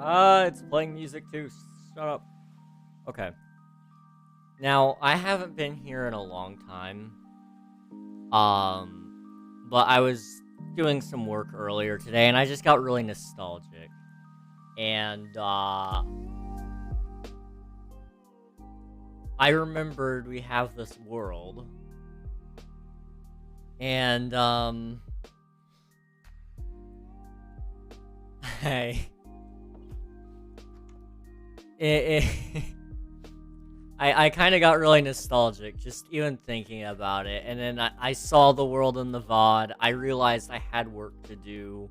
It's playing music too. Shut up. Okay. Now, I haven't been here in a long time. But I was doing some work earlier today, and I just got really nostalgic. And, I remembered we have this world. And, hey. I kind of got really nostalgic just even thinking about it, and then I saw the world in the VOD. I realized I had work to do,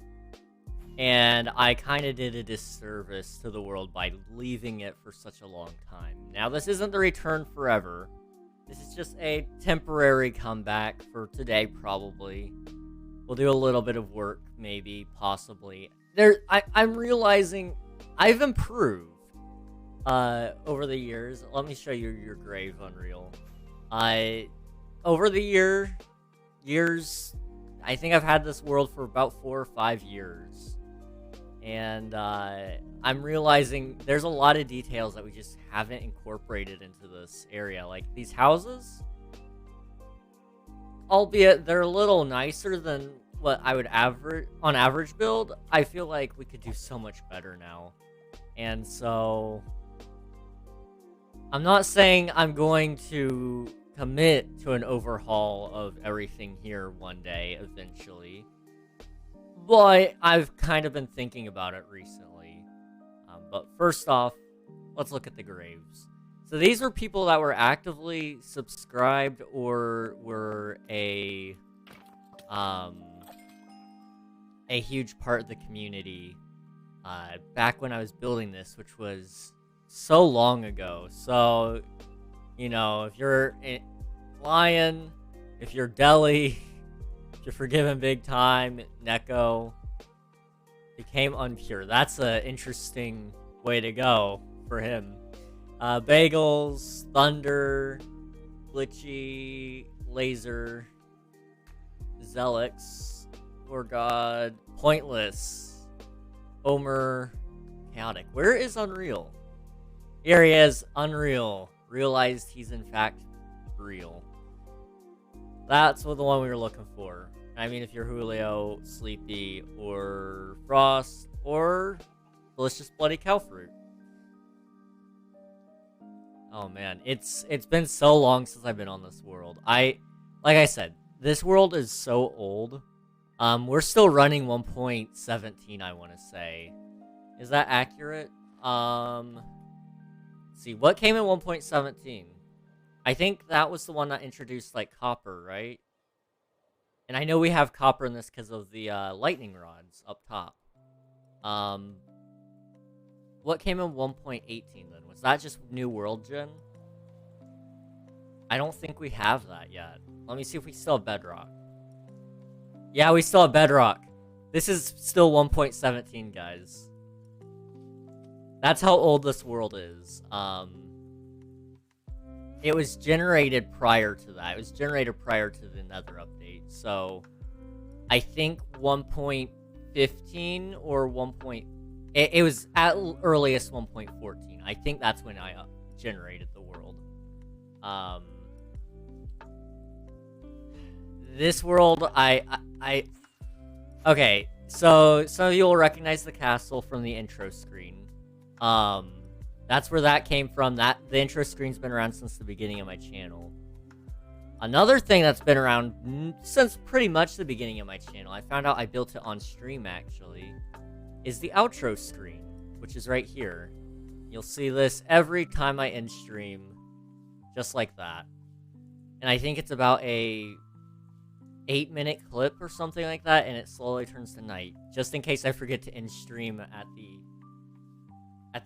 and I kind of did a disservice to the world by leaving it for such a long time. Now, this isn't the return forever. This is just a temporary comeback for today, probably. We'll do a little bit of work, maybe, possibly. I'm realizing I've improved. Over the years. Let me show you your grave, Unreal. Over the years, I think I've had this world for about 4 or 5 years. And, I'm realizing there's a lot of details that we just haven't incorporated into this area. Like, these houses, albeit they're a little nicer than what I would on average build, I feel like we could do so much better now. And so I'm not saying I'm going to commit to an overhaul of everything here one day, eventually. But I've kind of been thinking about it recently. But first off, let's look at the graves. So these were people that were actively subscribed or were a huge part of the community back when I was building this, which was so long ago. So, you know, if you're Lion, if you're Deli, if you're Forgiven Big Time, Neko became unpure. That's an interesting way to go for him. Bagels, Thunder, Glitchy, Laser, Zelix, Poor God, Pointless, Omer, Chaotic. Where is Unreal? Here he is, Unreal. Realized he's in fact real. That's what the one we were looking for. I mean, if you're Julio, Sleepy, or Frost, or Delicious Bloody Cow Fruit. Oh man, it's been so long since I've been on this world. Like I said, this world is so old. We're still running 1.17, I want to say. Is that accurate? See, what came in 1.17? I think that was the one that introduced, like, copper, right? And I know we have copper in this because of the lightning rods up top. What came in 1.18 then? Was that just New World Gen? I don't think we have that yet. Let me see if we still have Bedrock. Yeah, we still have Bedrock. This is still 1.17, guys. That's how old this world is. It was generated prior to that. It was generated prior to the Nether update. So, I think 1.15 or 1. It was at earliest 1.14. I think that's when I generated the world. This world, okay, so some of you will recognize the castle from the intro screen. That's where that came from. The intro screen's been around since the beginning of my channel. Another thing that's been around since pretty much the beginning of my channel, I found out I built it on stream actually, is the outro screen, which is right here. You'll see this every time I end stream, just like that. And I think it's about a 8-minute clip or something like that, and it slowly turns to night, just in case I forget to end stream at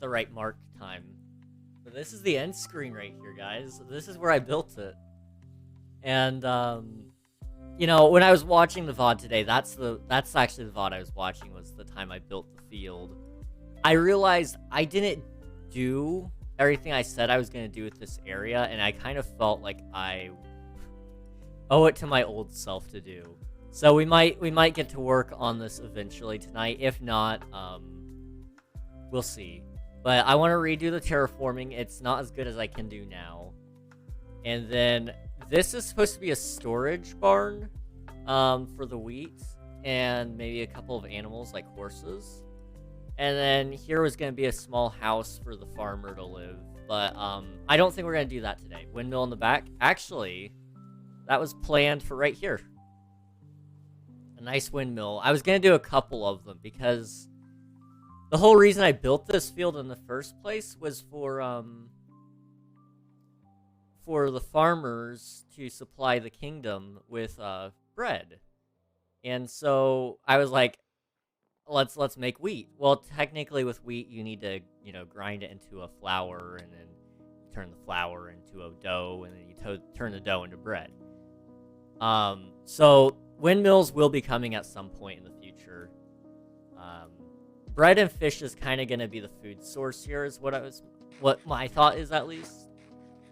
the right mark time. But this is the end screen right here, guys. This is where I built it. And, you know, when I was watching the VOD today, that's actually the VOD I was watching, was the time I built the field. I realized I didn't do everything I said I was going to do with this area, and I kind of felt like I owe it to my old self to do. So we might get to work on this eventually tonight. If not, We'll see. But I want to redo the terraforming. It's not as good as I can do now. And then this is supposed to be a storage barn for the wheat and maybe a couple of animals like horses. And then here was going to be a small house for the farmer to live. But I don't think we're going to do that today. Windmill in the back. Actually, that was planned for right here. A nice windmill. I was going to do a couple of them because the whole reason I built this field in the first place was for the farmers to supply the kingdom with bread. And so I was like, let's make wheat. Well, technically with wheat you need to, grind it into a flour and then turn the flour into a dough and then you turn the dough into bread. So windmills will be coming at some point in the future. Bread and fish is kind of going to be the food source here is what my thought is at least.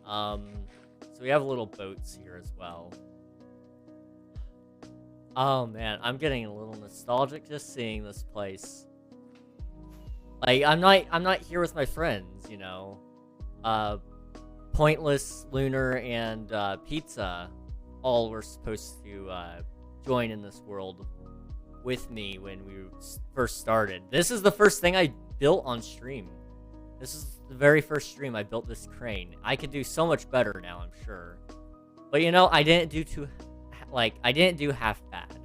So we have little boats here as well. Oh man, I'm getting a little nostalgic just seeing this place. Like I'm not here with my friends, Pointless, Lunar, and Pizza all were supposed to join in this world with me when we first started. This is the first thing I built on stream. This is the very first stream I built this crane. I could do so much better now, I'm sure. But I didn't do half bad.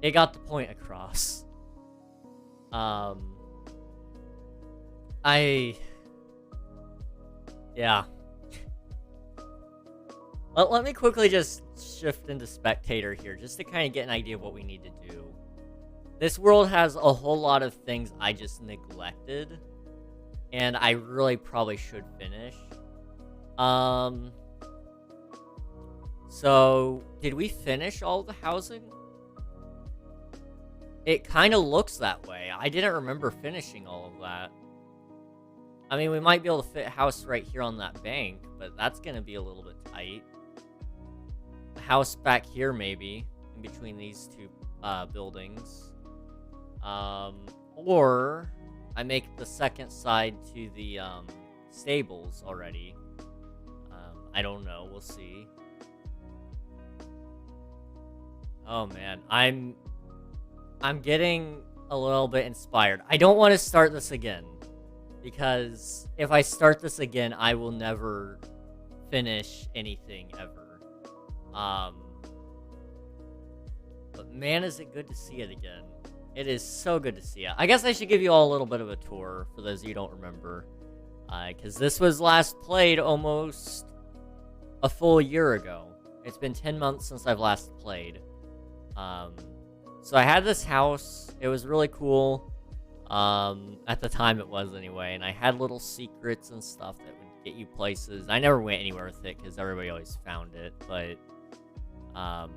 It got the point across. Yeah. Let me quickly just shift into spectator here, just to kind of get an idea of what we need to do. This world has a whole lot of things I just neglected, and I really probably should finish. So, did we finish all the housing? It kind of looks that way. I didn't remember finishing all of that. I mean, we might be able to fit a house right here on that bank, but that's going to be a little bit tight. A house back here, maybe, in between these two buildings. Or I make the second side to the stables already. I don't know. We'll see. Oh man, I'm getting a little bit inspired. I don't want to start this again, because if I start this again, I will never finish anything ever. But man, is it good to see it again. It is so good to see it. I guess I should give you all a little bit of a tour for those of you who don't remember, because this was last played almost a full year ago. It's been 10 months since I've last played. So I had this house. It was really cool. At the time it was anyway, and I had little secrets and stuff that would get you places. I never went anywhere with it because everybody always found it, but yeah,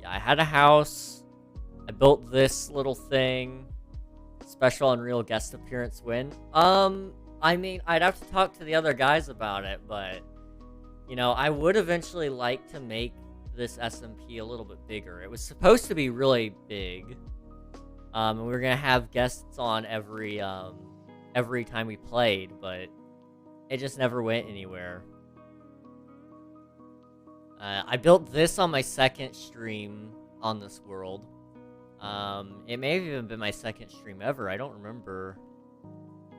I had a house. I built this little thing. Special Unreal guest appearance win. I mean, I'd have to talk to the other guys about it, but I would eventually like to make this SMP a little bit bigger. It was supposed to be really big. And we were gonna have guests on every time we played, but it just never went anywhere. I built this on my second stream on this world. It may have even been my second stream ever. I don't remember.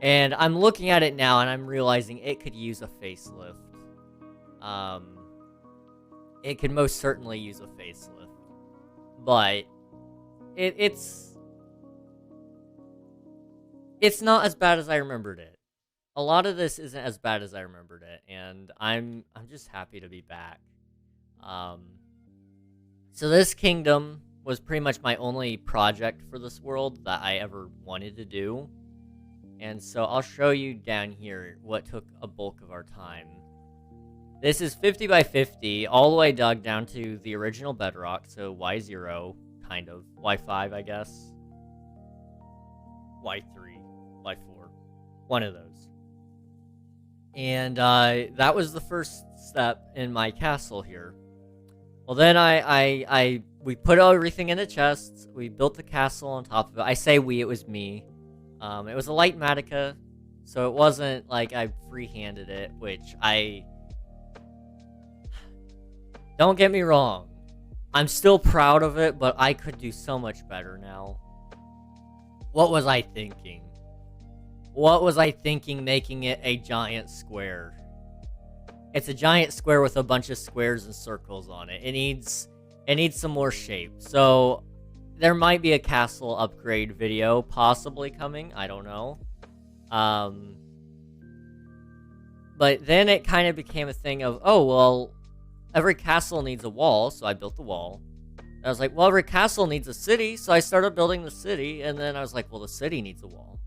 And I'm looking at it now, and I'm realizing it could use a facelift. It could most certainly use a facelift, but it's not as bad as I remembered it. A lot of this isn't as bad as I remembered it, and I'm just happy to be back. So this kingdom was pretty much my only project for this world that I ever wanted to do, and so I'll show you down here what took a bulk of our time. This is 50 by 50, all the way dug down to the original bedrock, so Y0, kind of. Y5, I guess. Y3, Y4. One of those. And that was the first step in my castle here. Well, then I we put everything in the chests. We built the castle on top of it. I say we, it was me. It was a light Matica, so it wasn't like I free-handed it, which I... Don't get me wrong. I'm still proud of it, but I could do so much better now. What was I thinking? What was I thinking making it a giant square? It's a giant square with a bunch of squares and circles on it. It needs some more shape. So there might be a castle upgrade video possibly coming. I don't know. But then it kind of became a thing of, oh, well, every castle needs a wall, so I built the wall. And I was like, well, every castle needs a city, so I started building the city, and then I was like, well, the city needs a wall.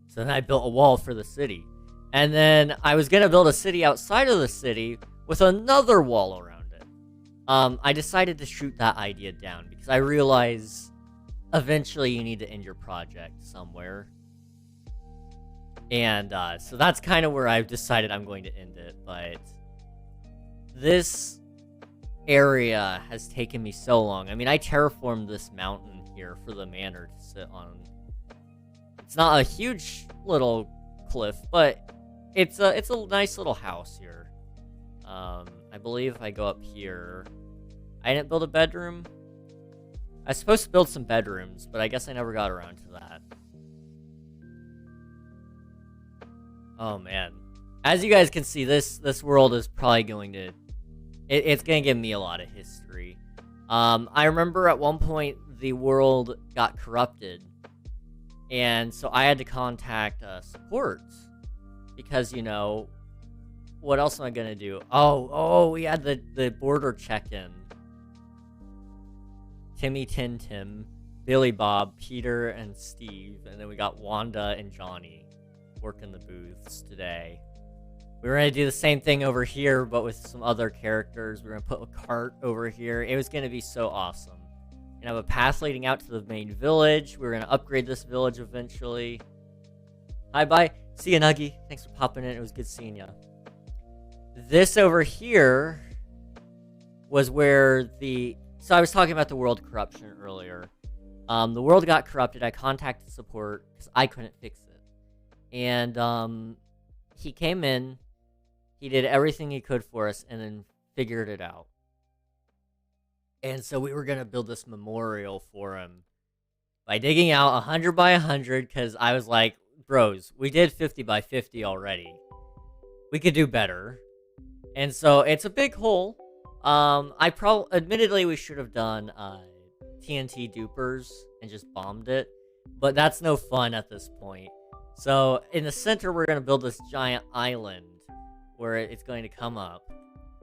So then I built a wall for the city. And then I was going to build a city outside of the city with another wall around it. I decided to shoot that idea down because I realized eventually you need to end your project somewhere. And so that's kind of where I've decided I'm going to end it. But this area has taken me so long. I mean, I terraformed this mountain here for the manor to sit on. It's not a huge little cliff, but it's a nice little house here. I believe if I go up here, I didn't build a bedroom. I was supposed to build some bedrooms, but I guess I never got around to that. Oh man, as you guys can see, this world is probably going to it's gonna give me a lot of history. I remember at one point the world got corrupted, and so I had to contact support because, you know, what else am I gonna do? Oh, we had the border check-in. Timmy, Tim, Billy Bob, Peter, and Steve, and then we got Wanda and Johnny working the booths today. We were going to do the same thing over here, but with some other characters. We were going to put a cart over here. It was going to be so awesome. And have a path leading out to the main village. We were going to upgrade this village eventually. Hi, bye. See you, Nuggy. Thanks for popping in. It was good seeing you. This over here was where so I was talking about the world corruption earlier. The world got corrupted. I contacted support because I couldn't fix it. And he came in. He did everything he could for us and then figured it out. And so we were going to build this memorial for him by digging out 100 by 100 because I was like, bros, we did 50 by 50 already. We could do better. And so it's a big hole. Admittedly, we should have done TNT dupers and just bombed it. But that's no fun at this point. So in the center, we're going to build this giant island where it's going to come up.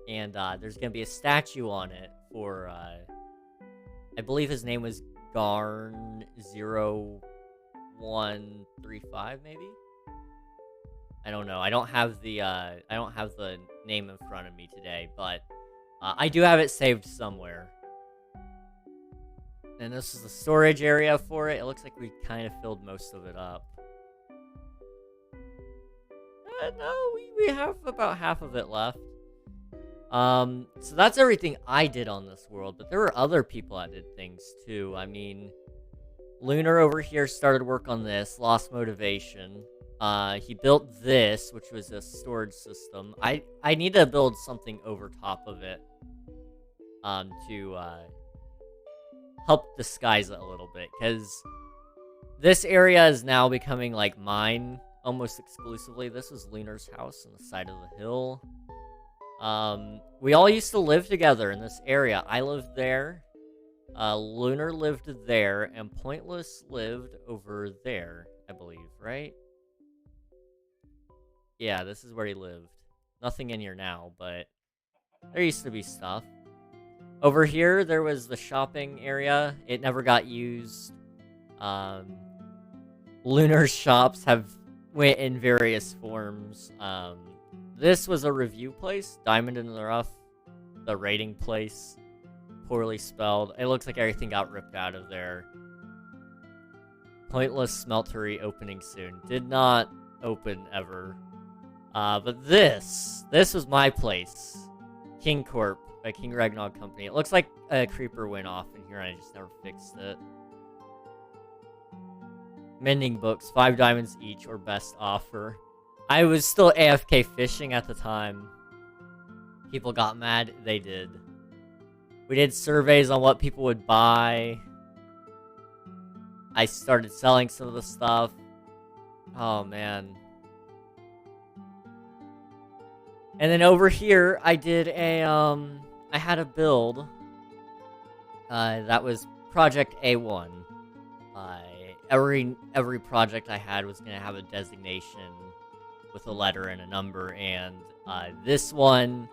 And there's going to be a statue on it for, I believe his name was Garn0135, maybe? I don't know. I don't have the name in front of me today, but I do have it saved somewhere. And this is the storage area for it. It looks like we kind of filled most of it up. No, we have about half of it left. So that's everything I did on this world, but there were other people that did things too. I mean, Lunar over here started work on this, lost motivation. He built this, which was a storage system. I need to build something over top of it to help disguise it a little bit, because this area is now becoming like mine almost exclusively. This is Lunar's house on the side of the hill. We all used to live together in this area. I lived there, Lunar lived there, and Pointless lived over there, I believe, right? Yeah, this is where he lived. Nothing in here now, but there used to be stuff. Over here, there was the shopping area. It never got used. Lunar's shops went in various forms. This was a review place. Diamond in the Rough. The rating place. Poorly spelled. It looks like everything got ripped out of there. Pointless Smeltery opening soon. Did not open ever. But this was my place. King Corp. by King Ragnog Company. It looks like a creeper went off in here and I just never fixed it. Mending books, 5 diamonds each or best offer. I was still AFK fishing at the time. People got mad. They did. We did surveys on what people would buy. I started selling some of the stuff. Oh, man. And then over here, I did a, I had a build. That was Project A1. Every project I had was going to have a designation with a letter and a number, and this one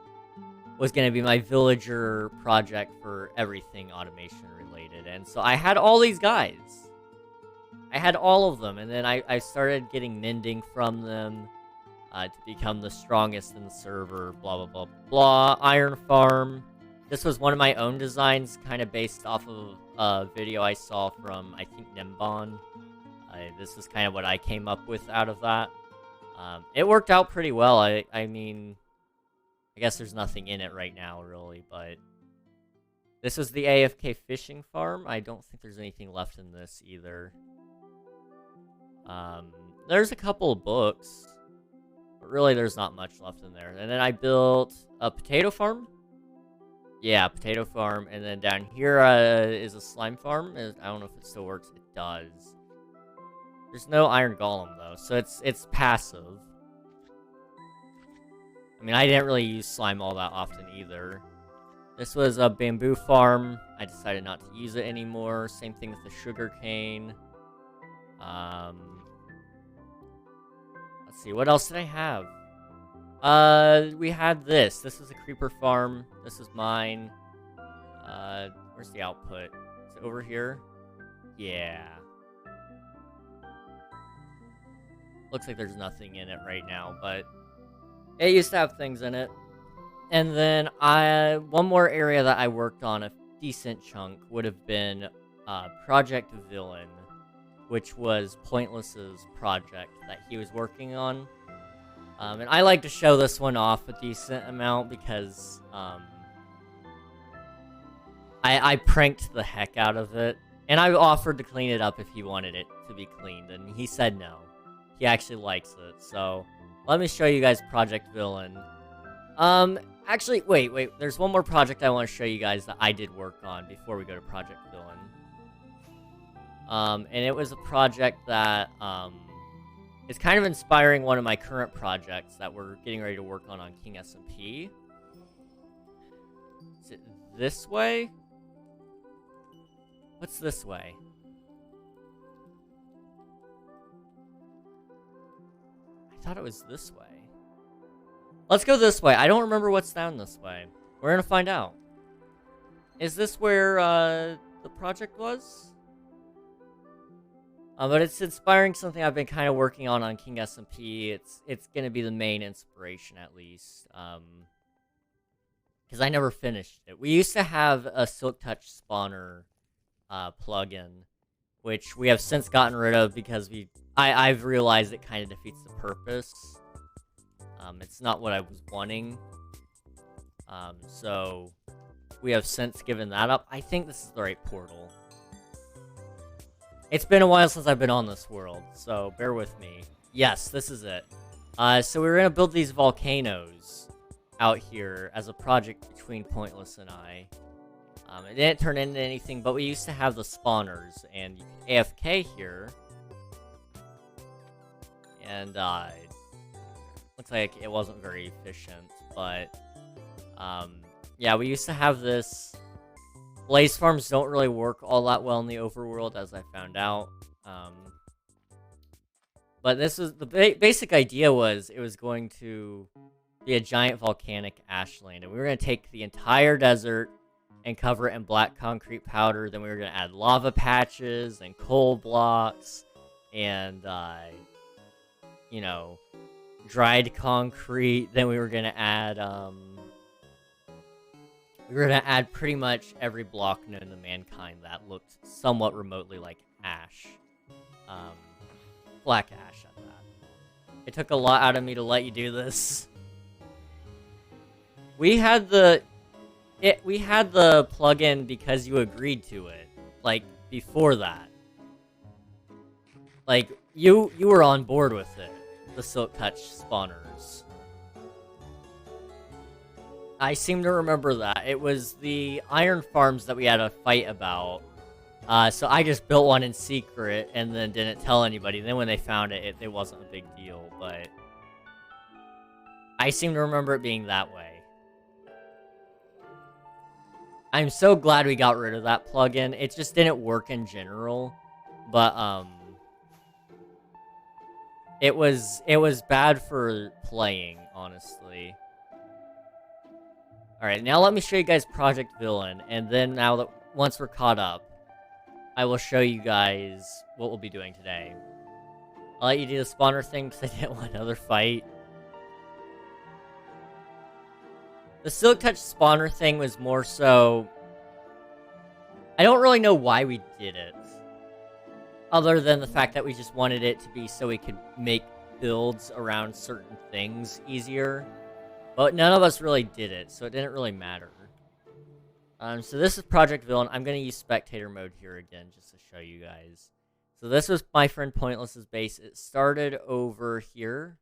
was going to be my villager project for everything automation related. And so I had all these guys. I had all of them, and then I started getting mending from them to become the strongest in the server, blah, blah, blah, blah. Iron farm. This was one of my own designs, kind of based off of a video I saw from, I think, Nimbon. This is kind of what I came up with out of that. It worked out pretty well. I mean, I guess there's nothing in it right now, really, but... This is the AFK fishing farm. I don't think there's anything left in this, either. There's a couple of books, but really there's not much left in there. And then I built a potato farm. Yeah, potato farm. And then down here is a slime farm. I don't know if it still works. It does. There's no iron golem, though, so it's passive. I mean, I didn't really use slime all that often, either. This was a bamboo farm. I decided not to use it anymore. Same thing with the sugar cane. Let's see, what else did I have? We had this. This was a creeper farm. This is mine. Where's the output? Is it over here? Yeah. Looks like there's nothing in it right now, but it used to have things in it. And then one more area that I worked on a decent chunk would have been Project Villain, which was Pointless's project that he was working on. And I like to show this one off a decent amount because I pranked the heck out of it. And I offered to clean it up if he wanted it to be cleaned, and he said no. He actually likes it, so let me show you guys Project Villain. Actually, wait, there's one more project I want to show you guys that I did work on before we go to Project Villain. And it was a project that, is kind of inspiring one of my current projects that we're getting ready to work on King SMP. Is it this way? What's this way? I thought it was this way. Let's go this way. I don't remember what's down this way. We're gonna find out. Is this where the project was? But it's inspiring something I've been kind of working on King SMP. It's gonna be the main inspiration, at least. Because I never finished it. We used to have a Silk Touch spawner plugin, which we have since gotten rid of because I've realized it kind of defeats the purpose. It's not what I was wanting. So we have since given that up. I think this is the right portal. It's been a while since I've been on this world, so bear with me. Yes, this is it. So we were gonna build these volcanoes out here as a project between Pointless and I. It didn't turn into anything, but we used to have the spawners, and you could AFK here. And, looks like it wasn't very efficient, but, yeah, we used to have this. Blaze farms don't really work all that well in the overworld, as I found out. But this was, the basic idea was, it was going to be a giant volcanic ashland, and we were going to take the entire desert and cover it in black concrete powder. Then we were going to add lava patches and coal blocks and, you know, dried concrete. Then we were going to add, pretty much every block known to mankind that looked somewhat remotely like ash. Black ash at that. It took a lot out of me to let you do this. We had the we had the plugin because you agreed to it, like, before that. Like, you were on board with it, the Silk Touch spawners. I seem to remember that. It was the iron farms that we had a fight about. So I just built one in secret and then didn't tell anybody. Then when they found it, it wasn't a big deal, but I seem to remember it being that way. I'm so glad we got rid of that plugin. It just didn't work in general, but it was bad for playing, honestly. All right, now let me show you guys Project Villain, and then now that once we're caught up, I will show you guys what we'll be doing today. I'll let you do the spawner thing because I didn't want another fight. The Silk Touch spawner thing was more so... I don't really know why we did it. Other than the fact that we just wanted it to be so we could make builds around certain things easier. But none of us really did it, so it didn't really matter. So this is Project Villain. I'm going to use spectator mode here again, just to show you guys. So this was my friend Pointless's base. It started over here.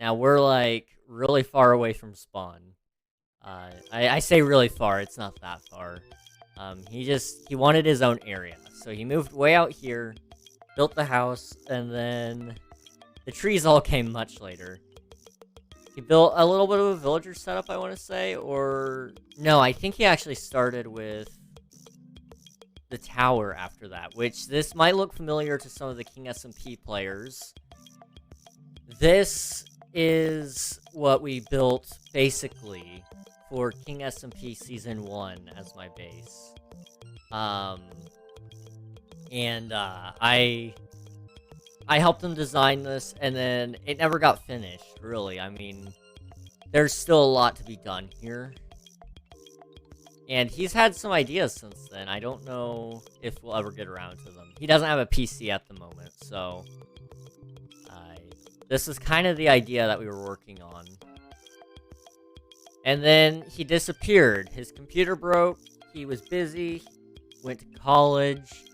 Now we're, like, really far away from spawn. I say really far, it's not that far. He wanted his own area. So he moved way out here, built the house, and then the trees all came much later. He built a little bit of a villager setup, I want to say, or... No, I think he actually started with the tower after that, which this might look familiar to some of the King SMP players. This is what we built, basically, for King SMP Season 1 as my base. I helped him design this, and then it never got finished, really. I mean, there's still a lot to be done here. And he's had some ideas since then. I don't know if we'll ever get around to them. He doesn't have a PC at the moment, so... this is kind of the idea that we were working on. And then he disappeared. His computer broke, he was busy, went to college,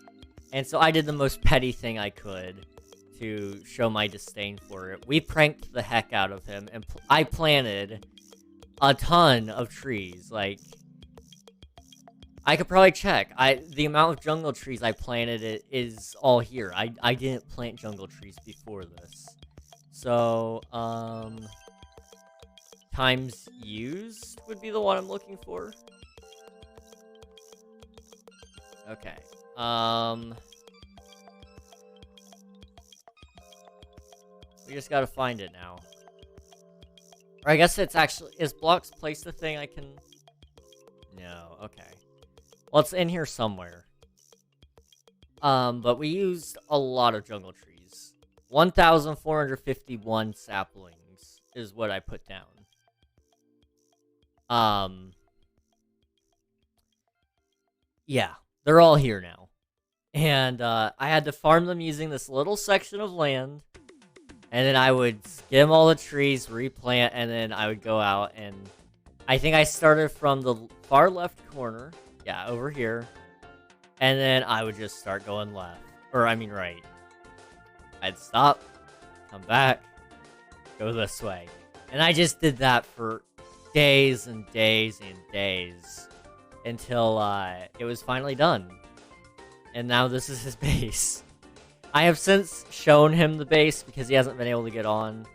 and so I did the most petty thing I could to show my disdain for it. We pranked the heck out of him, and I planted a ton of trees. Like, I could probably check. The amount of jungle trees I planted is all here. I didn't plant jungle trees before this. So, times used would be the one I'm looking for. Okay. We just gotta find it now. Or I guess it's actually... Is blocks place the thing I can... No, okay. Well, it's in here somewhere. But we used a lot of jungle trees. 1,451 saplings is what I put down. Yeah, they're all here now. And, I had to farm them using this little section of land. And then I would skim all the trees, replant, and then I would go out and... I think I started from the far left corner. Yeah, over here. And then I would just start going left. Or, I mean right. I'd stop, come back, go this way. And I just did that for days and days and days. Until, it was finally done. And now this is his base. I have since shown him the base because he hasn't been able to get on.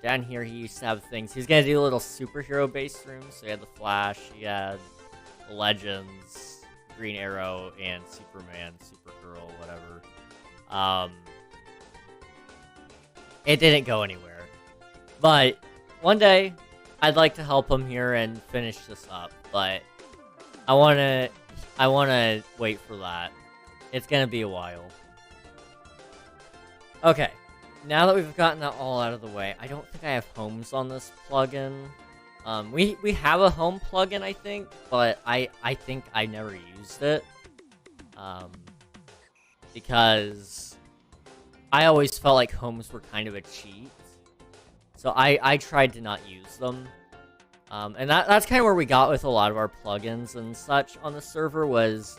Down here, he used to have things. He was going to do a little superhero base room. So he had the Flash, he had the Legends, Green Arrow, and Superman, Supergirl, whatever. It didn't go anywhere. But one day, I'd like to help him here and finish this up. But I want to wait for that. It's going to be a while. Okay, now that we've gotten that all out of the way, I don't think I have homes on this plugin. We have a home plugin, I think, but I think I never used it. Because I always felt like homes were kind of a cheat. So I tried to not use them. And that's kind of where we got with a lot of our plugins and such on the server was,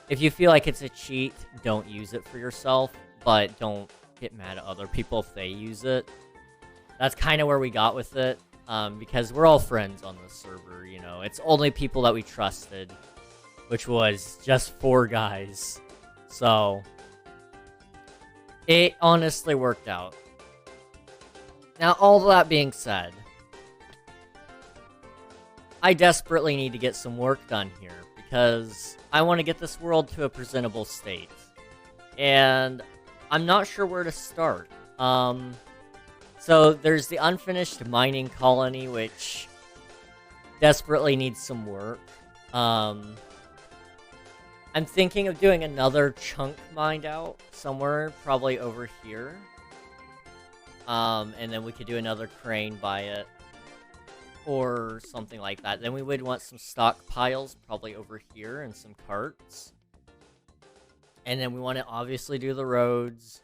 if you feel like it's a cheat, don't use it for yourself, but don't get mad at other people if they use it. That's kind of where we got with it, because we're all friends on this server, you know. It's only people that we trusted, which was just 4 guys. So, it honestly worked out. Now, all that being said, I desperately need to get some work done here, because I want to get this world to a presentable state. And I'm not sure where to start. So there's the unfinished mining colony, which desperately needs some work. I'm thinking of doing another chunk mined out somewhere, probably over here. And then we could do another crane by it, or something like that. Then we would want some stockpiles, probably over here, and some carts. And then we want to obviously do the roads.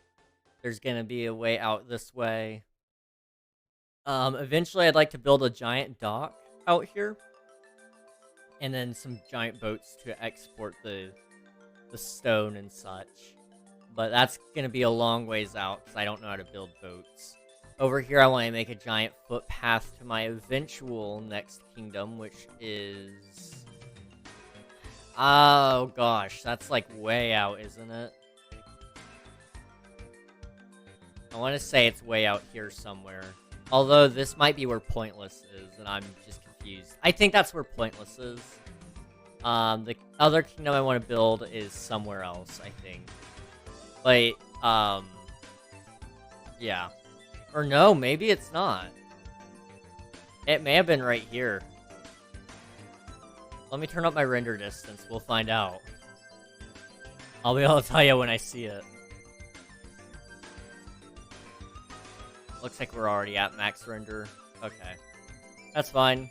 There's going to be a way out this way. Eventually I'd like to build a giant dock out here. And then some giant boats to export the stone and such. But that's going to be a long ways out, because I don't know how to build boats. Over here, I want to make a giant footpath to my eventual next kingdom, which is... Oh, gosh. That's, like, way out, isn't it? I want to say it's way out here somewhere. Although, this might be where Pointless is, and I'm just confused. I think that's where Pointless is. The other kingdom I want to build is somewhere else, I think. But, yeah. Or no, maybe it's not. It may have been right here. Let me turn up my render distance. We'll find out. I'll be able to tell you when I see it. Looks like we're already at max render. Okay. That's fine.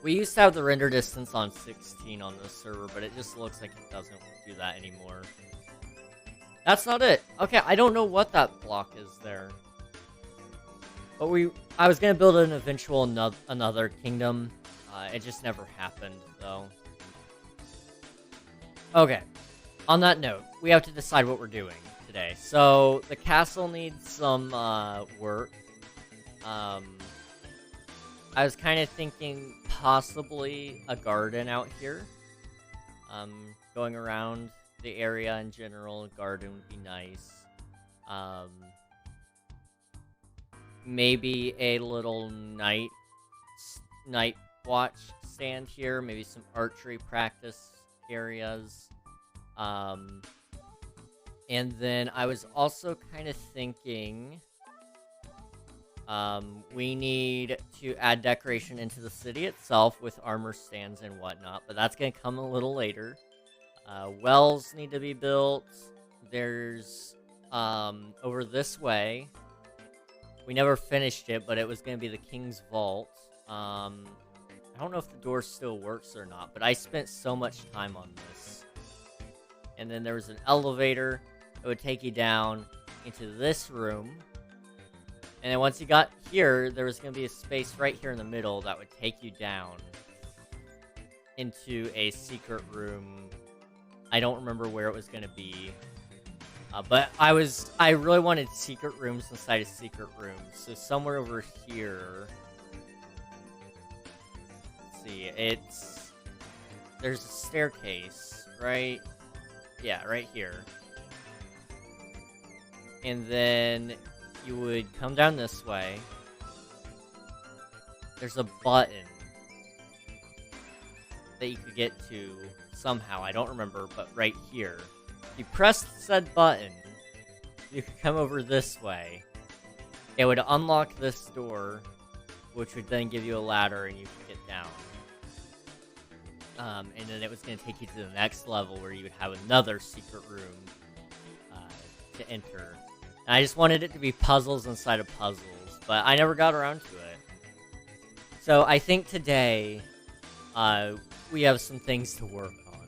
We used to have the render distance on 16 on this server, but it just looks like it doesn't do that anymore. That's not it. Okay, I don't know what that block is there. But I was gonna build an eventual another kingdom. It just never happened, though. Okay. On that note, we have to decide what we're doing today. So, the castle needs some, work. I was kind of thinking possibly a garden out here. Going around the area in general, a garden would be nice. Maybe a little night watch stand here, maybe some archery practice areas. And then I was also kind of thinking we need to add decoration into the city itself with armor stands and whatnot, but that's going to come a little later. Wells need to be built. There's, over this way. We never finished it, but it was going to be the King's Vault. I don't know if the door still works or not, but I spent so much time on this. And then there was an elevator that would take you down into this room. And then once you got here, there was going to be a space right here in the middle that would take you down into a secret room. I don't remember where it was going to be. But I really wanted secret rooms inside of secret rooms. So somewhere over here. Let's see, there's a staircase, right? Yeah, right here. And then you would come down this way. There's a button that you could get to somehow. I don't remember, but right here. If you press said button, you could come over this way. It would unlock this door, which would then give you a ladder and you could get down. And then it was going to take you to the next level where you would have another secret room to enter. And I just wanted it to be puzzles inside of puzzles, but I never got around to it. So I think today, we have some things to work on.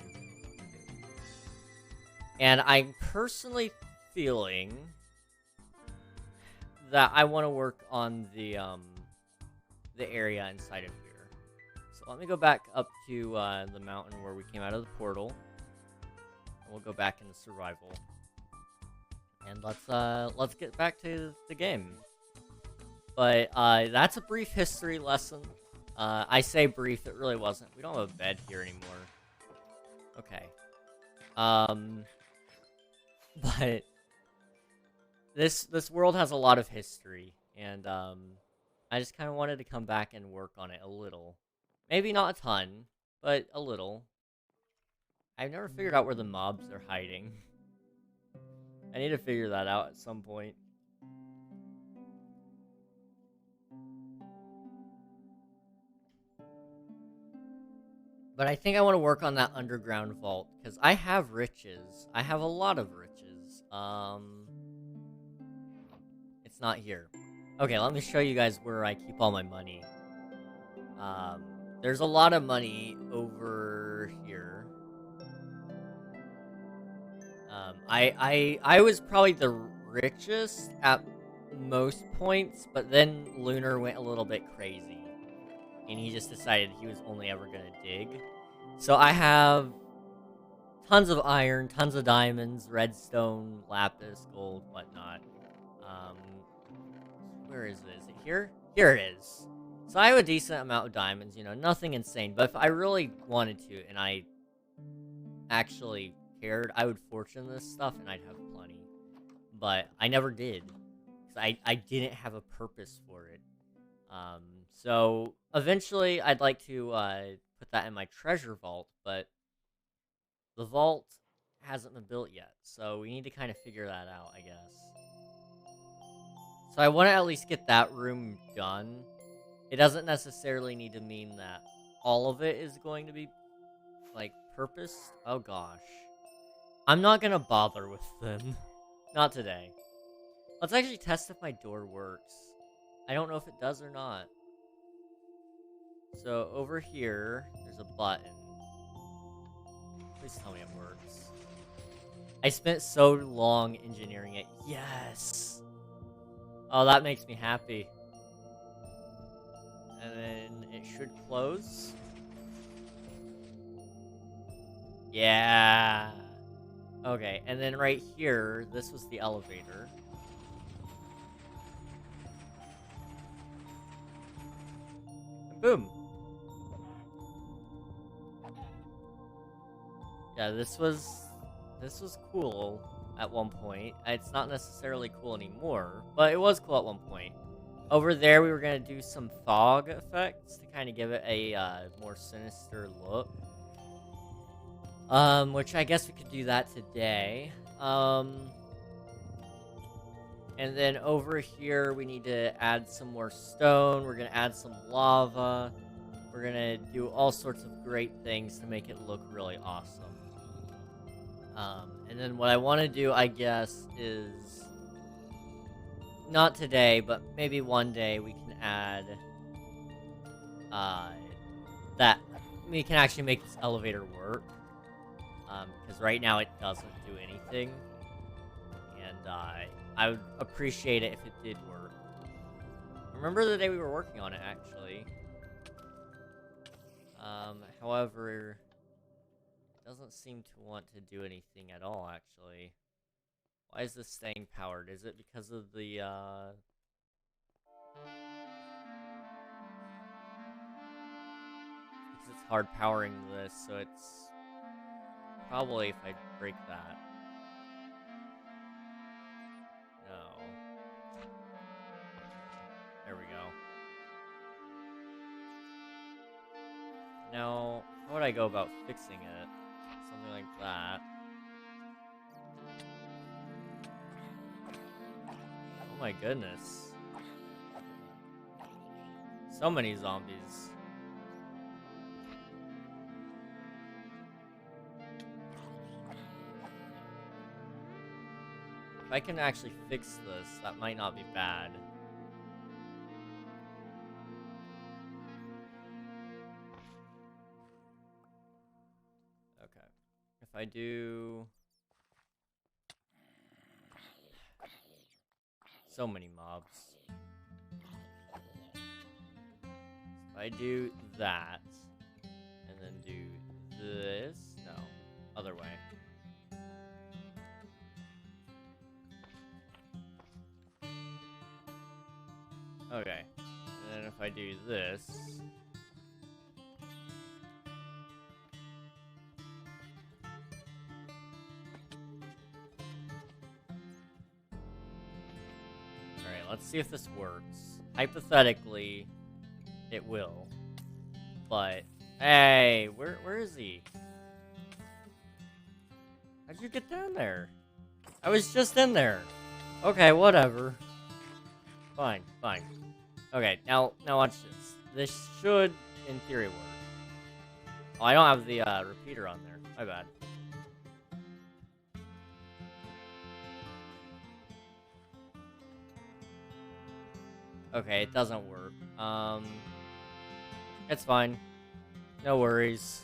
And I'm personally feeling that I want to work on the the area inside of here. So let me go back up to the mountain where we came out of the portal. And we'll go back into survival. And let's get back to the game. But that's a brief history lesson. I say brief, it really wasn't. We don't have a bed here anymore. Okay. But this world has a lot of history, and I just kind of wanted to come back and work on it a little. Maybe not a ton, but a little. I've never figured out where the mobs are hiding. I need to figure that out at some point. But I think I want to work on that underground vault, because I have riches. I have a lot of riches. It's not here. Okay, let me show you guys where I keep all my money. There's a lot of money over here. I was probably the richest at most points, but then Lunar went a little bit crazy. And he just decided he was only ever gonna dig. So I have tons of iron, tons of diamonds, redstone, lapis, gold, whatnot. Where is it? Is it here? Here it is. So I have a decent amount of diamonds, you know, nothing insane. But if I really wanted to, and I actually cared, I would fortune this stuff, and I'd have plenty. But I never did. Because I didn't have a purpose for it. So eventually I'd like to put that in my treasure vault, but the vault hasn't been built yet, so we need to kind of figure that out, I guess. So I want to at least get that room done. It doesn't necessarily need to mean that all of it is going to be, like, purposed. Oh gosh. I'm not gonna bother with them. Not today. Let's actually test if my door works. I don't know if it does or not. So over here, there's a button. Please tell me it works. I spent so long engineering it. Yes! Oh, that makes me happy. And then it should close. Yeah! Okay, and then right here, this was the elevator. And boom! Yeah, this was cool at one point. It's not necessarily cool anymore, but it was cool at one point. Over there, we were gonna do some fog effects to kind of give it a more sinister look. Which I guess we could do that today. And then over here, we need to add some more stone. We're gonna add some lava. We're gonna do all sorts of great things to make it look really awesome. And then what I want to do, I guess, is not today, but maybe one day we can add that we can actually make this elevator work. Because right now it doesn't do anything, and I would appreciate it if it did work. Remember the day we were working on it, actually. However, doesn't seem to want to do anything at all, actually. Why is this staying powered? Is it because of the, because it's hard powering this, so it's probably if I break that. No. There we go. Now, how would I go about fixing it? Something like that. Oh my goodness. So many zombies. If I can actually fix this, that might not be bad. Okay. If I do... So many mobs. I do that, and then do this, no, other way. Okay, and then if I do this, alright, let's see if this works. Hypothetically, it will. But, hey, where is he? How'd you get down there? I was just in there. Okay, whatever. Fine, fine. Okay, now watch this. This should, in theory, work. Oh, I don't have the repeater on there. My bad. Okay, it doesn't work. It's fine. No worries.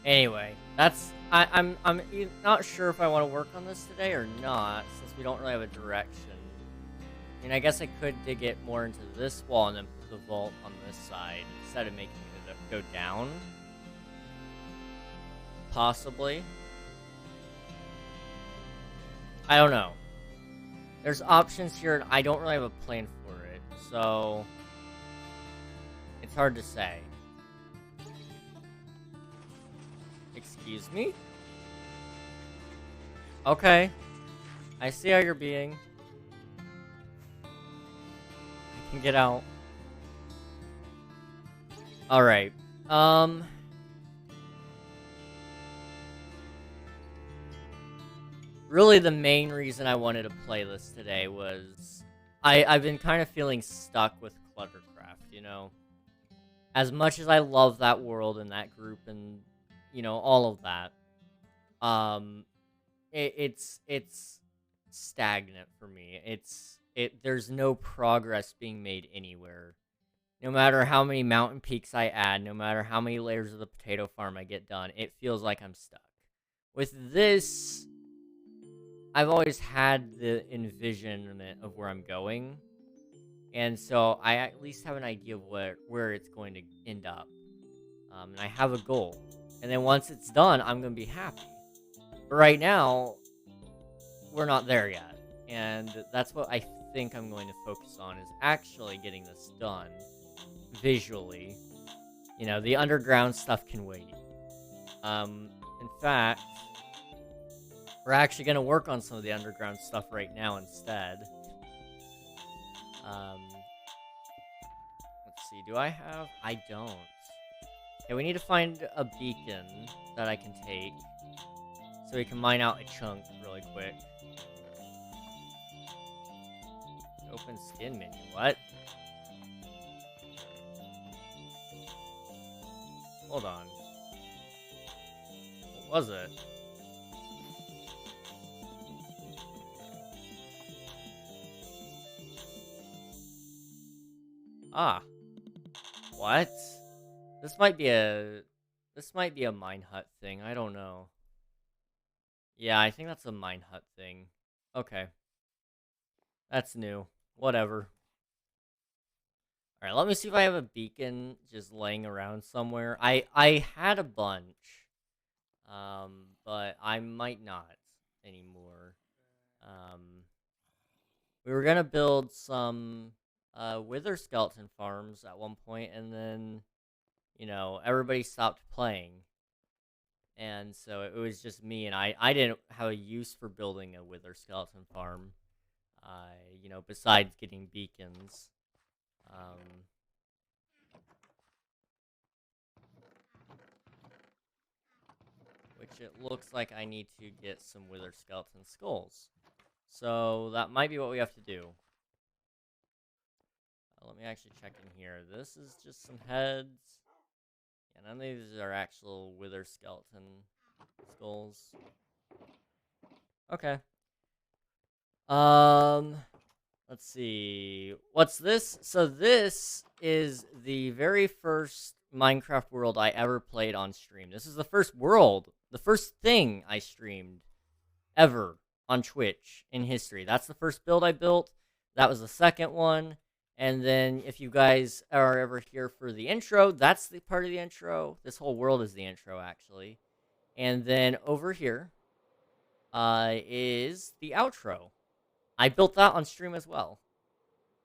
Anyway, I'm not sure if I want to work on this today or not, since we don't really have a direction. I mean, I guess I could dig it more into this wall and then put the vault on this side instead of making it go down. Possibly. I don't know. There's options here, and I don't really have a plan for it, so it's hard to say. Excuse me? Okay. I see how you're being. I can get out. Alright. Really, the main reason I wanted to play this today was I've been kind of feeling stuck with Cluttercraft, you know? As much as I love that world and that group and, you know, all of that, it's stagnant for me. There's no progress being made anywhere. No matter how many mountain peaks I add, no matter how many layers of the potato farm I get done, it feels like I'm stuck. With this, I've always had the envisionment of where I'm going, and so I at least have an idea of where it's going to end up, and I have a goal, and then once it's done, I'm going to be happy. But right now, we're not there yet, and that's what I think I'm going to focus on, is actually getting this done, visually. You know, the underground stuff can wait. In fact, we're actually going to work on some of the underground stuff right now instead. Let's see, do I have? I don't. Okay, we need to find a beacon that I can take, so we can mine out a chunk really quick. Open skin menu, what? Hold on. What was it? Ah. What? This might be a mine hut thing. I don't know. Yeah, I think that's a mine hut thing. Okay. That's new. Whatever. Alright, let me see if I have a beacon just laying around somewhere. I had a bunch. But I might not anymore. We were gonna build some wither skeleton farms at one point, and then, you know, everybody stopped playing, and so it was just me, and I didn't have a use for building a wither skeleton farm, you know, besides getting beacons. Which it looks like I need to get some wither skeleton skulls, so that might be what we have to do. Let me actually check in here. This is just some heads. Yeah, none of these are actual wither skeleton skulls. Okay. Let's see. What's this? So this is the very first Minecraft world I ever played on stream. This is the first world, the first thing I streamed ever on Twitch in history. That's the first build I built. That was the second one. And then if you guys are ever here for the intro, that's the part of the intro. This whole world is the intro, actually. And then over here is the outro. I built that on stream as well.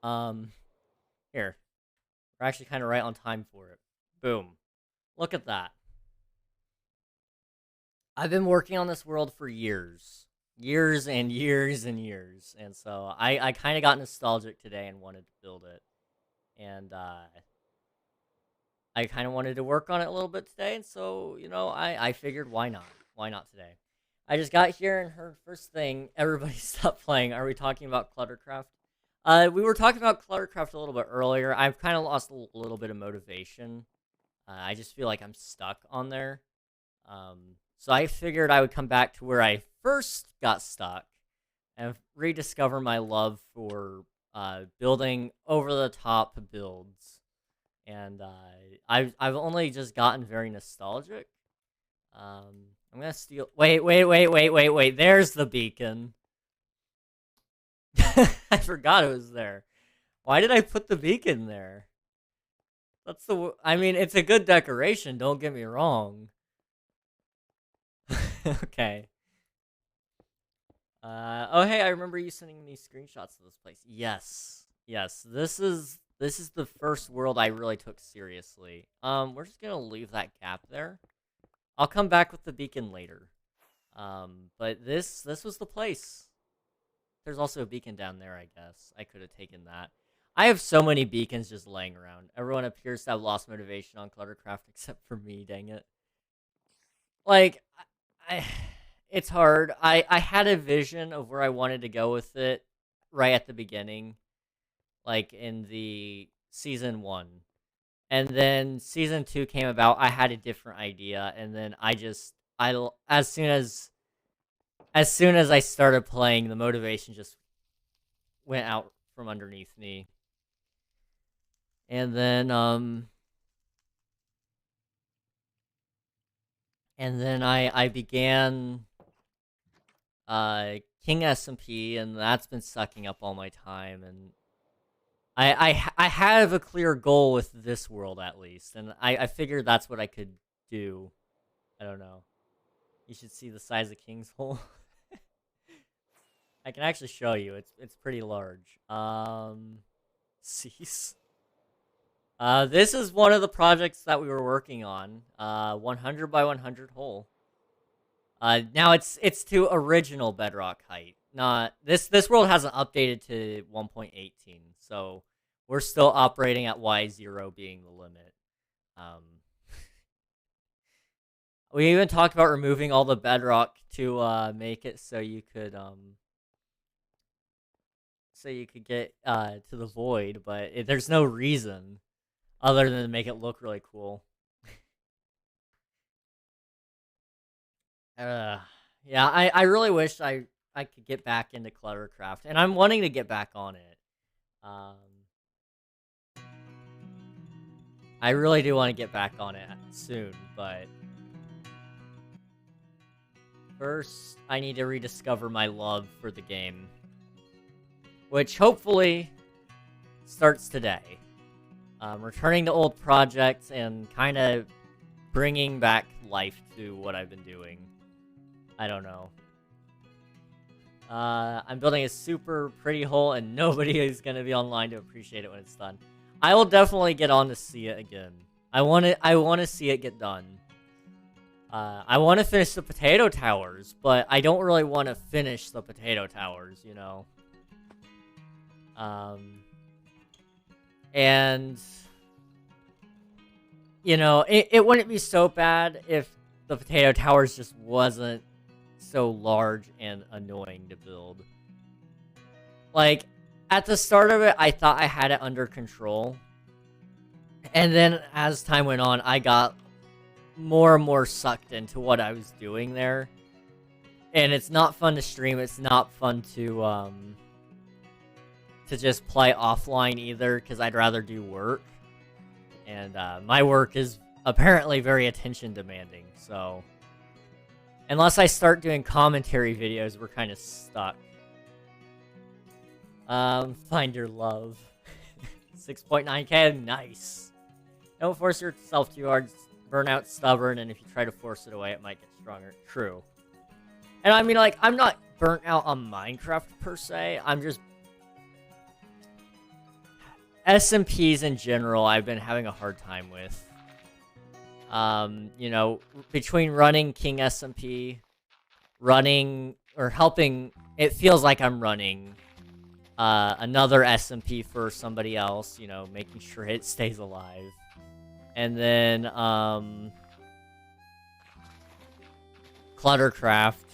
Here. We're actually kind of right on time for it. Boom. Look at that. I've been working on this world for years. Years and years and years. And so I kind of got nostalgic today and wanted to build it. And I kind of wanted to work on it a little bit today. And so, you know, I figured, why not? Why not today? I just got here and heard first thing, everybody stop playing. Are we talking about Cluttercraft? We were talking about Cluttercraft a little bit earlier. I've kind of lost a little bit of motivation. I just feel like I'm stuck on there. So I figured I would come back to where I first got stuck and rediscover my love for building over-the-top builds. And I've only just gotten very nostalgic. I'm gonna steal... Wait. There's the beacon. I forgot it was there. Why did I put the beacon there? That's the... I mean, it's a good decoration, don't get me wrong. Okay. Oh hey, I remember you sending me screenshots of this place. Yes. This is the first world I really took seriously. We're just gonna leave that gap there. I'll come back with the beacon later. But this was the place. There's also a beacon down there, I guess. I could have taken that. I have so many beacons just laying around. Everyone appears to have lost motivation on Cluttercraft except for me, dang it. Like, it's hard. I had a vision of where I wanted to go with it right at the beginning, like in the season 1, and then season 2 came about. I had a different idea, and then as soon as I started playing, the motivation just went out from underneath me, and then I began King SMP, and that's been sucking up all my time. And I have a clear goal with this world, at least, and I figured that's what I could do. I don't know. You should see the size of King's Hole. I can actually show you. It's pretty large. Cease. This is one of the projects that we were working on. 100 by 100 hole. Now it's to original bedrock height. Not this world hasn't updated to 1.18, so we're still operating at Y0 being the limit. We even talked about removing all the bedrock to make it so you could get to the void, but there's no reason other than to make it look really cool. Yeah, I really wish I could get back into Cluttercraft, and I'm wanting to get back on it. I really do want to get back on it soon, but first I need to rediscover my love for the game, which hopefully starts today. Returning to old projects and kind of bringing back life to what I've been doing. I don't know. I'm building a super pretty hole, and nobody is going to be online to appreciate it when it's done. I will definitely get on to see it again. I want to see it get done. I want to finish the potato towers, but I don't really want to finish the potato towers, you know. And you know, it wouldn't be so bad if the potato towers just wasn't so large and annoying to build. Like, at the start of it, I thought I had it under control. And then, as time went on, I got more and more sucked into what I was doing there. And it's not fun to stream, it's not fun to just play offline either, because I'd rather do work. And my work is apparently very attention demanding, so Unless I start doing commentary videos, we're kind of stuck. Find your love. 6.9k, nice. Don't force yourself too hard. Burnout stubborn, and if you try to force it away, it might get stronger. True. And I mean, like, I'm not burnt out on Minecraft per se. I'm just SMPs in general. I've been having a hard time with. You know, between running King SMP, running or helping, it feels like I'm running another SMP for somebody else. You know, making sure it stays alive. And then, Cluttercraft.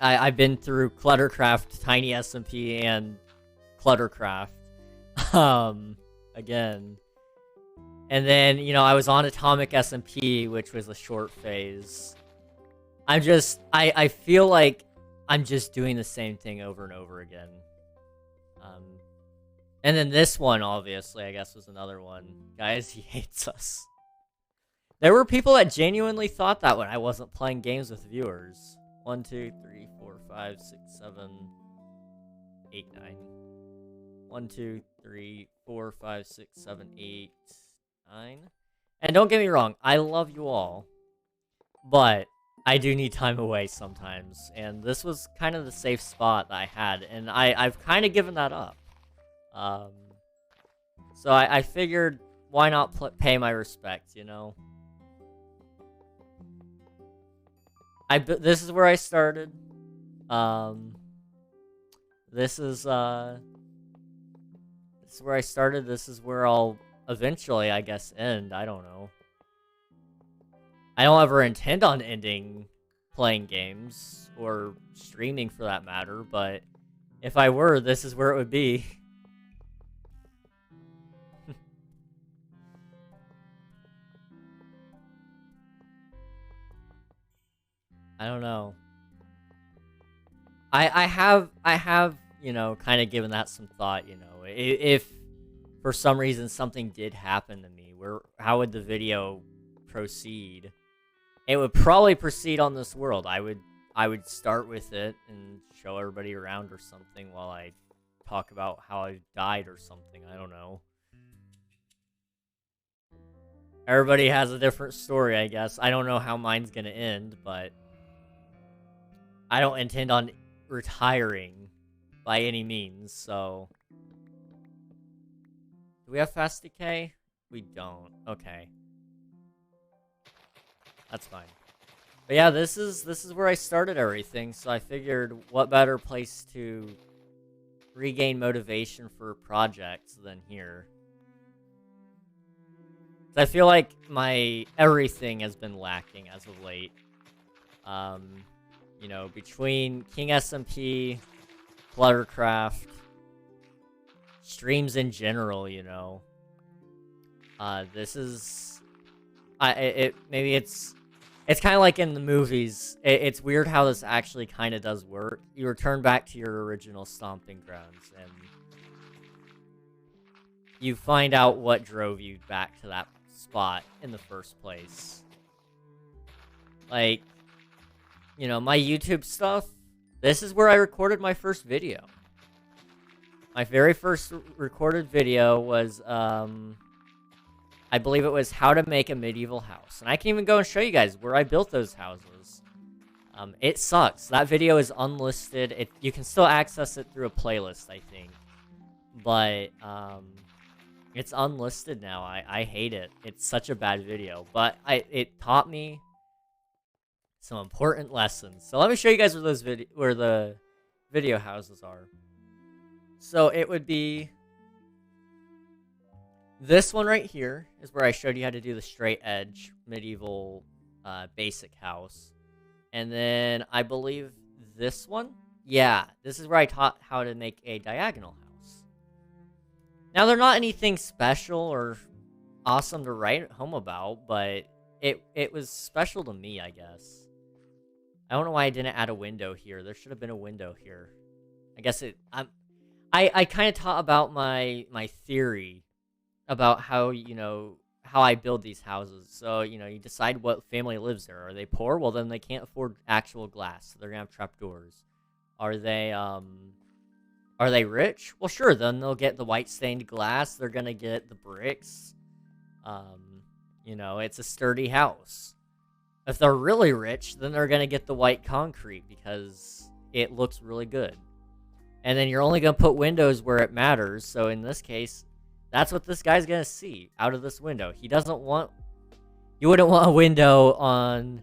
I've been through Cluttercraft, Tiny SMP, and Cluttercraft. Again. And then, you know, I was on Atomic SMP, which was a short phase. I feel like I'm just doing the same thing over and over again. And then this one, obviously, I guess was another one. Guys, he hates us. There were people that genuinely thought that when I wasn't playing games with viewers. 1, 2, 3, 4, 5, 6, 7, 8, 9. 1, 2, 3, 4, 5, 6, 7, 8, 9. And don't get me wrong, I love you all. But I do need time away sometimes. And this was kind of the safe spot that I had. And I've kind of given that up. So I figured, why not pay my respect, you know? This is where I started. This is where I started. This is where I'll eventually, I guess, end. I don't know. I don't ever intend on ending playing games or streaming for that matter, but if I were, this is where it would be. I don't know. I have, you know, kind of given that some thought, you know. If for some reason something did happen to me, how would the video proceed? It would probably proceed on this world. I would start with it and show everybody around or something while I talk about how I died or something. I don't know. Everybody has a different story, I guess. I don't know how mine's gonna end, but I don't intend on retiring by any means, so... Do we have fast decay? We don't. Okay. That's fine. But yeah, this is where I started everything, so I figured what better place to regain motivation for projects than here. I feel like my everything has been lacking as of late. You know, between King SMP, Cluttercraft, streams in general, you know. This is... maybe it's kind of like in the movies. It's weird how this actually kind of does work. You return back to your original stomping grounds, and you find out what drove you back to that spot in the first place. Like, you know, my YouTube stuff, this is where I recorded my first video. My very first recorded video was, I believe it was how to make a medieval house. And I can even go and show you guys where I built those houses. It sucks. That video is unlisted. You can still access it through a playlist, I think. But, it's unlisted now. I hate it. It's such a bad video. But it taught me some important lessons. So let me show you guys where the video houses are. So it would be this one right here is where I showed you how to do the straight edge medieval basic house. And then I believe this one, yeah, this is where I taught how to make a diagonal house. Now they're not anything special or awesome to write home about, but it was special to me, I guess. I don't know why I didn't add a window here. There should have been a window here. I guess I kind of taught about my theory about how, you know, how I build these houses. So, you know, you decide what family lives there. Are they poor? Well, then they can't afford actual glass, so they're gonna have trapdoors. Are they rich? Well, sure, then they'll get the white stained glass. They're gonna get the bricks. You know, it's a sturdy house. If they're really rich, then they're gonna get the white concrete because it looks really good. And then you're only gonna put windows where it matters. So in this case, that's what this guy's gonna see out of this window. He doesn't want... You wouldn't want a window on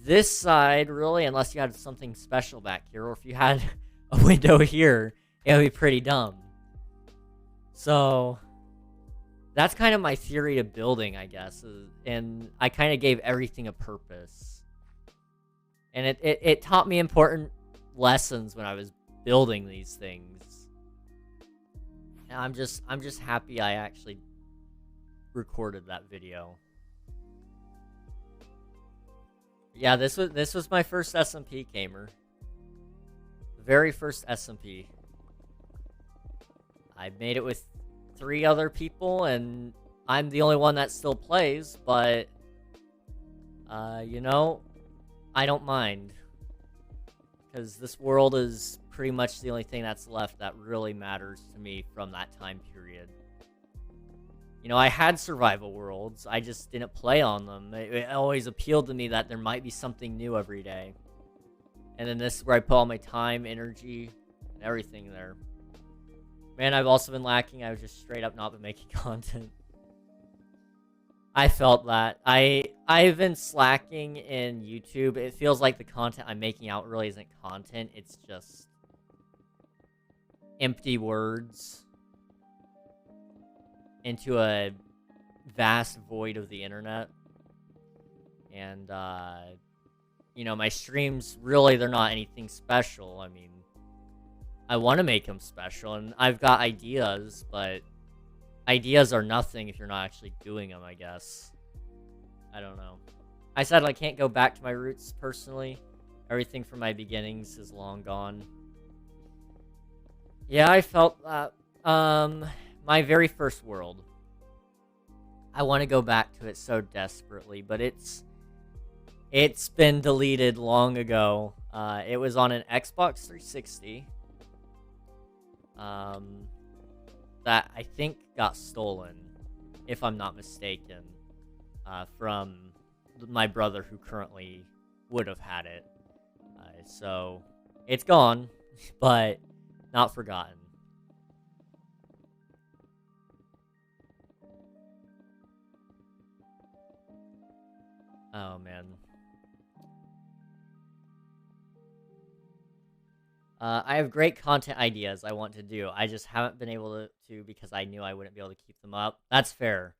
this side, really, unless you had something special back here. Or if you had a window here, it would be pretty dumb. So, that's kind of my theory to building, I guess. And I kind of gave everything a purpose. And it taught me important lessons when I was building these things. And I'm just happy I actually recorded that video. Yeah, this was my first SMP gamer. The very first SMP. I made it with 3 other people, and I'm the only one that still plays, but you know, I don't mind. Because this world is pretty much the only thing that's left that really matters to me from that time period. You know, I had survival worlds, I just didn't play on them. It always appealed to me that there might be something new every day. And then this is where I put all my time, energy, and everything there. Man, I've also been lacking. I've just straight up not been making content. I felt that. I've been slacking in YouTube. It feels like the content I'm making out really isn't content. It's just empty words into a vast void of the internet. And, you know, my streams, really, they're not anything special. I mean, I want to make them special, and I've got ideas, but ideas are nothing if you're not actually doing them, I guess. I don't know. I said I can't go back to my roots, personally. Everything from my beginnings is long gone. Yeah, I felt that. My very first world. I want to go back to it so desperately, but it's been deleted long ago. It was on an Xbox 360. That I think got stolen, if I'm not mistaken, from my brother who currently would have had it. So, it's gone, but not forgotten. Oh, man. I have great content ideas I want to do. I just haven't been able to because I knew I wouldn't be able to keep them up. That's fair.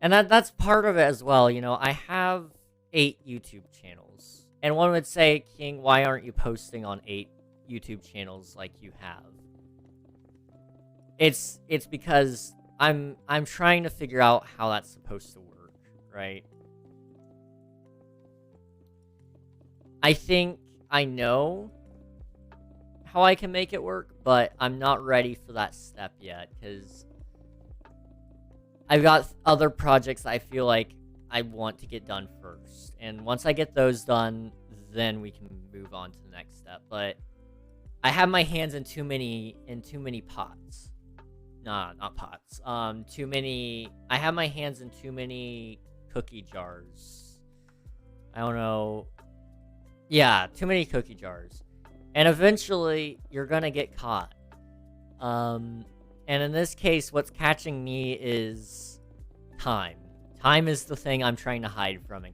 And that's part of it as well. You know, I have 8 YouTube channels. And one would say, King, why aren't you posting on 8 YouTube channels like you have? It's because I'm trying to figure out how that's supposed to work, right? I think I know how I can make it work, but I'm not ready for that step yet, because I've got other projects I feel like I want to get done first. And once I get those done, then we can move on to the next step. But I have my hands in too many pots. Nah, not pots. I have my hands in too many cookie jars. I don't know. Yeah, too many cookie jars. And eventually, you're gonna get caught. And in this case, what's catching me is time. Time is the thing I'm trying to hide from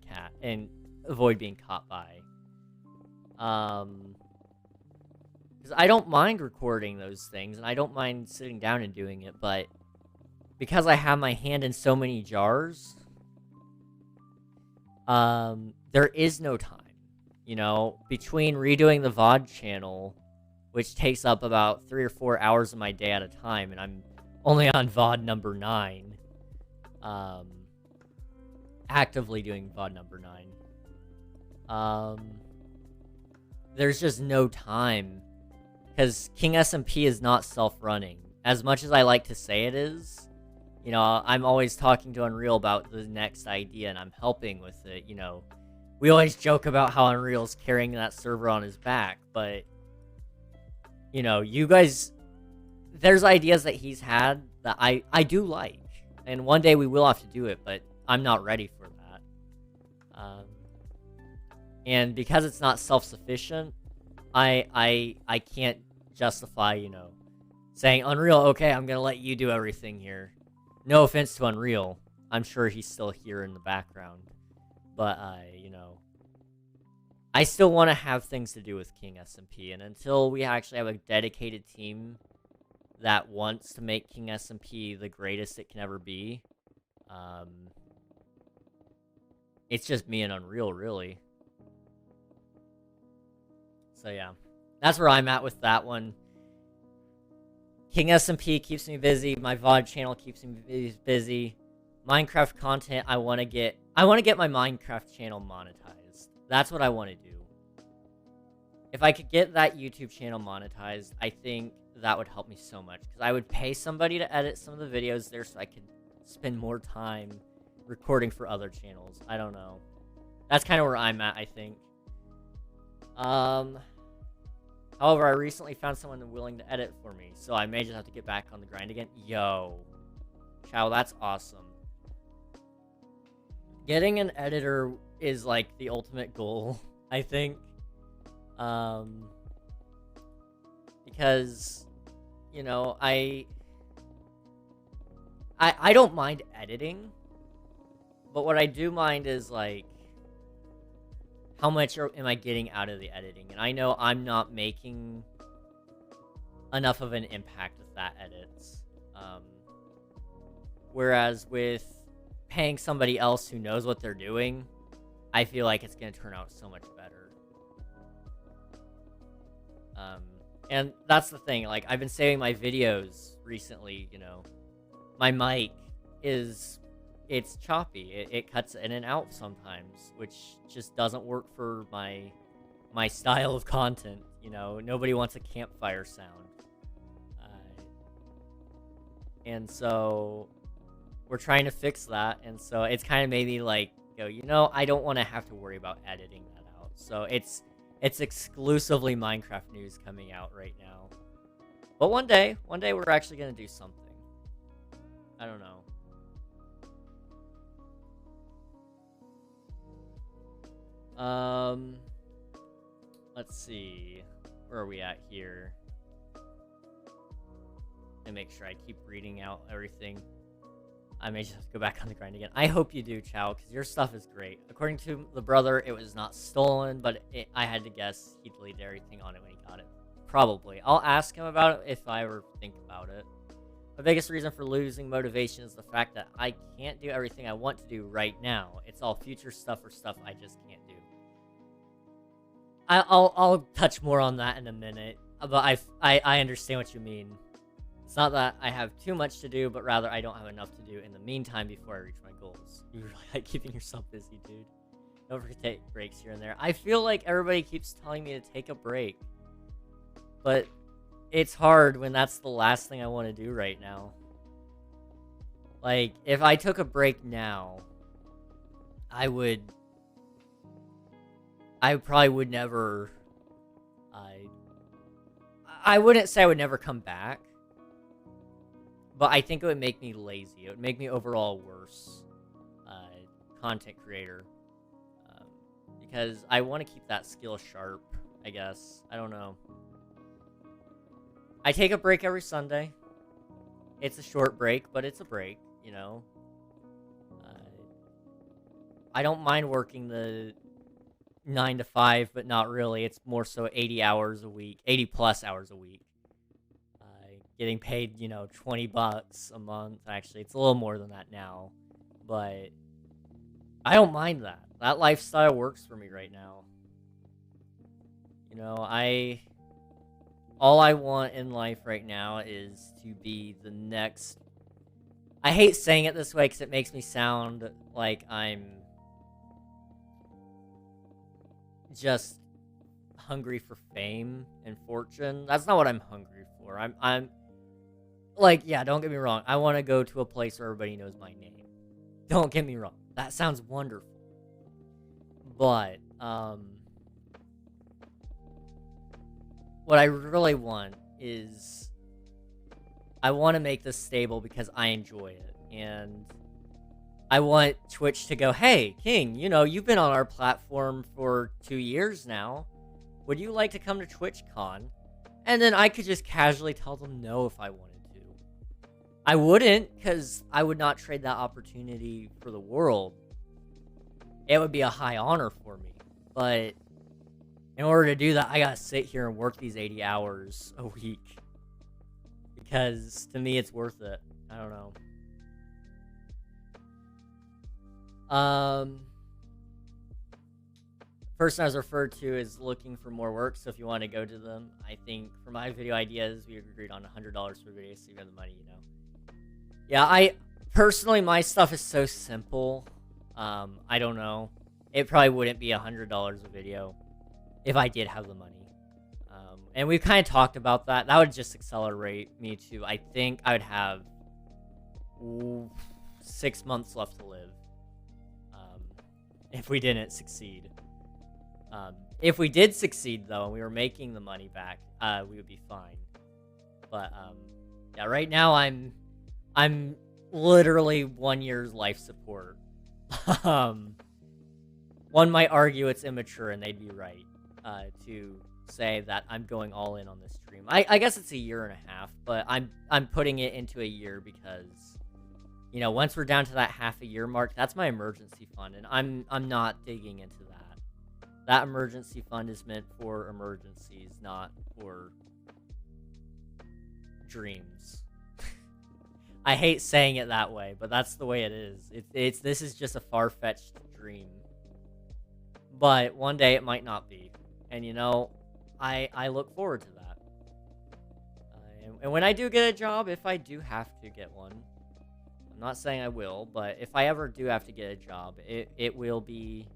and avoid being caught by. Because I don't mind recording those things, and I don't mind sitting down and doing it, but because I have my hand in so many jars, there is no time. You know, between redoing the VOD channel, which takes up about 3 or 4 hours of my day at a time, and I'm only on VOD number 9. Actively doing VOD number 9. There's just no time, because King SMP is not self-running. As much as I like to say it is, You know, I'm always talking to Unreal about the next idea, and I'm helping with it, you know. We always joke about how Unreal's carrying that server on his back, but, you know, you guys, there's ideas that he's had that I do like. And one day we will have to do it, but I'm not ready for that. And because it's not self-sufficient, I can't justify, you know, saying, Unreal, okay, I'm gonna let you do everything here. No offense to Unreal. I'm sure he's still here in the background. But, you know, I still want to have things to do with King SMP. And until we actually have a dedicated team that wants to make King SMP the greatest it can ever be, it's just me and Unreal, really. So, yeah. That's where I'm at with that one. King SMP keeps me busy. My VOD channel keeps me busy. Minecraft content, I want to get my Minecraft channel monetized. That's what I want to do. If I could get that YouTube channel monetized, I think that would help me so much. Because I would pay somebody to edit some of the videos there so I could spend more time recording for other channels. I don't know. That's kind of where I'm at, I think. However, I recently found someone willing to edit for me, so I may just have to get back on the grind again. Yo. Chow, that's awesome. Getting an editor is, like, the ultimate goal, I think. Because, you know, I don't mind editing, but what I do mind is, like, how much am I getting out of the editing? And I know I'm not making enough of an impact with that edits. Whereas with paying somebody else who knows what they're doing, I feel like it's going to turn out so much better. And that's the thing. Like, I've been saving my videos recently, you know. My mic it's choppy. It cuts in and out sometimes, which just doesn't work for my style of content, you know. Nobody wants a campfire sound. And so we're trying to fix that, and so it's kind of made me like go, you know, I don't want to have to worry about editing that out. So it's exclusively Minecraft news coming out right now. But one day we're actually going to do something. I don't know. Let's see. Where are we at here? And make sure I keep reading out everything. I may just have to go back on the grind again. I hope you do, Chow, because your stuff is great. According to the brother, it was not stolen, but I had to guess he deleted everything on it when he got it. Probably. I'll ask him about it if I ever think about it. The biggest reason for losing motivation is the fact that I can't do everything I want to do right now. It's all future stuff or stuff I just can't do. I'll touch more on that in a minute, but I understand what you mean. It's not that I have too much to do, but rather I don't have enough to do in the meantime before I reach my goals. You really like keeping yourself busy, dude. Don't forget to take breaks here and there. I feel like everybody keeps telling me to take a break, but it's hard when that's the last thing I want to do right now. Like, if I took a break now, I probably would never, I wouldn't say I would never come back, but I think it would make me lazy. It would make me overall worse content creator, because I want to keep that skill sharp, I guess. I don't know. I take a break every Sunday. It's a short break, but it's a break, you know. I don't mind working the 9 to 5, but not really. It's more so 80 hours a week, 80 plus hours a week. Getting paid, you know, $20 a month. Actually, it's a little more than that now, but I don't mind that. That lifestyle works for me right now. You know, all I want in life right now is to be the next... I hate saying it this way because it makes me sound like I'm just hungry for fame and fortune. That's not what I'm hungry for. I'm Like, yeah, don't get me wrong. I want to go to a place where everybody knows my name. Don't get me wrong. That sounds wonderful. But, what I really want is, I want to make this stable because I enjoy it. And I want Twitch to go, hey, King, you know, you've been on our platform for 2 years now. Would you like to come to TwitchCon? And then I could just casually tell them no if I wanted to. I wouldn't, because I would not trade that opportunity for the world. It would be a high honor for me. But in order to do that, I gotta sit here and work these 80 hours a week. Because to me, it's worth it. I don't know. Person I was referred to is looking for more work, so if you want to go to them, I think for my video ideas, we agreed on $100 per video, so you got the money, you know. Yeah, personally, my stuff is so simple. I don't know. It probably wouldn't be $100 a video if I did have the money. And we've kind of talked about that. That would just accelerate me to, I think I would have 6 months left to live. If we didn't succeed. If we did succeed, though, and we were making the money back, we would be fine. But, yeah, right now I'm literally 1 year's life support. One might argue it's immature, and they'd be right, to say that I'm going all in on this stream. I guess it's a year and a half, but I'm putting it into a year because, you know, once we're down to that half a year mark, that's my emergency fund, and I'm not digging into that. That emergency fund is meant for emergencies, not for dreams. I hate saying it that way, but that's the way it is. This is just a far-fetched dream. But one day it might not be. And, you know, I look forward to that. And when I do get a job, if I do have to get one, I'm not saying I will, but if I ever do have to get a job, it will be...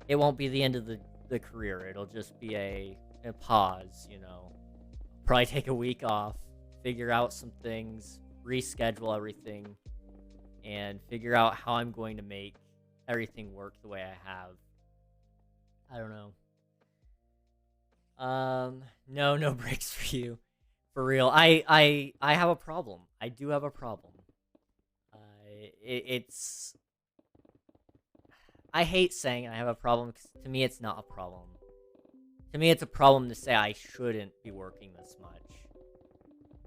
It won't be the end of the career. It'll just be a pause, you know. Probably take a week off, figure out some things, reschedule everything, and figure out how I'm going to make everything work the way I have. I don't know. No breaks for you. For real. I have a problem. I do have a problem. It's... I hate saying I have a problem, because to me it's not a problem. To me it's a problem to say I shouldn't be working this much.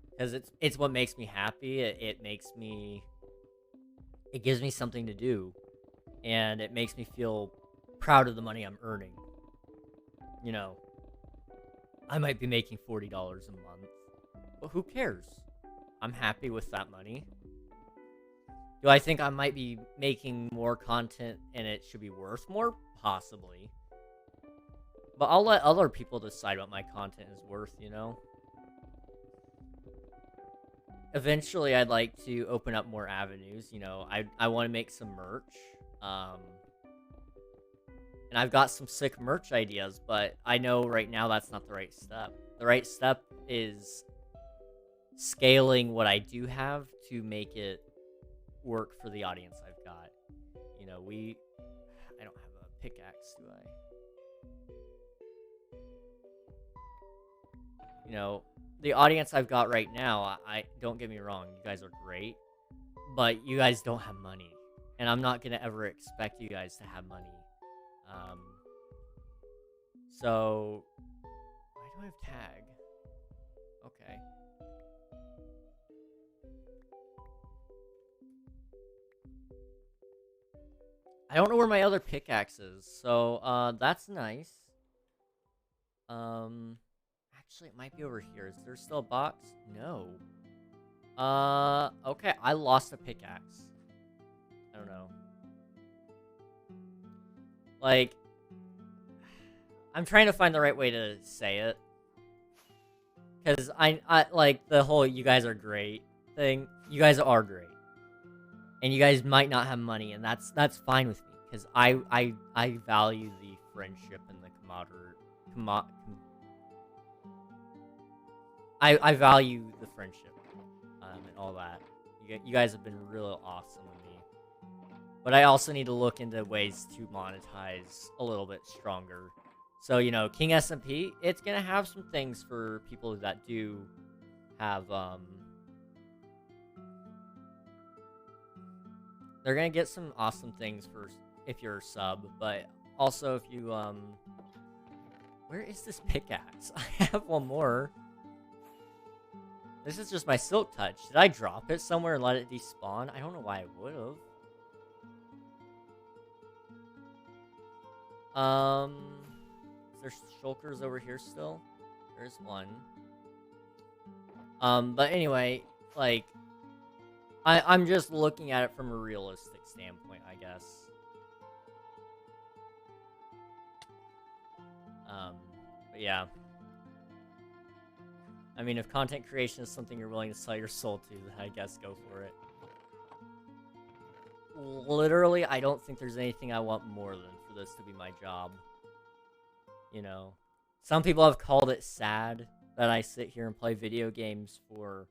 Because it's what makes me happy. It makes me... It gives me something to do. And it makes me feel proud of the money I'm earning. You know, I might be making $40 a month, but who cares? I'm happy with that money. Do I think I might be making more content and it should be worth more? Possibly. But I'll let other people decide what my content is worth, you know? Eventually, I'd like to open up more avenues, you know? I want to make some merch. And I've got some sick merch ideas, but I know right now that's not the right step. The right step is scaling what I do have to make it work for the audience I've got. You know, I don't have a pickaxe, do I? You know, the audience I've got right now, I don't get me wrong, you guys are great, but you guys don't have money. And I'm not gonna ever expect you guys to have money. So, why do I have tag? Okay. I don't know where my other pickaxe is, so, that's nice. Actually, it might be over here. Is there still a box? No. Okay, I lost a pickaxe. I don't know. Like, I'm trying to find the right way to say it. Because I like, the whole you guys are great thing. You guys are great. And you guys might not have money, and that's fine with me. Because I value the friendship and the I value the friendship, and all that. You guys have been real awesome with me. But I also need to look into ways to monetize a little bit stronger. So, you know, King SMP, it's gonna have some things for people that do have, they're gonna get some awesome things for if you're a sub, but also if you, where is this pickaxe? I have one more. This is just my silk touch. Did I drop it somewhere and let it despawn? I don't know why I would've. Is there shulkers over here still? There's one. But anyway, like, I'm just looking at it from a realistic standpoint, I guess. But yeah. I mean, if content creation is something you're willing to sell your soul to, then I guess go for it. Literally, I don't think there's anything I want more than for this to be my job. You know? Some people have called it sad that I sit here and play video games for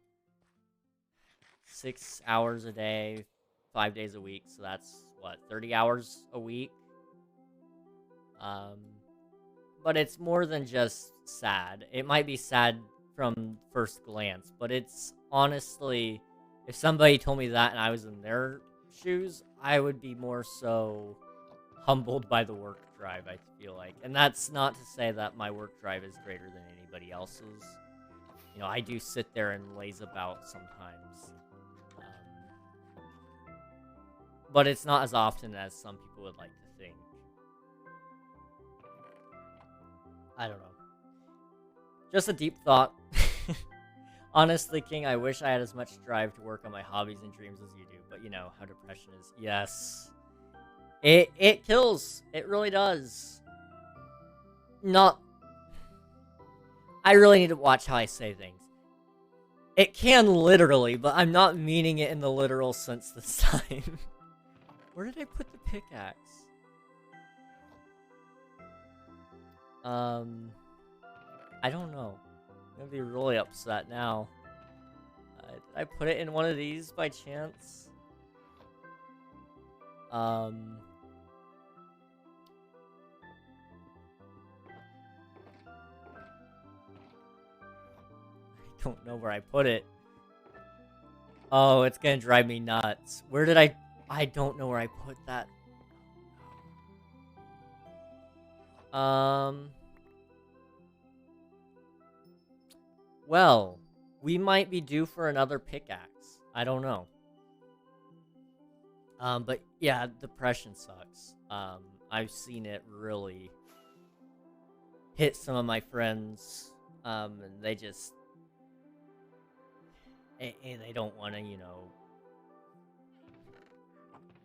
6 hours a day, 5 days a week, so that's, what, 30 hours a week? But it's more than just sad. It might be sad from first glance, but it's honestly, if somebody told me that and I was in their shoes, I would be more so humbled by the work drive, I feel like. And that's not to say that my work drive is greater than anybody else's. You know, I do sit there and laze about sometimes. But it's not as often as some people would like to think. I don't know. Just a deep thought. Honestly, King, I wish I had as much drive to work on my hobbies and dreams as you do, but you know how depression is. Yes. It kills. It really does. Not... I really need to watch how I say things. It can literally, but I'm not meaning it in the literal sense this time. Where did I put the pickaxe? I don't know. I'm gonna be really upset now. Did I put it in one of these by chance? I don't know where I put it. Oh, it's gonna drive me nuts. Where did I don't know where I put that. Well, we might be due for another pickaxe. I don't know. But yeah, depression sucks. I've seen it really hit some of my friends, and they just... And they don't want to, you know...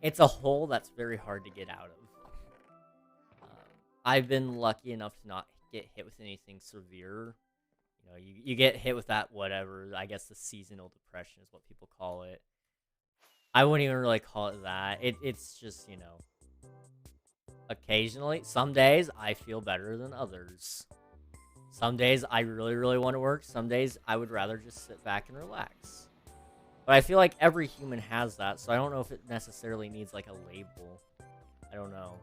It's a hole that's very hard to get out of. I've been lucky enough to not get hit with anything severe. You know, you get hit with that whatever, I guess the seasonal depression is what people call it. I wouldn't even really call it that. It's just, you know, occasionally, some days I feel better than others. Some days I really, really want to work. Some days I would rather just sit back and relax. But I feel like every human has that, so I don't know if it necessarily needs, like, a label. I don't know.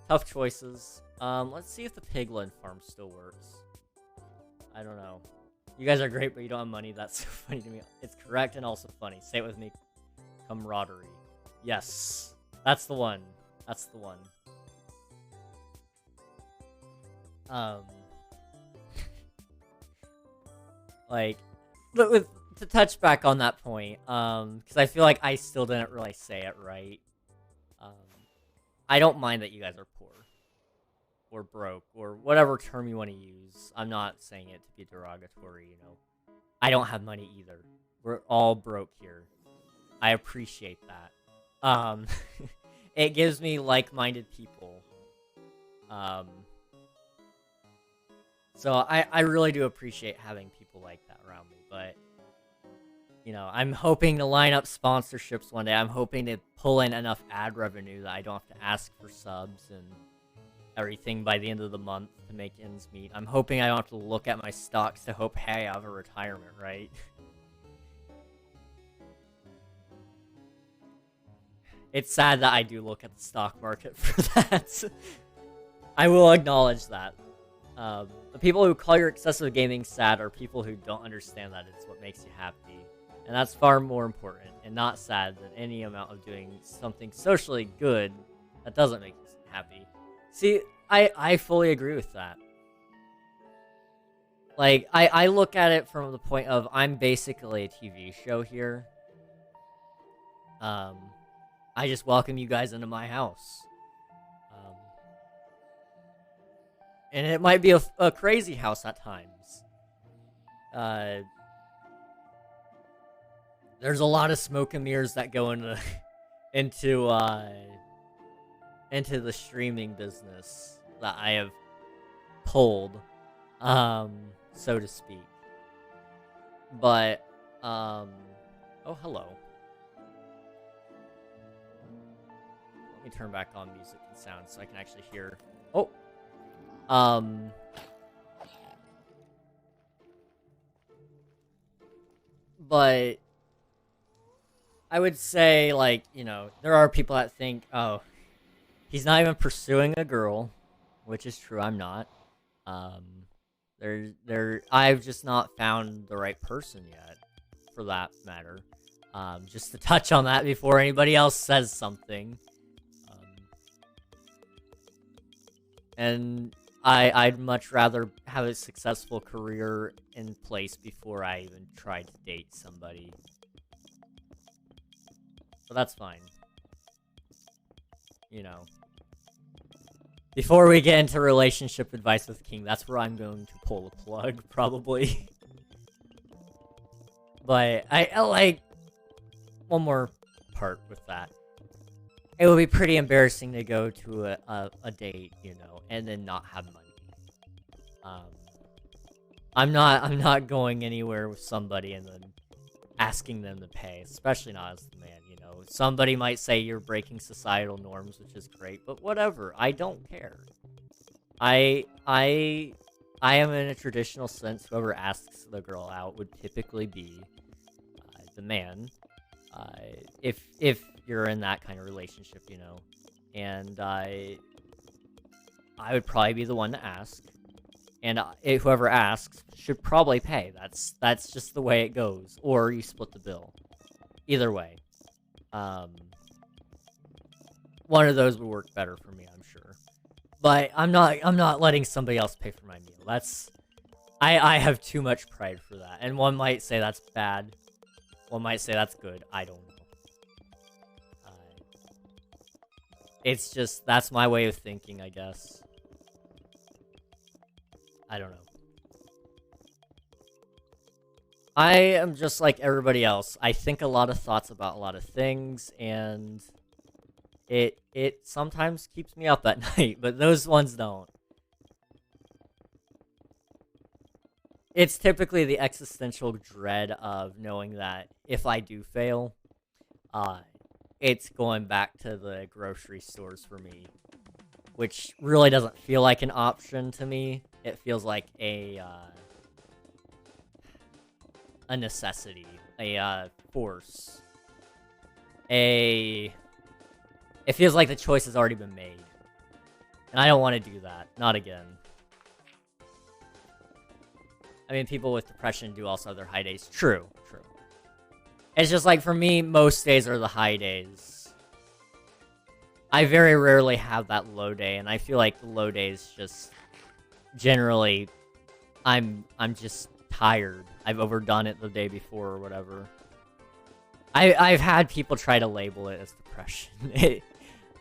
Tough choices. Let's see if the piglin farm still works. I don't know. You guys are great, but you don't have money. That's so funny to me. It's correct and also funny. Say it with me. Camaraderie. Yes. That's the one. That's the one. Like, to touch back on that point, because I feel like I still didn't really say it right. I don't mind that you guys are poor. Or broke, or whatever term you want to use. I'm not saying it to be derogatory, you know. I don't have money either. We're all broke here. I appreciate that. It gives me like-minded people. So I really do appreciate having people like that around me, but, you know, I'm hoping to line up sponsorships one day. I'm hoping to pull in enough ad revenue that I don't have to ask for subs, and everything by the end of the month to make ends meet. I'm hoping I don't have to look at my stocks to hope, hey, I have a retirement, right? It's sad that I do look at the stock market for that. I will acknowledge that. The people who call your excessive gaming sad are people who don't understand that it's what makes you happy. And that's far more important and not sad than any amount of doing something socially good that doesn't make you happy. See, I fully agree with that. Like, I look at it from the point of I'm basically a TV show here. I just welcome you guys into my house. And it might be a crazy house at times. There's a lot of smoke and mirrors that go into the streaming business that I have pulled, so to speak. But, oh, hello. Let me turn back on music and sound so I can actually hear. Oh. But I would say, like, you know, there are people that think, oh, he's not even pursuing a girl, which is true, I'm not. I've just not found the right person yet, for that matter. Just to touch on that before anybody else says something. And I'd much rather have a successful career in place before I even try to date somebody. But that's fine. You know. Before we get into relationship advice with King, that's where I'm going to pull the plug, probably. But I like one more part with that. It would be pretty embarrassing to go to a date, you know, and then not have money. I'm not going anywhere with somebody and then asking them to pay, especially not as the man, you know. Somebody might say you're breaking societal norms, which is great, but whatever. I don't care. I am in a traditional sense. Whoever asks the girl out would typically be the man. If you're in that kind of relationship, you know, and I would probably be the one to ask, and whoever asks should probably pay. That's just the way it goes, or you split the bill. Either way, one of those would work better for me, I'm sure. But I'm not letting somebody else pay for my meal. I have too much pride for that, and one might say that's bad. One might say that's good. I don't know. It's just, that's my way of thinking, I guess. I don't know. I am just like everybody else. I think a lot of thoughts about a lot of things, and it sometimes keeps me up at night, but those ones don't. It's typically the existential dread of knowing that if I do fail, it's going back to the grocery stores for me, which really doesn't feel like an option to me. It feels like a necessity, a force, it feels like the choice has already been made, and I don't want to do that, not again. I mean, people with depression do also have their high days. True. It's just like, for me, most days are the high days. I very rarely have that low day, and I feel like the low days just generally, I'm just tired. I've overdone it the day before or whatever. I've had people try to label it as depression.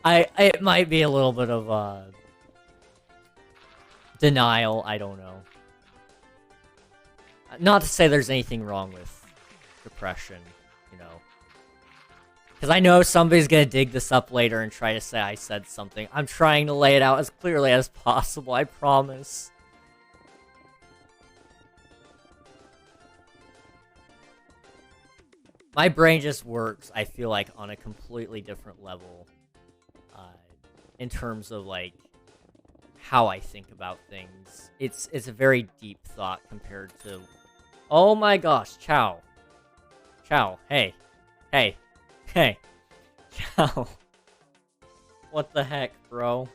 It might be a little bit of denial. I don't know. Not to say there's anything wrong with depression, you know. Because I know somebody's going to dig this up later and try to say I said something. I'm trying to lay it out as clearly as possible, I promise. My brain just works, I feel like, on a completely different level. In terms of, like, how I think about things. It's a very deep thought compared to... Oh my gosh, Chow. Chow, hey. Hey. Hey. Chow. What the heck, bro?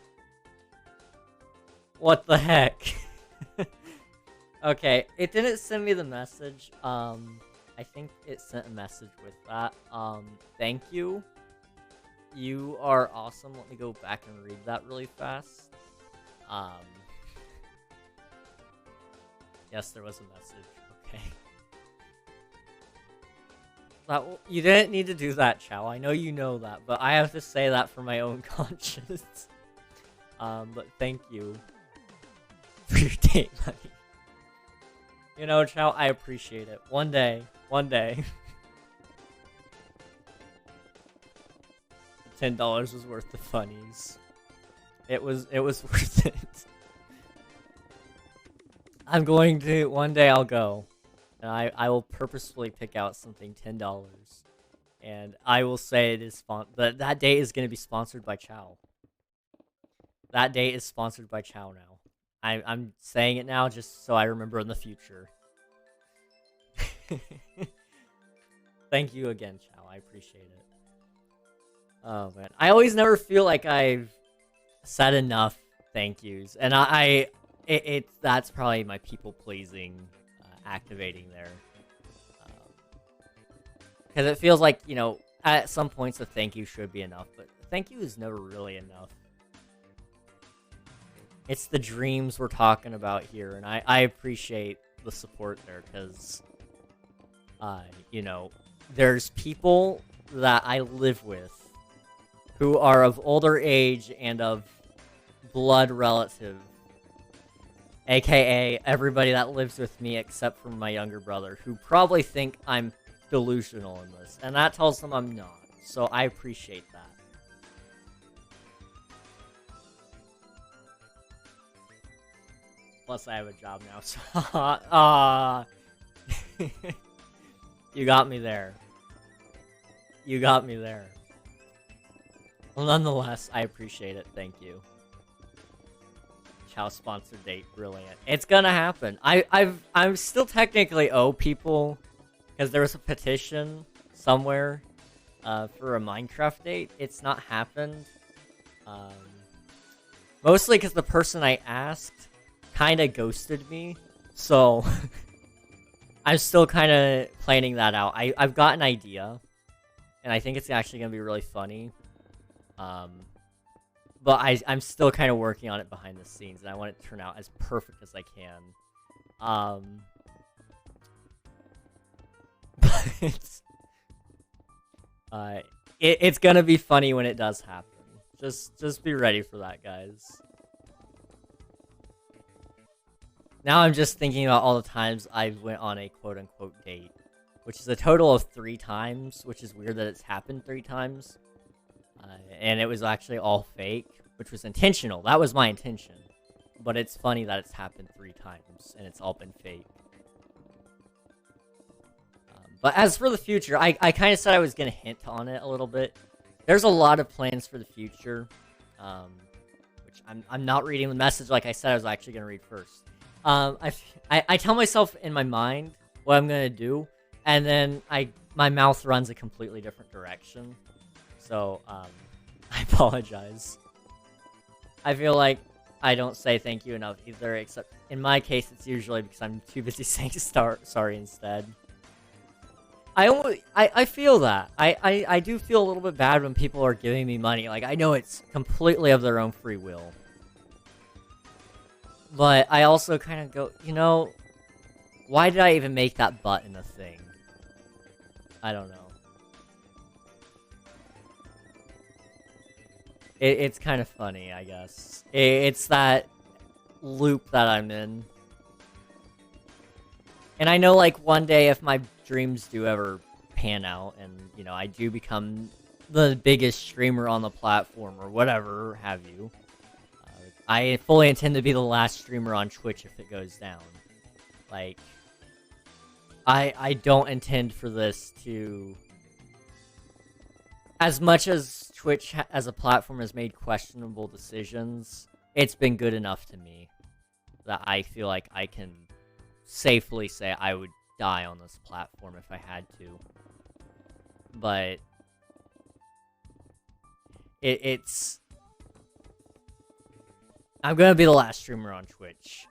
What the heck? Okay, it didn't send me the message. I think it sent a message with that. Thank you. You are awesome. Let me go back and read that really fast. Yes, there was a message. Okay. You didn't need to do that, Chow. I know you know that, but I have to say that for my own conscience. But thank you for your date money. You know, Chow, I appreciate it. One day. $10 was worth the funnies. It was worth it. I'm going to, one day I'll go. And I will purposefully pick out something $10. And I will say it is that date is going to be sponsored by Chow. That date is sponsored by Chow now. I'm saying it now just so I remember in the future. Thank you again, Chow. I appreciate it. Oh, man. I always never feel like I've said enough thank yous. And that's probably my people-pleasing activating there. Because it feels like, you know, at some points a thank you should be enough, but thank you is never really enough. It's the dreams we're talking about here, and I appreciate the support there, because, you know, there's people that I live with who are of older age and of blood relative, aka everybody that lives with me except for my younger brother, who probably think I'm delusional in this, and that tells them I'm not, so I appreciate that. Plus, I have a job now, so... You got me there. You got me there. Well, nonetheless, I appreciate it. Thank you. Chow sponsored date, brilliant. It's gonna happen. I'm still technically owe people, because there was a petition somewhere for a Minecraft date. It's not happened. Mostly because the person I asked kind of ghosted me, so I'm still kind of planning that out. I've got an idea, and I think it's actually gonna be really funny. But I'm still kind of working on it behind the scenes, and I want it to turn out as perfect as I can. But it's gonna be funny when it does happen. Just be ready for that, guys. Now I'm just thinking about all the times I went on a quote-unquote date, which is a total of 3 times, which is weird that it's happened 3 times. And it was actually all fake, which was intentional. That was my intention. But it's funny that it's happened 3 times, and it's all been fake. But as for the future, I kind of said I was going to hint on it a little bit. There's a lot of plans for the future, which I'm not reading the message like I said I was actually going to read first. I tell myself in my mind what I'm going to do, and then my mouth runs a completely different direction. So, I apologize. I feel like I don't say thank you enough either, except in my case, it's usually because I'm too busy saying sorry instead. I feel that. I do feel a little bit bad when people are giving me money. Like, I know it's completely of their own free will. But I also kind of go, you know, why did I even make that button a thing? I don't know. It's kind of funny, I guess. It's that loop that I'm in. And I know, like, one day if my dreams do ever pan out and, you know, I do become the biggest streamer on the platform or whatever have you, I fully intend to be the last streamer on Twitch if it goes down. Like, I don't intend for this to... As much as Twitch as a platform has made questionable decisions, it's been good enough to me that I feel like I can safely say I would die on this platform if I had to. But it's... I'm gonna be the last streamer on Twitch.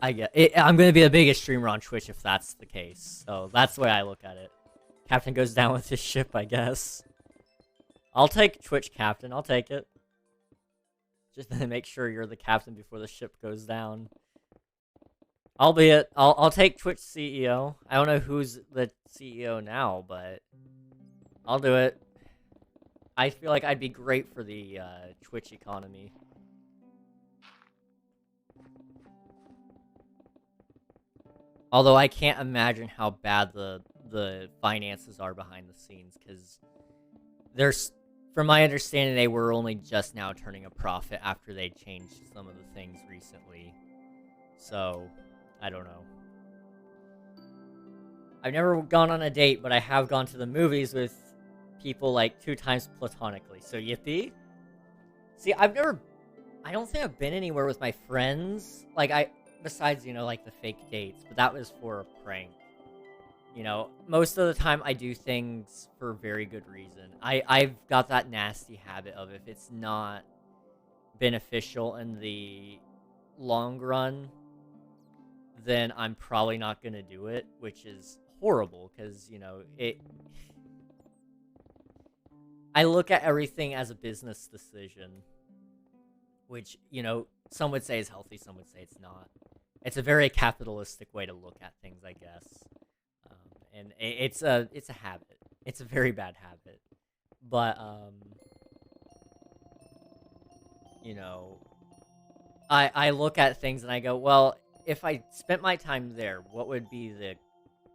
I'm gonna be the biggest streamer on Twitch if that's the case. So that's the way I look at it. Captain goes down with his ship, I guess. I'll take Twitch captain. I'll take it. Just to make sure you're the captain before the ship goes down. Albeit, I'll take Twitch CEO. I don't know who's the CEO now, but I'll do it. I feel like I'd be great for the Twitch economy. Although I can't imagine how bad the finances are behind the scenes, because there's, from my understanding, they were only just now turning a profit after they changed some of the things recently. So, I don't know. I've never gone on a date, but I have gone to the movies with people like 2 times platonically. So, yippee. See, I don't think I've been anywhere with my friends. Like, besides, you know, like the fake dates, but that was for a prank. You know, most of the time I do things for very good reason. I've got that nasty habit of, if it's not beneficial in the long run, then I'm probably not gonna do it, which is horrible, because, you know, I look at everything as a business decision, which, you know, some would say is healthy, some would say it's not. It's a very capitalistic way to look at things, I guess. And it's a habit. It's a very bad habit. But, you know, I look at things and I go, well, if I spent my time there, what would be the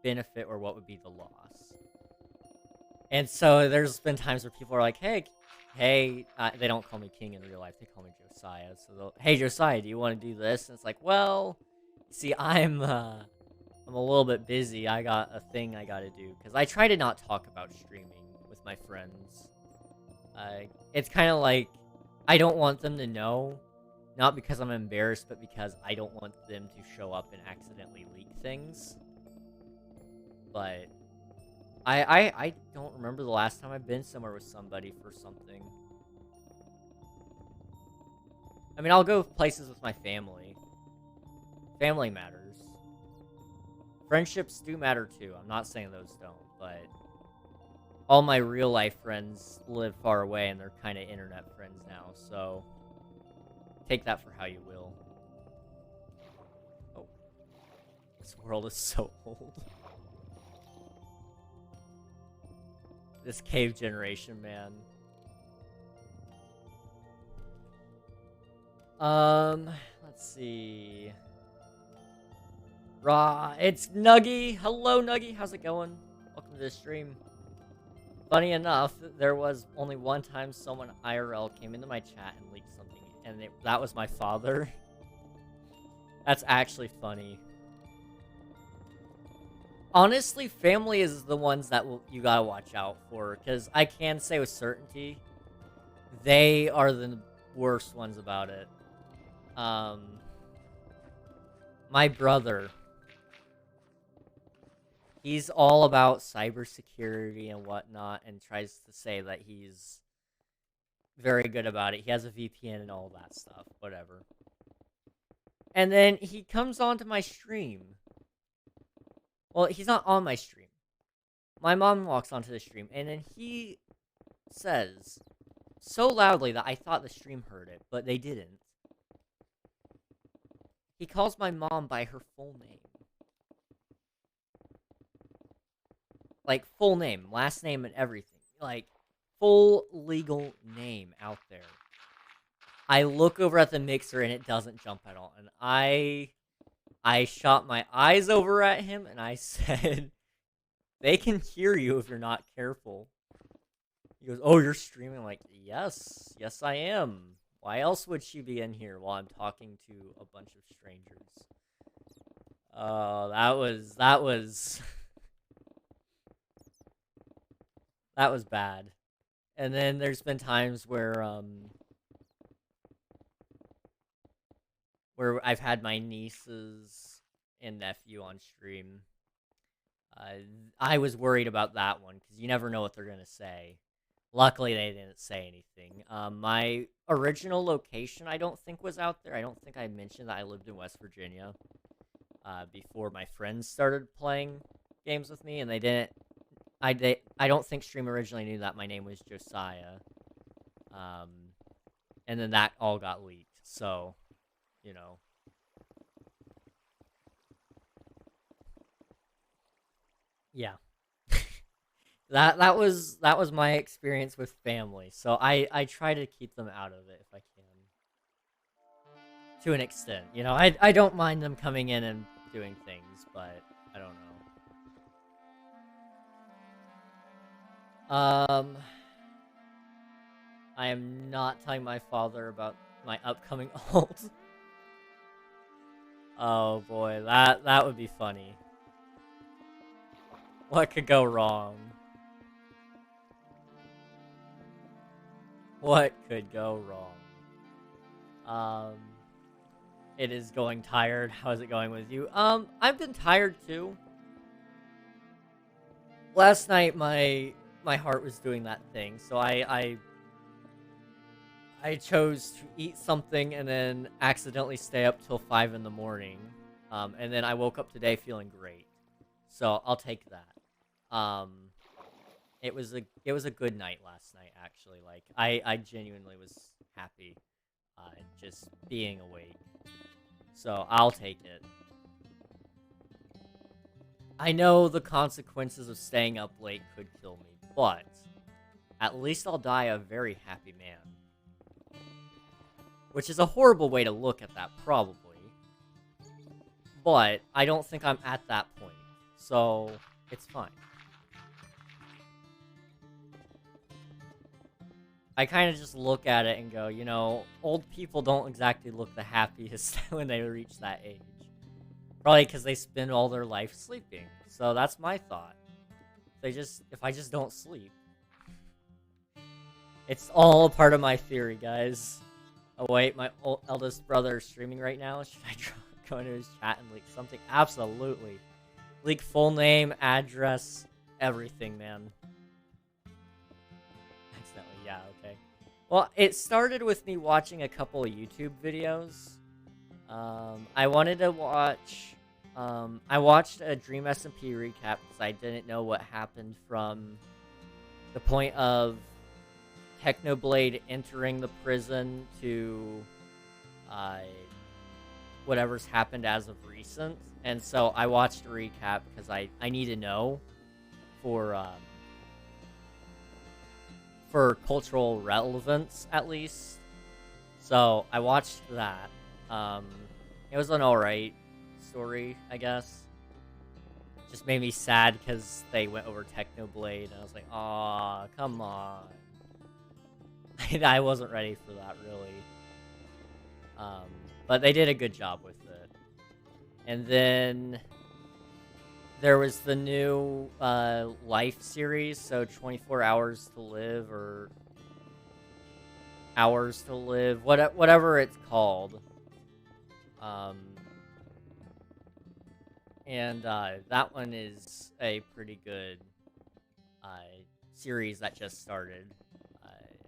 benefit or what would be the loss? And so there's been times where people are like, hey, they don't call me King in real life, they call me Josiah. So they'll, hey, Josiah, do you want to do this? And it's like, well, see, I'm a little bit busy. I got a thing I gotta do. Because I try to not talk about streaming with my friends. It's kind of like, I don't want them to know. Not because I'm embarrassed, but because I don't want them to show up and accidentally leak things. But I don't remember the last time I've been somewhere with somebody for something. I mean, I'll go places with my family. Family matters. Friendships do matter too. I'm not saying those don't, but all my real life friends live far away and they're kind of internet friends now, so take that for how you will. Oh. This world is so old. This cave generation, man. Let's see. It's Nuggy. Hello, Nuggy. How's it going? Welcome to the stream. Funny enough, there was only one time someone IRL came into my chat and leaked something, and that was my father. That's actually funny. Honestly, family is the ones that you gotta watch out for, because I can say with certainty, they are the worst ones about it. My brother, he's all about cybersecurity and whatnot, and tries to say that he's very good about it. He has a VPN and all that stuff, whatever. And then he comes onto my stream. Well, he's not on my stream. My mom walks onto the stream, and then he says so loudly that I thought the stream heard it, but they didn't. He calls my mom by her full name. Like, full name, last name and everything. Like, full legal name out there. I look over at the mixer and it doesn't jump at all. And I shot my eyes over at him and I said, they can hear you if you're not careful. He goes, oh, you're streaming? I'm like, yes, I am. Why else would she be in here while I'm talking to a bunch of strangers? That was that was bad. And then there's been times where, where I've had my nieces and nephew on stream. I was worried about that one because you never know what they're gonna say. Luckily, they didn't say anything. My original location, I don't think, was out there. I don't think I mentioned that I lived in West Virginia before my friends started playing games with me, and they didn't. I don't think Stream originally knew that my name was Josiah. And then that all got leaked. So, you know. Yeah. That was my experience with family. So I try to keep them out of it if I can. To an extent. You know, I don't mind them coming in and doing things, but I don't know. I am not telling my father about my upcoming ult. Oh boy, that would be funny. What could go wrong? What could go wrong? It is going tired. How is it going with you? I've been tired too. Last night my heart was doing that thing, so I chose to eat something and then accidentally stay up till 5 in the morning. And then I woke up today feeling great. So I'll take that. It was a good night last night, actually. Like, I genuinely was happy just being awake. So I'll take it. I know the consequences of staying up late could kill me, but at least I'll die a very happy man. Which is a horrible way to look at that, probably. But I don't think I'm at that point, so it's fine. I kind of just look at it and go, you know, old people don't exactly look the happiest when they reach that age. Probably because they spend all their life sleeping. So that's my thought. If I just don't sleep. It's all a part of my theory, guys. Oh wait, my eldest brother is streaming right now. Should I go into his chat and leak something? Absolutely. Leak full name, address, everything, man. Accidentally, yeah, okay. Well, it started with me watching a couple of YouTube videos. I wanted to watch... I watched a Dream SMP recap because I didn't know what happened from the point of Technoblade entering the prison to whatever's happened as of recent. And so I watched a recap because I need to know for cultural relevance, at least. So I watched that. It was an alright story, I guess. Just made me sad because they went over Technoblade, and I was like, aw, come on. I wasn't ready for that, really. But they did a good job with it. And then there was the new Life series, so 24 Hours to Live, or Hours to Live, whatever it's called. And that one is a pretty good series that just started.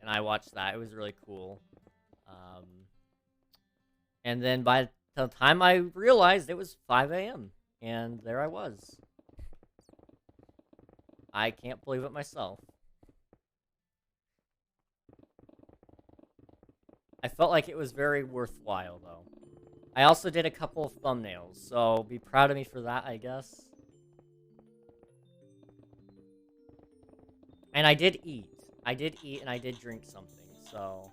And I watched that. It was really cool. And then by the time I realized it was 5 a.m. And there I was. I can't believe it myself. I felt like it was very worthwhile, though. I also did a couple of thumbnails, so be proud of me for that, I guess. And I did eat. I did eat and I did drink something, so...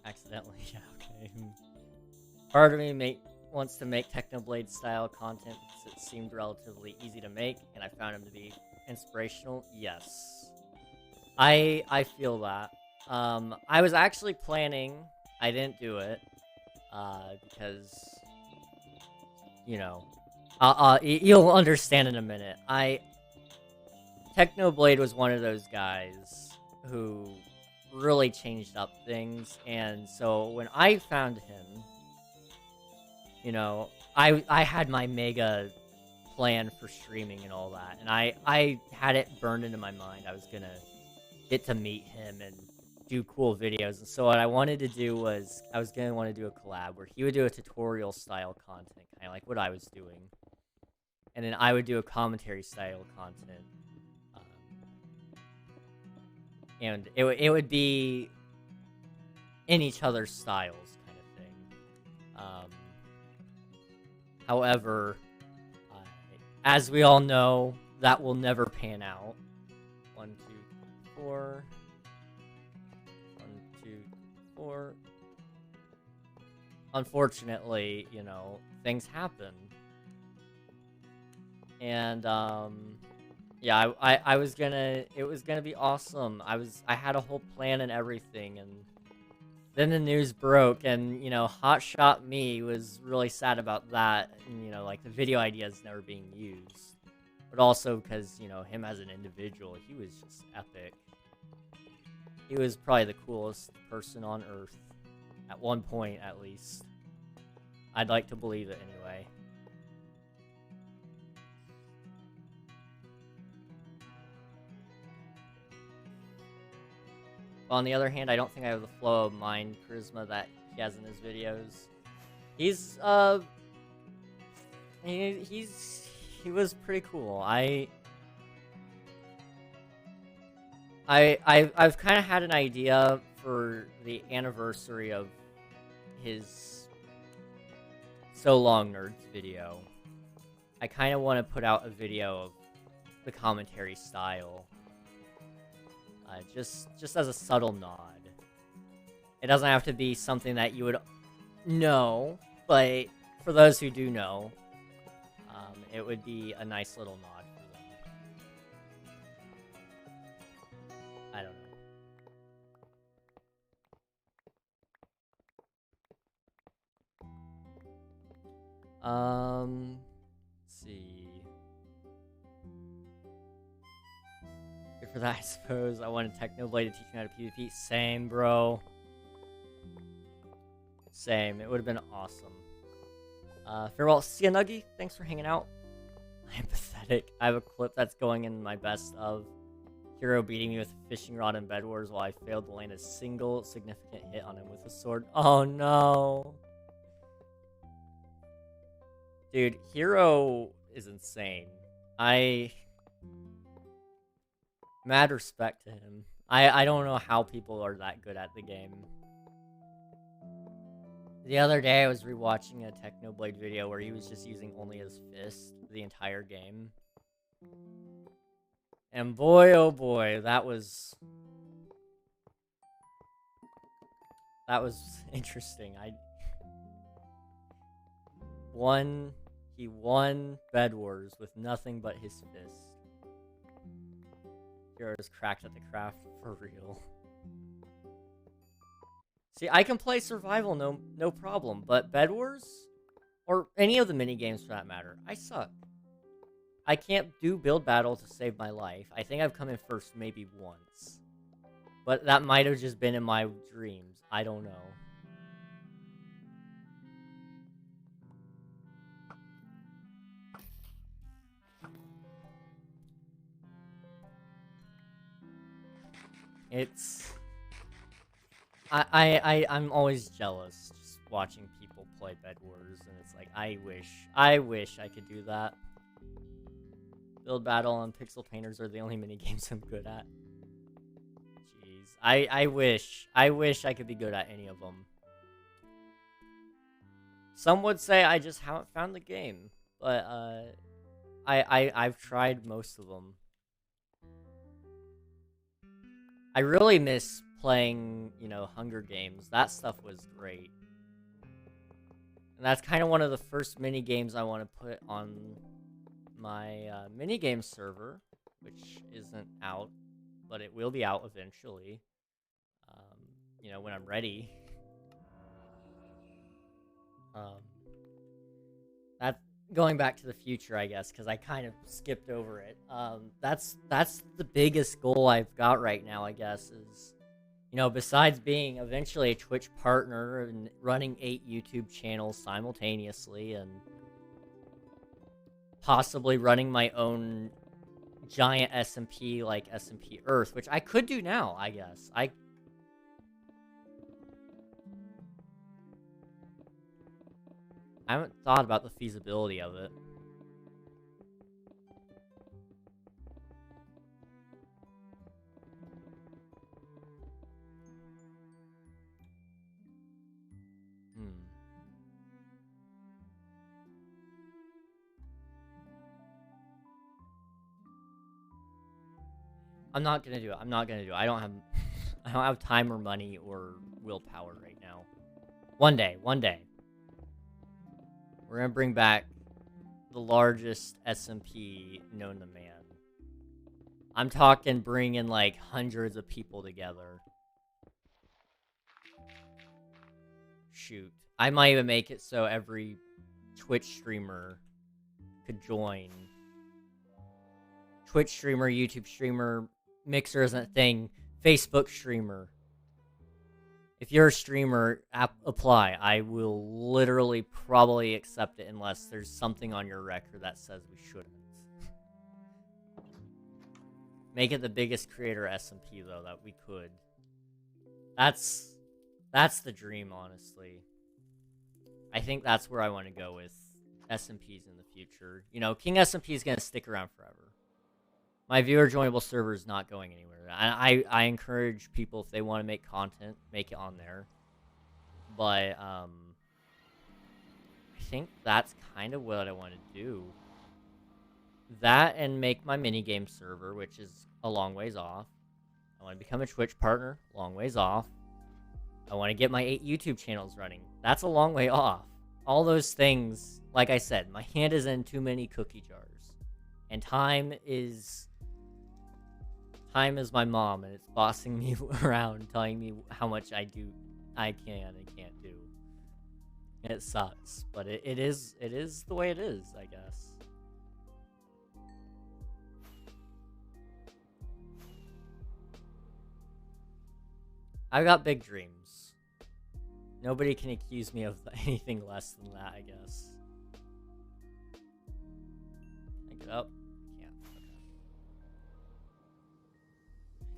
Accidentally, yeah, okay. Part of me wants to make Technoblade style content because it seemed relatively easy to make, and I found him to be inspirational. Yes. I feel that. I was actually planning, I didn't do it, because, you know, you'll understand in a minute. Technoblade was one of those guys who really changed up things, and so when I found him, you know, I had my mega plan for streaming and all that, and I had it burned into my mind. I was gonna get to meet him and do cool videos, and so what I wanted to do was I was gonna want to do a collab where he would do a tutorial style content, kind of like what I was doing, and then I would do a commentary style content, and it would be in each other's styles, kind of thing. However, as we all know, that will never pan out. 1, 2, 4. 1, 2, 4. Unfortunately, you know, things happen. And, yeah, I was gonna, it was gonna be awesome. I had a whole plan and everything, and then the news broke, and, you know, Hotshot Me was really sad about that, and, you know, like, the video ideas never being used. But also because, you know, him as an individual, he was just epic. He was probably the coolest person on Earth. At one point, at least. I'd like to believe it anyway. But on the other hand, I don't think I have the flow of mind charisma that he has in his videos. He's, he was pretty cool. I've kind of had an idea for the anniversary of his So Long Nerds video. I kind of want to put out a video of the commentary style. Just as a subtle nod. It doesn't have to be something that you would know, but for those who do know, it would be a nice little nod for them. I don't know. Let's see. For that, I suppose I wanted Technoblade to teach me how to PvP. Same, bro. Same. It would have been awesome. Farewell, Cianuggy. Thanks for hanging out. I am pathetic. I have a clip that's going in my best of Hero beating me with a fishing rod in Bed Wars while I failed to land a single significant hit on him with a sword. Oh no. Dude, Hero is insane. Mad respect to him. I don't know how people are that good at the game. The other day I was rewatching a Technoblade video where he was just using only his fist the entire game. And boy oh boy, that was interesting. He won Bed Wars with nothing but his fist. Heroes cracked at the craft for real. See, I can play survival no problem, but Bed Wars, or any of the mini games for that matter, I suck. I can't do build battle to save my life. I think I've come in first maybe once, but that might have just been in my dreams. I don't know. It's... I'm always jealous just watching people play Bed Wars, and it's like, I wish I could do that. Build Battle and Pixel Painters are the only mini games I'm good at. Jeez. I wish I could be good at any of them. Some would say I just haven't found the game, but, I've tried most of them. I really miss playing, you know, Hunger Games. That stuff was great. And that's kind of one of the first mini games I want to put on my minigame server, which isn't out, but it will be out eventually. You know, when I'm ready. going back to the future, I guess, because I kind of skipped over it. That's the biggest goal I've got right now, I guess, is, you know, besides being eventually a Twitch partner and running 8 YouTube channels simultaneously and possibly running my own giant SMP like SMP Earth, which I could do now, I guess. I haven't thought about the feasibility of it. I'm not gonna do it. I'm not gonna do it. I don't have I don't have time or money or willpower right now. One day. We're gonna bring back the largest SMP known to man. I'm talking bringing like hundreds of people together. Shoot. I might even make it so every Twitch streamer could join. Twitch streamer, YouTube streamer, Mixer isn't a thing, Facebook streamer. If you're a streamer, apply. I will literally probably accept it unless there's something on your record that says we shouldn't. Make it the biggest creator SMP, though, that we could. That's the dream, honestly. I think that's where I want to go with SMPs in the future. You know, King SMP is going to stick around forever. My viewer joinable server is not going anywhere. I encourage people, if they want to make content, make it on there. But, I think that's kind of what I want to do. That and make my minigame server, which is a long ways off. I want to become a Twitch partner, long ways off. I want to get my 8 YouTube channels running. That's a long way off. All those things, like I said, my hand is in too many cookie jars. And time is my mom, and it's bossing me around, telling me how much I can and can't do. And it sucks, but it is the way it is, I guess. I've got big dreams. Nobody can accuse me of anything less than that, I guess. Can I get up?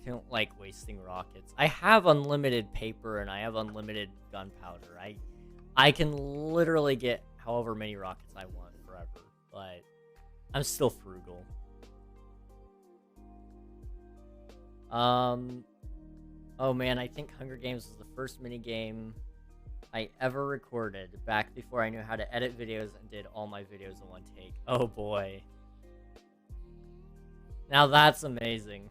I don't like wasting rockets. I have unlimited paper and I have unlimited gunpowder. I can literally get however many rockets I want forever, but I'm still frugal. Oh man, I think Hunger Games was the first minigame I ever recorded back before I knew how to edit videos and did all my videos in one take. Oh boy. Now that's amazing.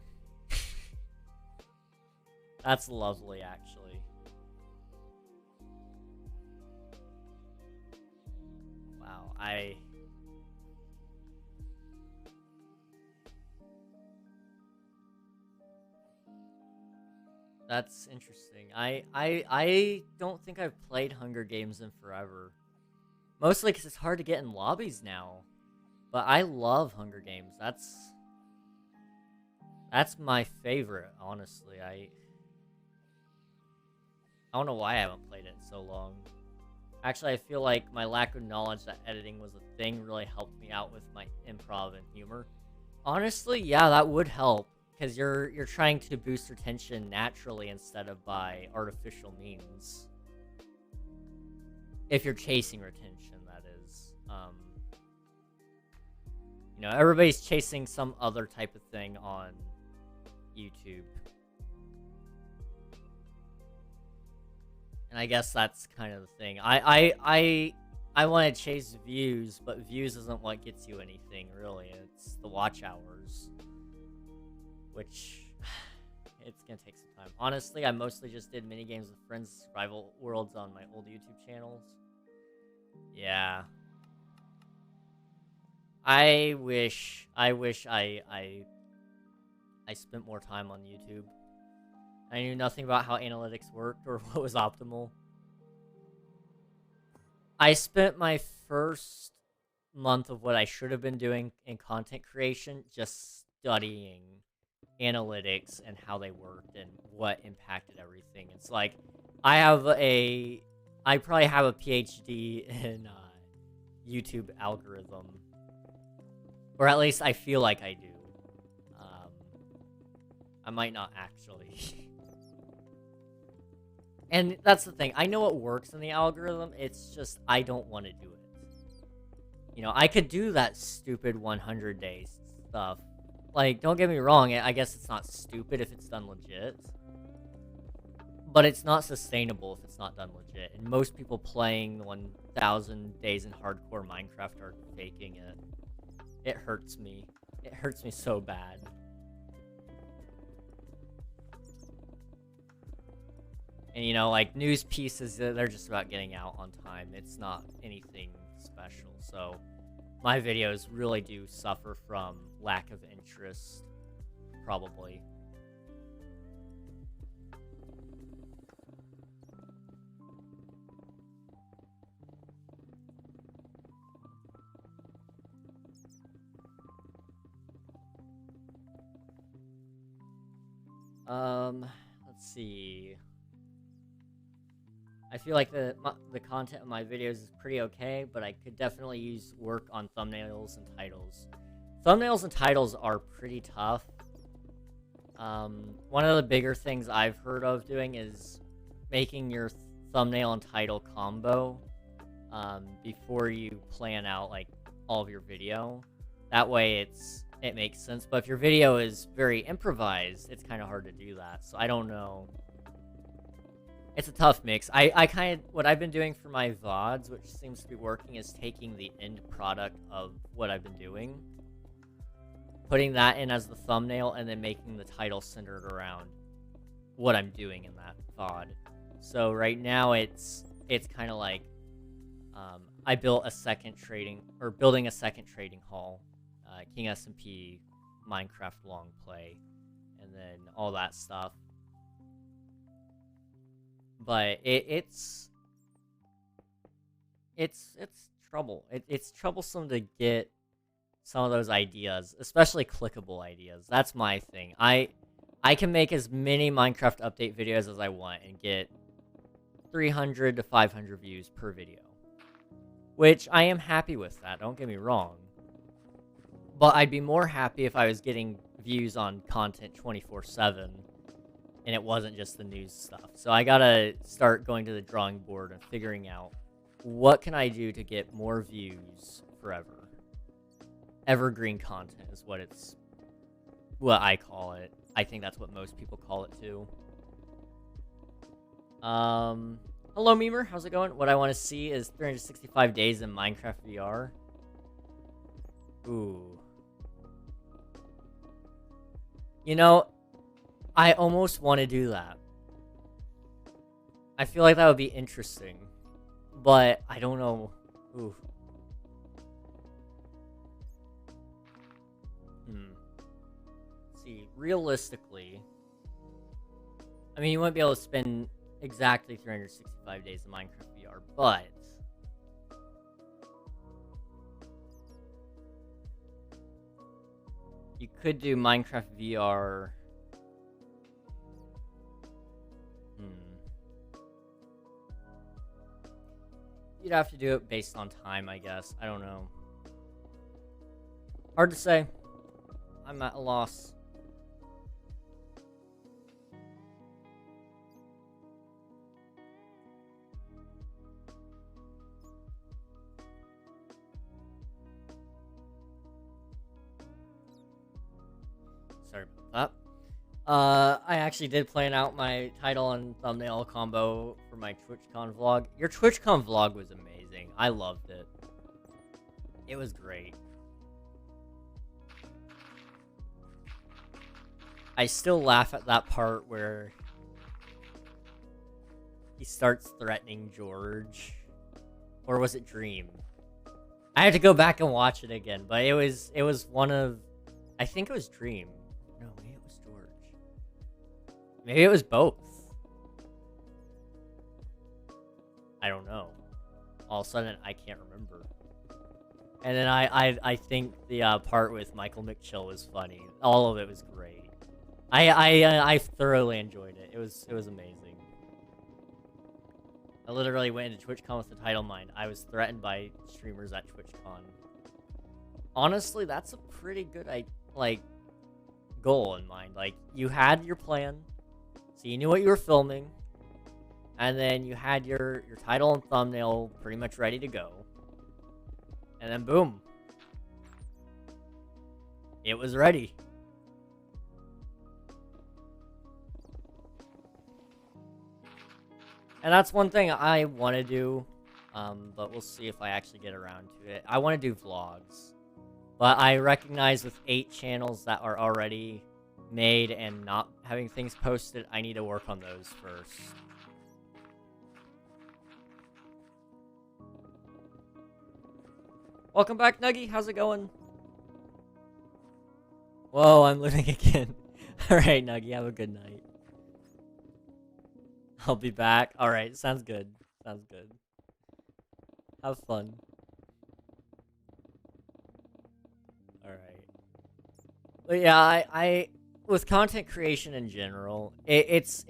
That's lovely, actually. Wow, That's interesting. I don't think I've played Hunger Games in forever. Mostly because it's hard to get in lobbies now. But I love Hunger Games. That's my favorite, honestly. I don't know why I haven't played it in so long. Actually, I feel like my lack of knowledge that editing was a thing really helped me out with my improv and humor. Honestly, yeah, that would help. Because you're trying to boost retention naturally instead of by artificial means. If you're chasing retention, that is. You know, everybody's chasing some other type of thing on YouTube. And I guess that's kind of the thing. I want to chase views, but views isn't what gets you anything, really. It's the watch hours. Which, it's gonna take some time. Honestly, I mostly just did minigames with friends, survival worlds on my old YouTube channels. Yeah. I wish I spent more time on YouTube. I knew nothing about how analytics worked or what was optimal. I spent my first month of what I should have been doing in content creation, just studying analytics and how they worked and what impacted everything. It's like I probably have a PhD in YouTube algorithm, or at least I feel like I do. I might not actually. And that's the thing. I know it works in the algorithm. It's just I don't want to do it. You know, I could do that stupid 100 days stuff. Like, don't get me wrong. I guess it's not stupid if it's done legit. But it's not sustainable if it's not done legit. And most people playing 1,000 days in hardcore Minecraft are faking it. It hurts me. It hurts me so bad. And, you know, like, news pieces, they're just about getting out on time. It's not anything special. So, my videos really do suffer from lack of interest, probably. Let's see. I feel like the content of my videos is pretty okay, but I could definitely use work on thumbnails and titles. Thumbnails and titles are pretty tough. One of the bigger things I've heard of doing is making your thumbnail and title combo before you plan out like all of your video. That way it makes sense. But if your video is very improvised, it's kind of hard to do that. So I don't know. It's a tough mix. What I've been doing for my VODs, which seems to be working, is taking the end product of what I've been doing, putting that in as the thumbnail, and then making the title centered around what I'm doing in that VOD. So right now it's kind of like I built building a second trading hall, King SMP, Minecraft Longplay, and then all that stuff. But it's trouble. It's troublesome to get some of those ideas, especially clickable ideas. That's my thing. I can make as many Minecraft update videos as I want and get 300 to 500 views per video, which I am happy with that. Don't get me wrong. But I'd be more happy if I was getting views on content 24/7. And it wasn't just the news stuff. So I gotta start going to the drawing board and figuring out what can I do to get more views forever. Evergreen content is what I call it. I think that's what most people call it too. Hello Memer, how's it going? What I want to see is 365 days in Minecraft VR. Ooh. You know, I almost want to do that. I feel like that would be interesting. But I don't know. Ooh. Let's see, realistically, I mean, you wouldn't be able to spend exactly 365 days in Minecraft VR, but you could do Minecraft VR. You'd have to do it based on time, I guess. I don't know. Hard to say. I'm at a loss. Sorry about that. I actually did plan out my title and thumbnail combo for my TwitchCon vlog. Your TwitchCon vlog was amazing. I loved it. It was great. I still laugh at that part where he starts threatening George. Or was it Dream? I had to go back and watch it again, but it was one of, I think it was Dream. No, maybe it was George. Maybe it was both. I don't know. All of a sudden, I can't remember. And then I think the part with Michael McChill was funny. All of it was great. I thoroughly enjoyed it. It was amazing. I literally went into TwitchCon with the title in mind. I was threatened by streamers at TwitchCon. Honestly, that's a pretty good goal in mind. Like, you had your plan, so you knew what you were filming, and then you had your title and thumbnail pretty much ready to go. And then boom. It was ready. And that's one thing I want to do, but we'll see if I actually get around to it. I want to do vlogs, but I recognize with 8 channels that are already made and not having things posted, I need to work on those first. Welcome back, Nuggy. How's it going? Whoa, I'm living again. Alright, Nuggy, have a good night. I'll be back. Alright, sounds good. Sounds good. Have fun. Alright. But yeah, I with content creation in general, it's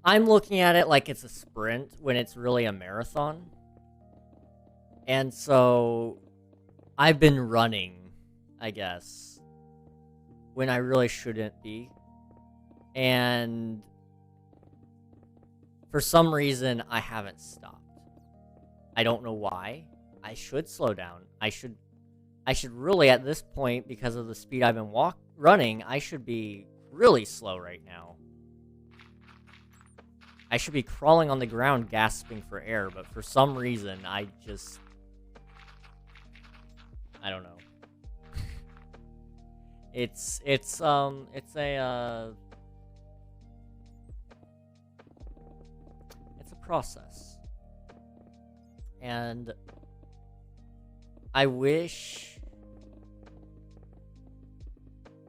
I'm looking at it like it's a sprint when it's really a marathon. And so I've been running, I guess, when I really shouldn't be. And for some reason, I haven't stopped. I don't know why. I should slow down. I should really, at this point, because of the speed I've been running, I should be really slow right now. I should be crawling on the ground, gasping for air, but for some reason, I don't know. It's a process. And I wish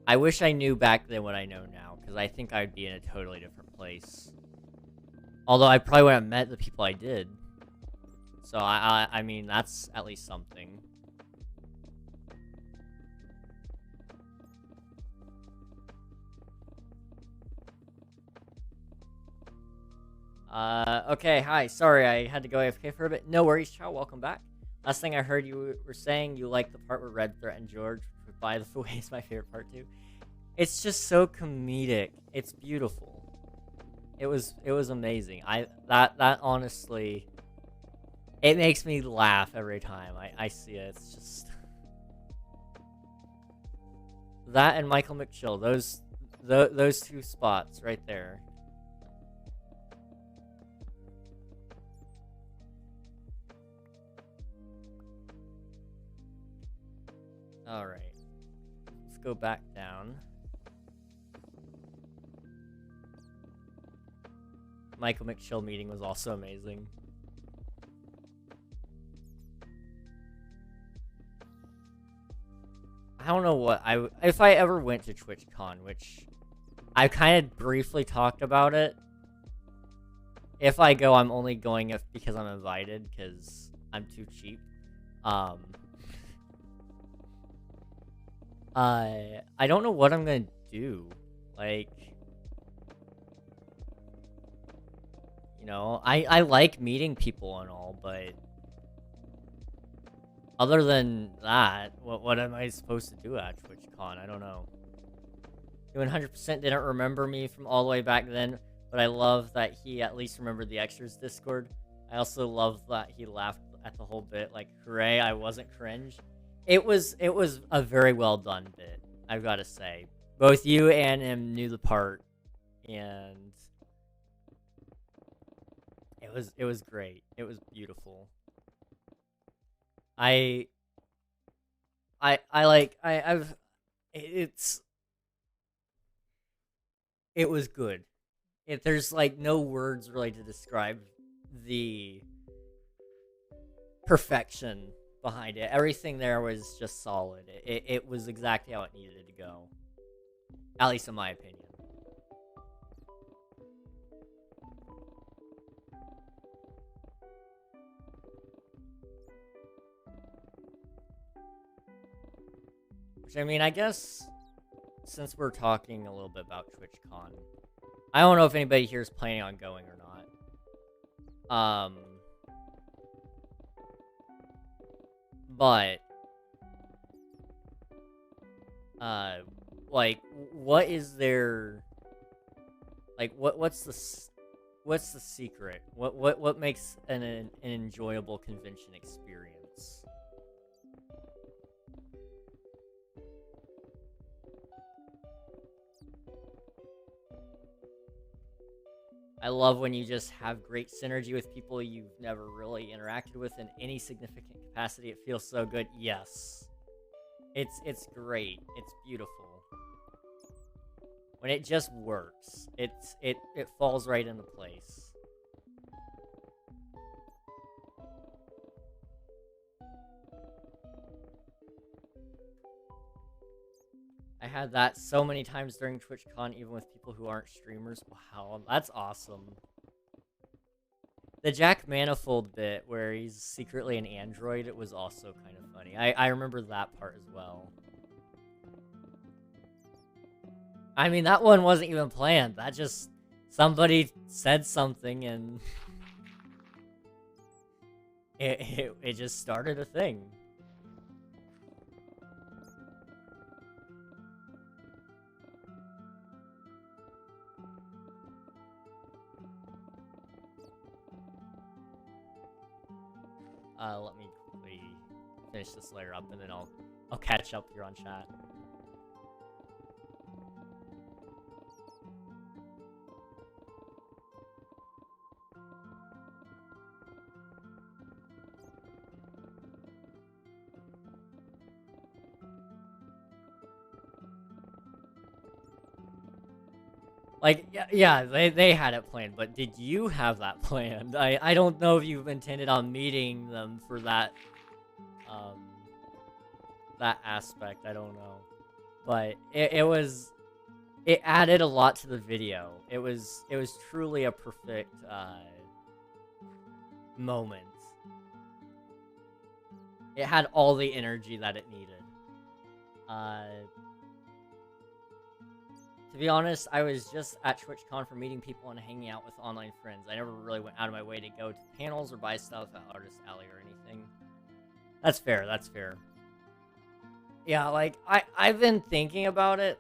I knew back then what I know now, because I think I'd be in a totally different place. Although I probably wouldn't have met the people I did. So I mean, that's at least something. Okay, hi. Sorry, I had to go AFK for a bit. No worries, Chow. Welcome back. Last thing I heard you were saying you liked the part where Red threatened George, which, by the way, is my favorite part too. It's just so comedic. It's beautiful. It was amazing. That honestly, it makes me laugh every time I see it. It's just that and Michael McChill. Those 2 spots right there. Alright. Let's go back down. Michael McChill meeting was also amazing. I don't know what if I ever went to TwitchCon, which I kind of briefly talked about it. If I go, I'm only going because I'm invited, because I'm too cheap. I don't know what I'm gonna do. Like, you know, I like meeting people and all, but other than that, what am I supposed to do at TwitchCon? I don't know. You 100% didn't remember me from all the way back then, but I love that he at least remembered the Extras Discord. I also love that he laughed at the whole bit, like, hooray, I wasn't cringe. It was a very well done bit, I've got to say. Both you and him knew the part, and it was great. It was beautiful. It was good. There's like no words really to describe the perfection behind it. Everything there was just solid. It was exactly how it needed to go. At least in my opinion. Which, I mean, I guess, since we're talking a little bit about TwitchCon, I don't know if anybody here is planning on going or not. But, like, what is there, like, what's the secret? What makes an enjoyable convention experience? I love when you just have great synergy with people you've never really interacted with in any significant capacity. It feels so good. Yes. It's great. It's beautiful. When it just works, it falls right into place. I had that so many times during TwitchCon, even with people who aren't streamers. Wow, that's awesome. The Jack Manifold bit, where he's secretly an android, it was also kind of funny. I remember that part as well. I mean, that one wasn't even planned. That just... somebody said something, and... it just started a thing. Let me quickly finish this layer up, and then I'll catch up here on chat. Like, yeah, they had it planned, but did you have that planned? I don't know if you've intended on meeting them for that, that aspect, I don't know. But it added a lot to the video. It was truly a perfect, moment. It had all the energy that it needed. To be honest, I was just at TwitchCon for meeting people and hanging out with online friends. I never really went out of my way to go to panels or buy stuff at Artist Alley or anything. That's fair, that's fair. Yeah, like, I've been thinking about it,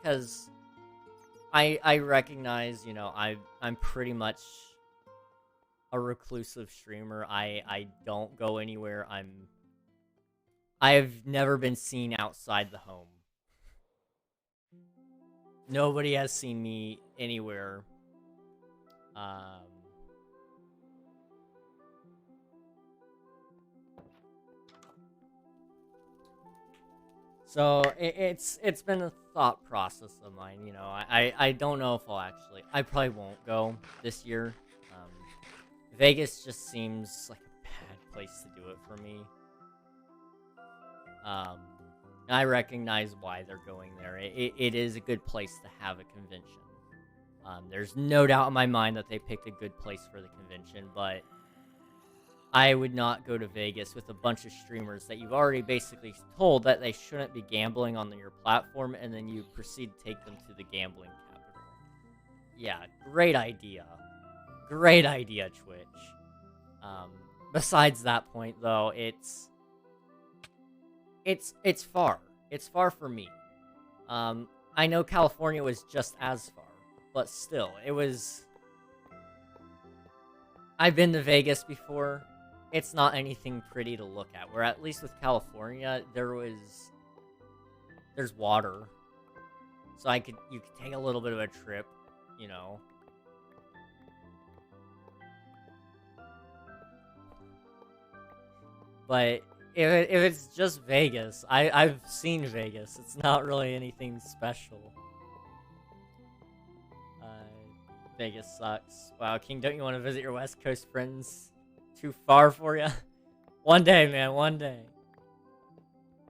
because I recognize, you know, I'm pretty much a reclusive streamer. I don't go anywhere. I've never been seen outside the home. Nobody has seen me anywhere. So it's been a thought process of mine, you know. I don't know if I probably won't go this year. Vegas just seems like a bad place to do it for me. I recognize why they're going there. It is a good place to have a convention. There's no doubt in my mind that they picked a good place for the convention, but I would not go to Vegas with a bunch of streamers that you've already basically told that they shouldn't be gambling on your platform, and then you proceed to take them to the gambling capital. Yeah, great idea. Great idea, Twitch. Besides that point, though, it's far. It's far for me. I know California was just as far, but still, it was... I've been to Vegas before. It's not anything pretty to look at, where at least with California, there's water. So you could take a little bit of a trip, you know. But if it's just Vegas, I've seen Vegas. It's not really anything special. Vegas sucks. Wow, King, don't you want to visit your West Coast friends? Too far for you? One day, man, one day.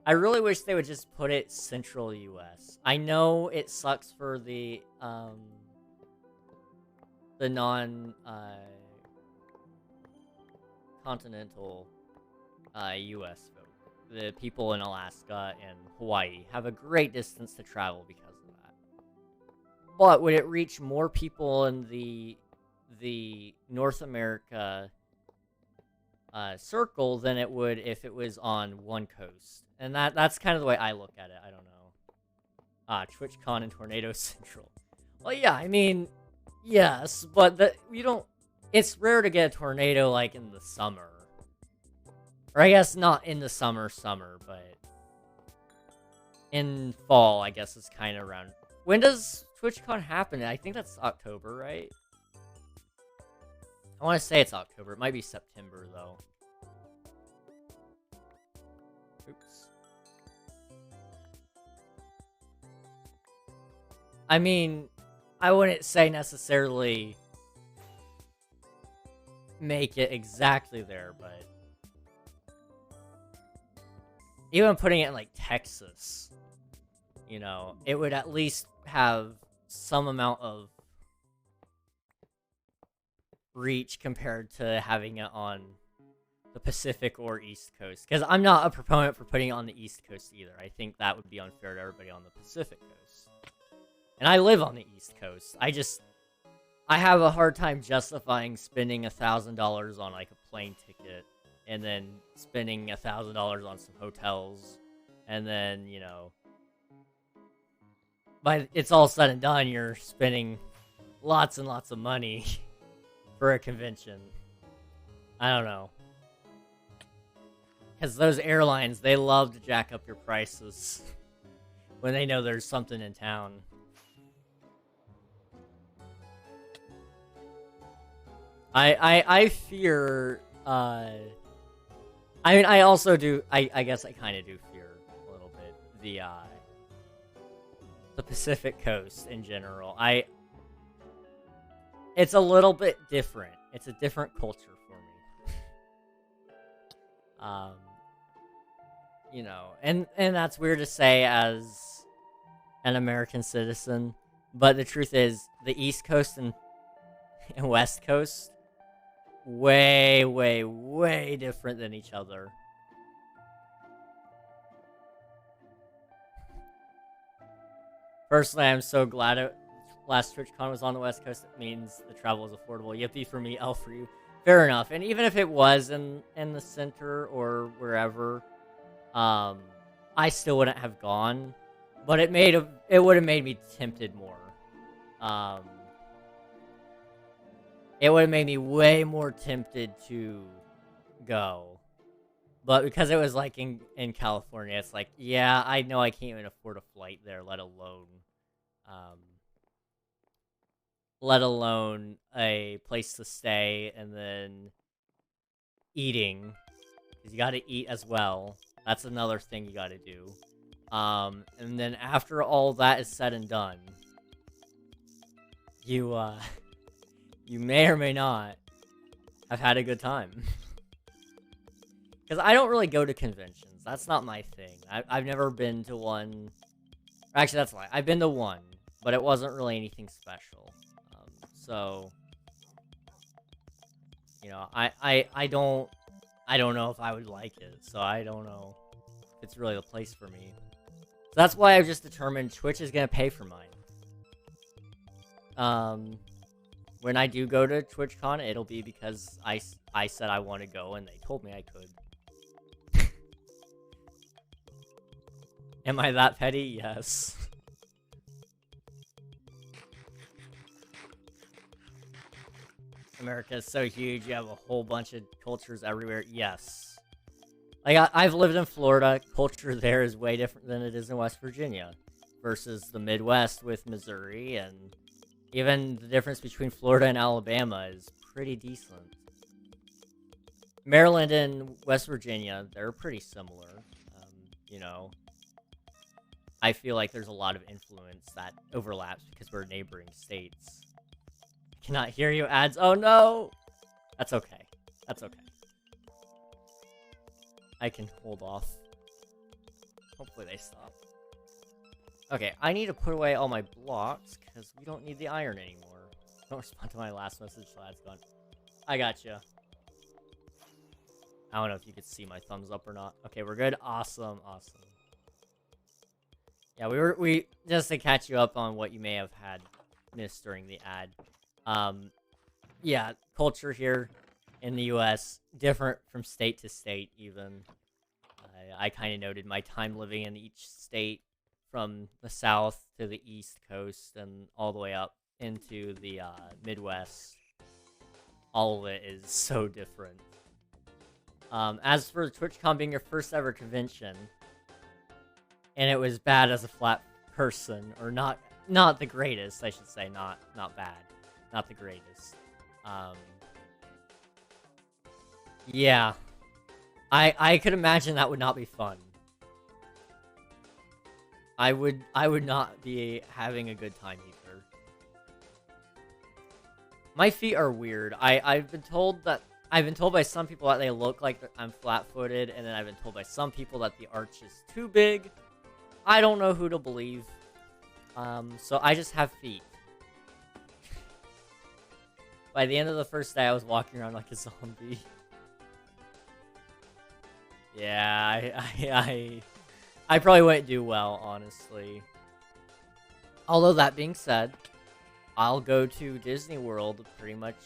I really wish they would just put it Central US. I know it sucks for the non continental US folk. the people in Alaska and Hawaii have a great distance to travel because of that. But would it reach more people in the North America circle than it would if it was on one coast? And that's kind of the way I look at it. I don't know. TwitchCon and Tornado Central. Well, yeah, I mean, yes, but you don't. It's rare to get a tornado like in the summer. Or I guess not in the summer, but in fall, I guess it's kind of around. When does TwitchCon happen? I think that's October, right? I want to say it's October. It might be September, though. Oops. I mean, I wouldn't say necessarily make it exactly there, but even putting it in, like, Texas, you know, it would at least have some amount of reach compared to having it on the Pacific or East Coast. Because I'm not a proponent for putting it on the East Coast either. I think that would be unfair to everybody on the Pacific Coast. And I live on the East Coast. I have a hard time justifying spending $1,000 on, like, a plane ticket, and then spending $1,000 on some hotels, and then, you know, by it's all said and done, you're spending lots and lots of money for a convention. I don't know. Because those airlines, they love to jack up your prices when they know there's something in town. I fear, I mean, I also do, I guess I kind of do fear a little bit the Pacific Coast in general. It's a little bit different. It's a different culture for me. You know, and that's weird to say as an American citizen, but the truth is, the East Coast and West Coast, way, way, way different than each other. Personally, I'm so glad last TwitchCon was on the West Coast. It means the travel is affordable. Yippee for me, L for you. Fair enough. And even if it was in the center or wherever, I still wouldn't have gone. But it would have made me tempted more. It would have made me way more tempted to go. But because it was, like, in California, it's like, yeah, I know I can't even afford a flight there, let alone a place to stay, and then eating. Because you gotta eat as well. That's another thing you gotta do. And then after all that is said and done, you may or may not have had a good time. Because I don't really go to conventions. That's not my thing. I've never been to one. Actually, that's a lie. I've been to one, but it wasn't really anything special. So, you know, I don't know if I would like it. So I don't know if it's really the place for me. So that's why I've just determined Twitch is gonna pay for mine. When I do go to TwitchCon, it'll be because I said I want to go and they told me I could. Am I that petty? Yes. America is so huge, you have a whole bunch of cultures everywhere. Yes. Like, I've lived in Florida. Culture there is way different than it is in West Virginia. Versus the Midwest with Missouri, and even the difference between Florida and Alabama is pretty decent. Maryland and West Virginia, they're pretty similar. You know, I feel like there's a lot of influence that overlaps because we're neighboring states. Cannot hear you, ads. Oh no! That's okay. That's okay. I can hold off. Hopefully they stop. Okay, I need to put away all my blocks because we don't need the iron anymore. Don't respond to my last message till that's gone. I gotcha. I don't know if you could see my thumbs up or not. Okay, we're good. Awesome, awesome. Yeah, we just to catch you up on what you may have had missed during the ad. Yeah, culture here in the U.S. different from state to state. Even I kind of noted my time living in each state, from the South to the East Coast and all the way up into the Midwest. All of it is so different. As for TwitchCon being your first ever convention, and it was bad as a flat person, or not the greatest, I should say, not bad, not the greatest. Yeah, I could imagine that would not be fun. I would not be having a good time either. My feet are weird. I've been told by some people that they look like I'm flat-footed, and then I've been told by some people that the arch is too big. I don't know who to believe. So I just have feet. By the end of the first day, I was walking around like a zombie. Yeah, I probably wouldn't do well, honestly. Although, that being said, I'll go to Disney World pretty much.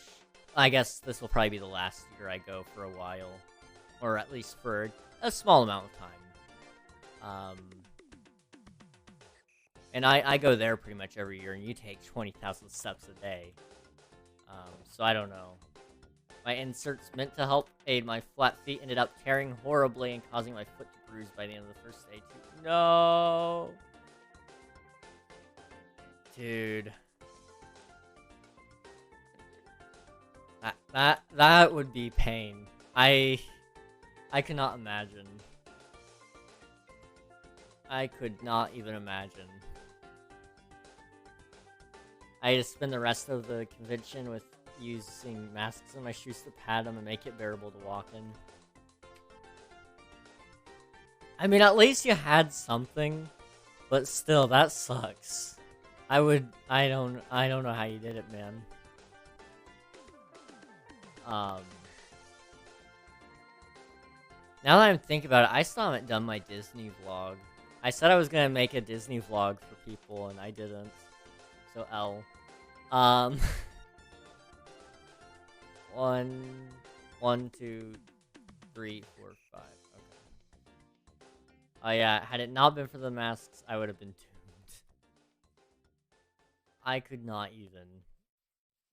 I guess this will probably be the last year I go for a while. Or at least for a small amount of time. And I go there pretty much every year, and you take 20,000 steps a day. So I don't know. My inserts meant to help aid my flat feet ended up tearing horribly and causing my foot to bruise by the end of the first day too. No! Dude. That would be pain. I cannot imagine. I could not even imagine. I just spend the rest of the convention with using masks in my shoes to pad them and make it bearable to walk in. I mean, at least you had something, but still, that sucks. I don't know how you did it, man. Now that I'm thinking about it, I still haven't done my Disney vlog. I said I was gonna make a Disney vlog for people, and I didn't. So L. 1, 2, 3, 4, 5. Okay. Oh yeah, had it not been for the masks, I would have been doomed. I could not even.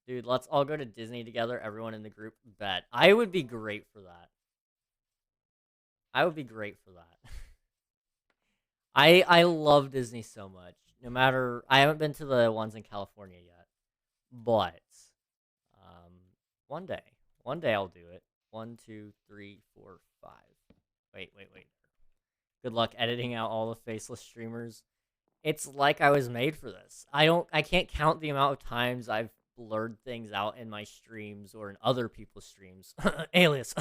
Dude, let's all go to Disney together, everyone in the group. Bet. I would be great for that. I would be great for that. I love Disney so much. No matter, I haven't been to the ones in California yet, but one day I'll do it. 1, 2, 3, 4, 5. Wait. Good luck editing out all the faceless streamers. It's like I was made for this. I can't count the amount of times I've blurred things out in my streams or in other people's streams. Alias.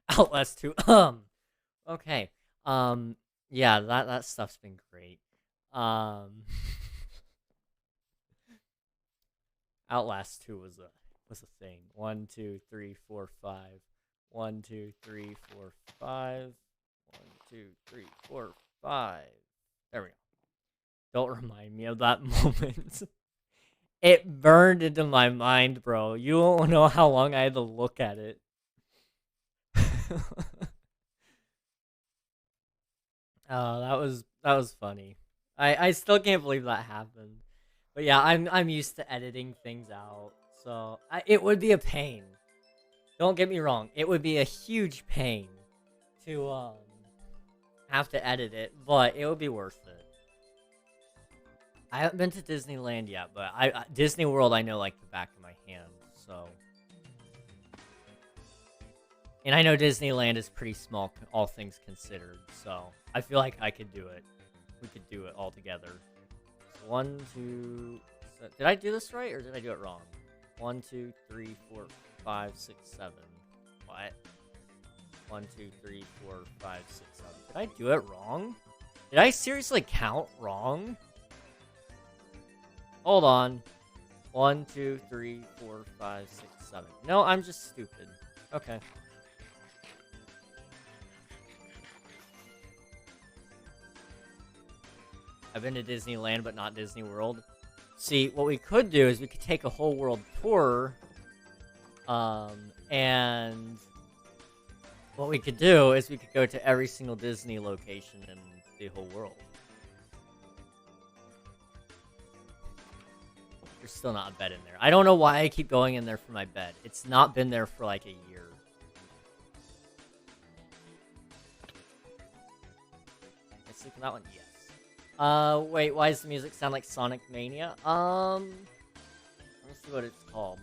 Outlast 2. Okay. Yeah, that stuff's been great. Outlast 2 was a thing. 1, 2, 3, 4, 5. 1, 2, 3, 4, 5. 1, 2, 3, 4, 5. There we go. Don't remind me of that moment. It burned into my mind, bro. You don't know how long I had to look at it. Oh, that was funny. I still can't believe that happened. But yeah, I'm used to editing things out, so it would be a pain. Don't get me wrong, it would be a huge pain to have to edit it, but it would be worth it. I haven't been to Disneyland yet, but Disney World I know like the back of my hand, so. And I know Disneyland is pretty small, all things considered, so I feel like I could do it. We could do it all together. So 1, 2... Did I do this right, or did I do it wrong? 1, 2, 3, 4, 5, 6, 7. What? 1, 2, 3, 4, 5, 6, 7. Did I do it wrong? Did I seriously count wrong? Hold on. 1, 2, 3, 4, 5, 6, 7. No, I'm just stupid. Okay. I've been to Disneyland, but not Disney World. See, what we could do is we could take a whole world tour, and what we could do is we could go to every single Disney location in the whole world. There's still not a bed in there. I don't know why I keep going in there for my bed. It's not been there for like a year. Can I sleep in that one? Yes. Wait, why does the music sound like Sonic Mania? Let me see what it's called.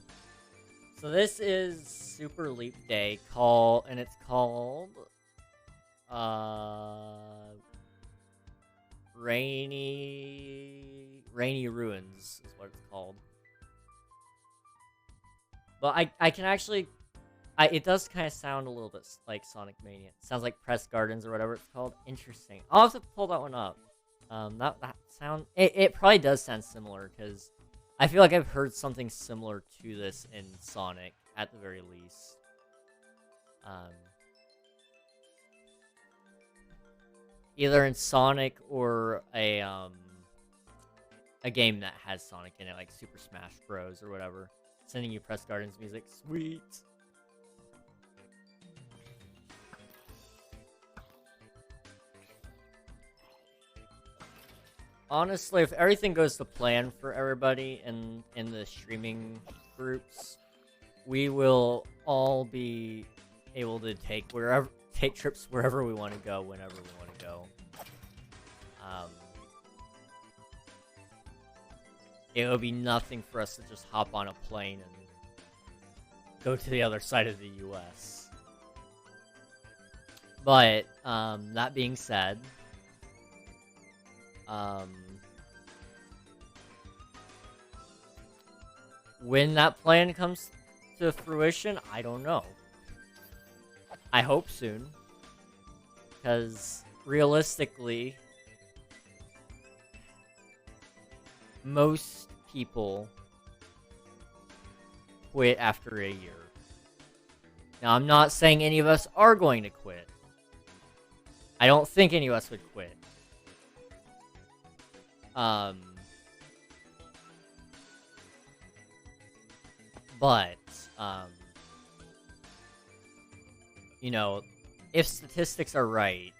So this is Super Leap Day and it's called, Rainy Ruins is what it's called. But I can actually, it does kind of sound a little bit like Sonic Mania. It sounds like Press Gardens or whatever it's called. Interesting. I'll have to pull that one up. That sound, it probably does sound similar, because I feel like I've heard something similar to this in Sonic, at the very least. Either in Sonic or a game that has Sonic in it, like Super Smash Bros. Or whatever. Sending you Press Gardens music. Sweet! Honestly, if everything goes to plan for everybody in the streaming groups, we will all be able to take trips wherever we want to go, whenever we want to go. It would be nothing for us to just hop on a plane and go to the other side of the US. But, that being said, when that plan comes to fruition, I don't know. I hope soon. Because, realistically, most people quit after a year. Now, I'm not saying any of us are going to quit. I don't think any of us would quit. But, you know, if statistics are right,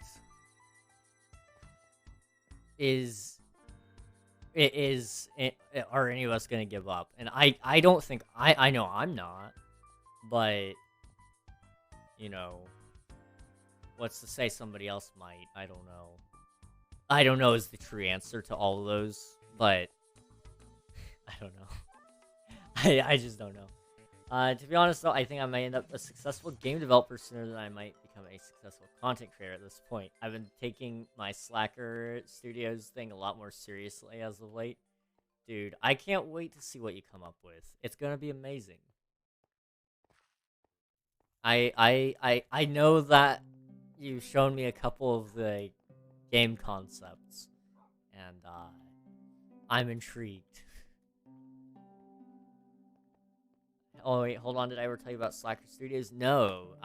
are any of us gonna give up? And I don't think, I know I'm not, but, you know, what's to say somebody else might? I don't know. I don't know is the true answer to all of those, but I don't know. I just don't know. To be honest, though, I think I might end up a successful game developer sooner than I might become a successful content creator at this point. I've been taking my Slacker Studios thing a lot more seriously as of late. Dude, I can't wait to see what you come up with. It's gonna be amazing. I know that you've shown me a couple of the game concepts, and I'm intrigued. Oh wait, hold on. Did I ever tell you about Slacker Studios? No,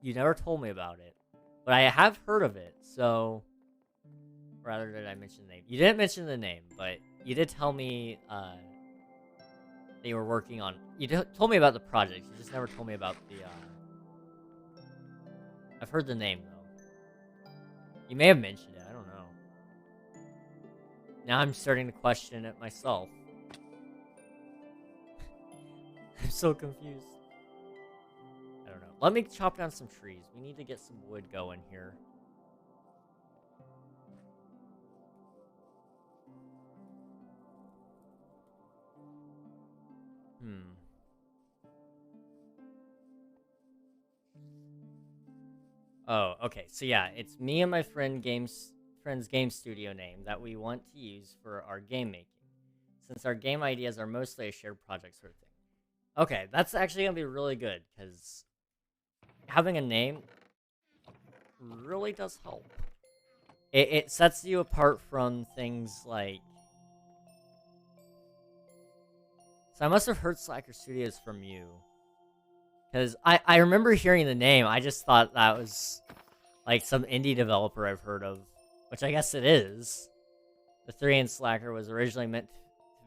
you never told me about it, but I have heard of it. So, rather, did I mention the name? You didn't mention the name, but you did tell me they were working on. You told me about the project. You just never told me about the. I've heard the name though. You may have mentioned it. I don't know. Now I'm starting to question it myself. I'm so confused. I don't know. Let me chop down some trees. We need to get some wood going here. Oh, okay. So yeah, it's me and my friend's game studio name that we want to use for our game making, since our game ideas are mostly a shared project sort of thing. Okay, that's actually gonna be really good, because having a name really does help. It sets you apart from things like... So I must have heard Slacker Studios from you. Because I remember hearing the name, I just thought that was like some indie developer I've heard of. Which I guess it is. The 3 in Slacker was originally meant to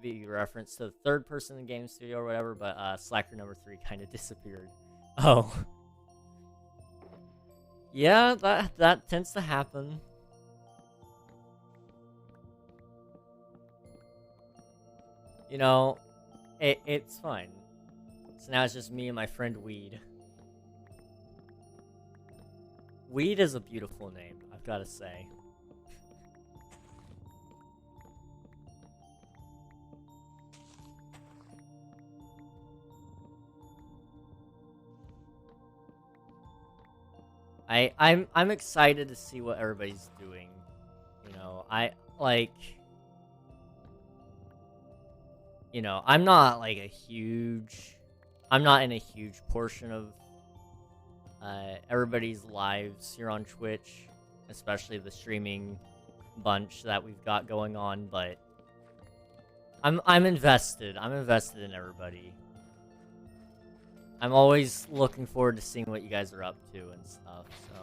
be referenced to the third person in the game studio or whatever, but Slacker number 3 kind of disappeared. Oh. Yeah, that tends to happen. You know, it's fine. So now it's just me and my friend Weed. Weed is a beautiful name, I've got to say. I'm excited to see what everybody's doing. You know, you know, I'm not like I'm not in a huge portion of everybody's lives here on Twitch, especially the streaming bunch that we've got going on, but I'm invested. I'm invested in everybody. I'm always looking forward to seeing what you guys are up to and stuff, so.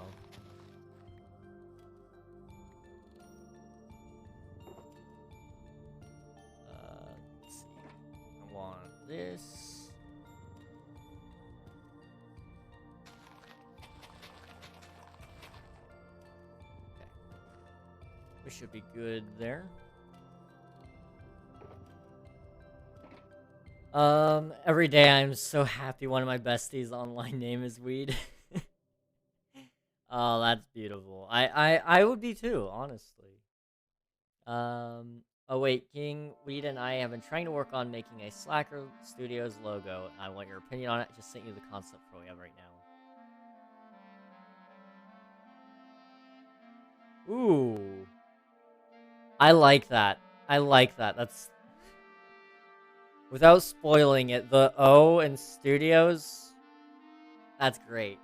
Let's see. I want this. Okay. We should be good there. Every day I'm so happy one of my besties' online name is Weed. Oh, that's beautiful. I would be too, honestly. Oh wait, King, Weed and I have been trying to work on making a Slacker Studios logo. I want your opinion on it. Just sent you the concept for we have right now. Ooh. I like that. I like that. That's... Without spoiling it, the O in Studios, that's great.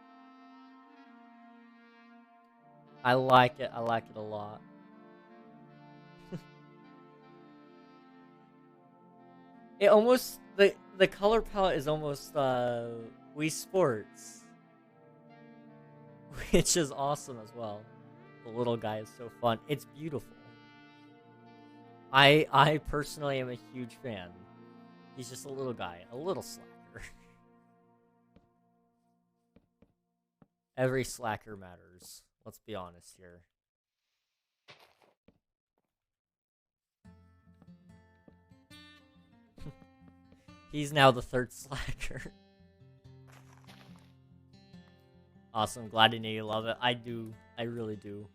I like it. I like it a lot. It almost, the color palette is almost Wii Sports, which is awesome as well. The little guy is so fun. It's beautiful. I personally am a huge fan. He's just a little guy, a little slacker. Every slacker matters. Let's be honest here. He's now the third slacker. Awesome, glad to know you love it. I do. I really do.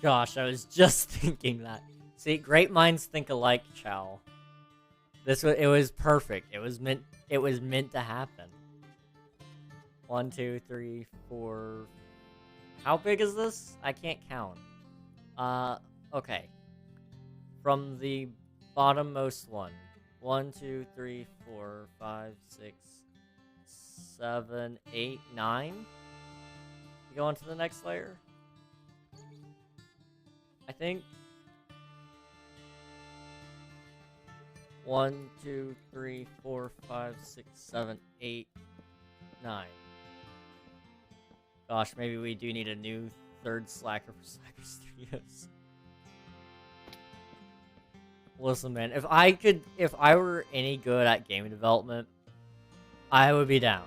Gosh, I was just thinking that. See, great minds think alike, Chow. It was perfect. It was meant to happen. 1, 2, 3, 4. How big is this? I can't count. Okay. From the bottommost one. 1, 2, 3, 4, 5, 6, 7, 8, 9. You go on to the next layer? I think 1, 2, 3, 4, 5, 6, 7, 8, 9. Gosh, maybe we do need a new third slacker for Slacker Studios. Listen, man, if I were any good at game development, I would be down.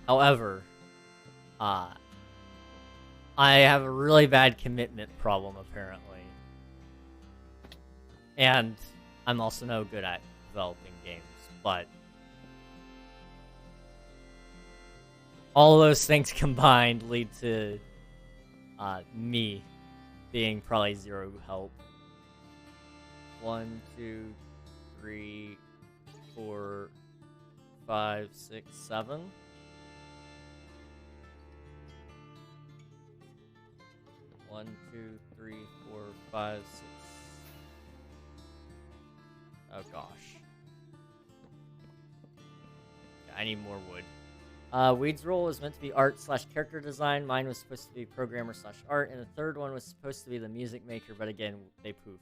However, I have a really bad commitment problem, apparently. And I'm also no good at developing games, but all those things combined lead to me being probably zero help. 1, 2, 3, 4, 5, 6, 7. One, 2, 3, 4, 5, 6. Oh gosh. I need more wood. Weed's role was meant to be art/character design. Mine was supposed to be programmer/art, and the third one was supposed to be the music maker, but again, they poofed.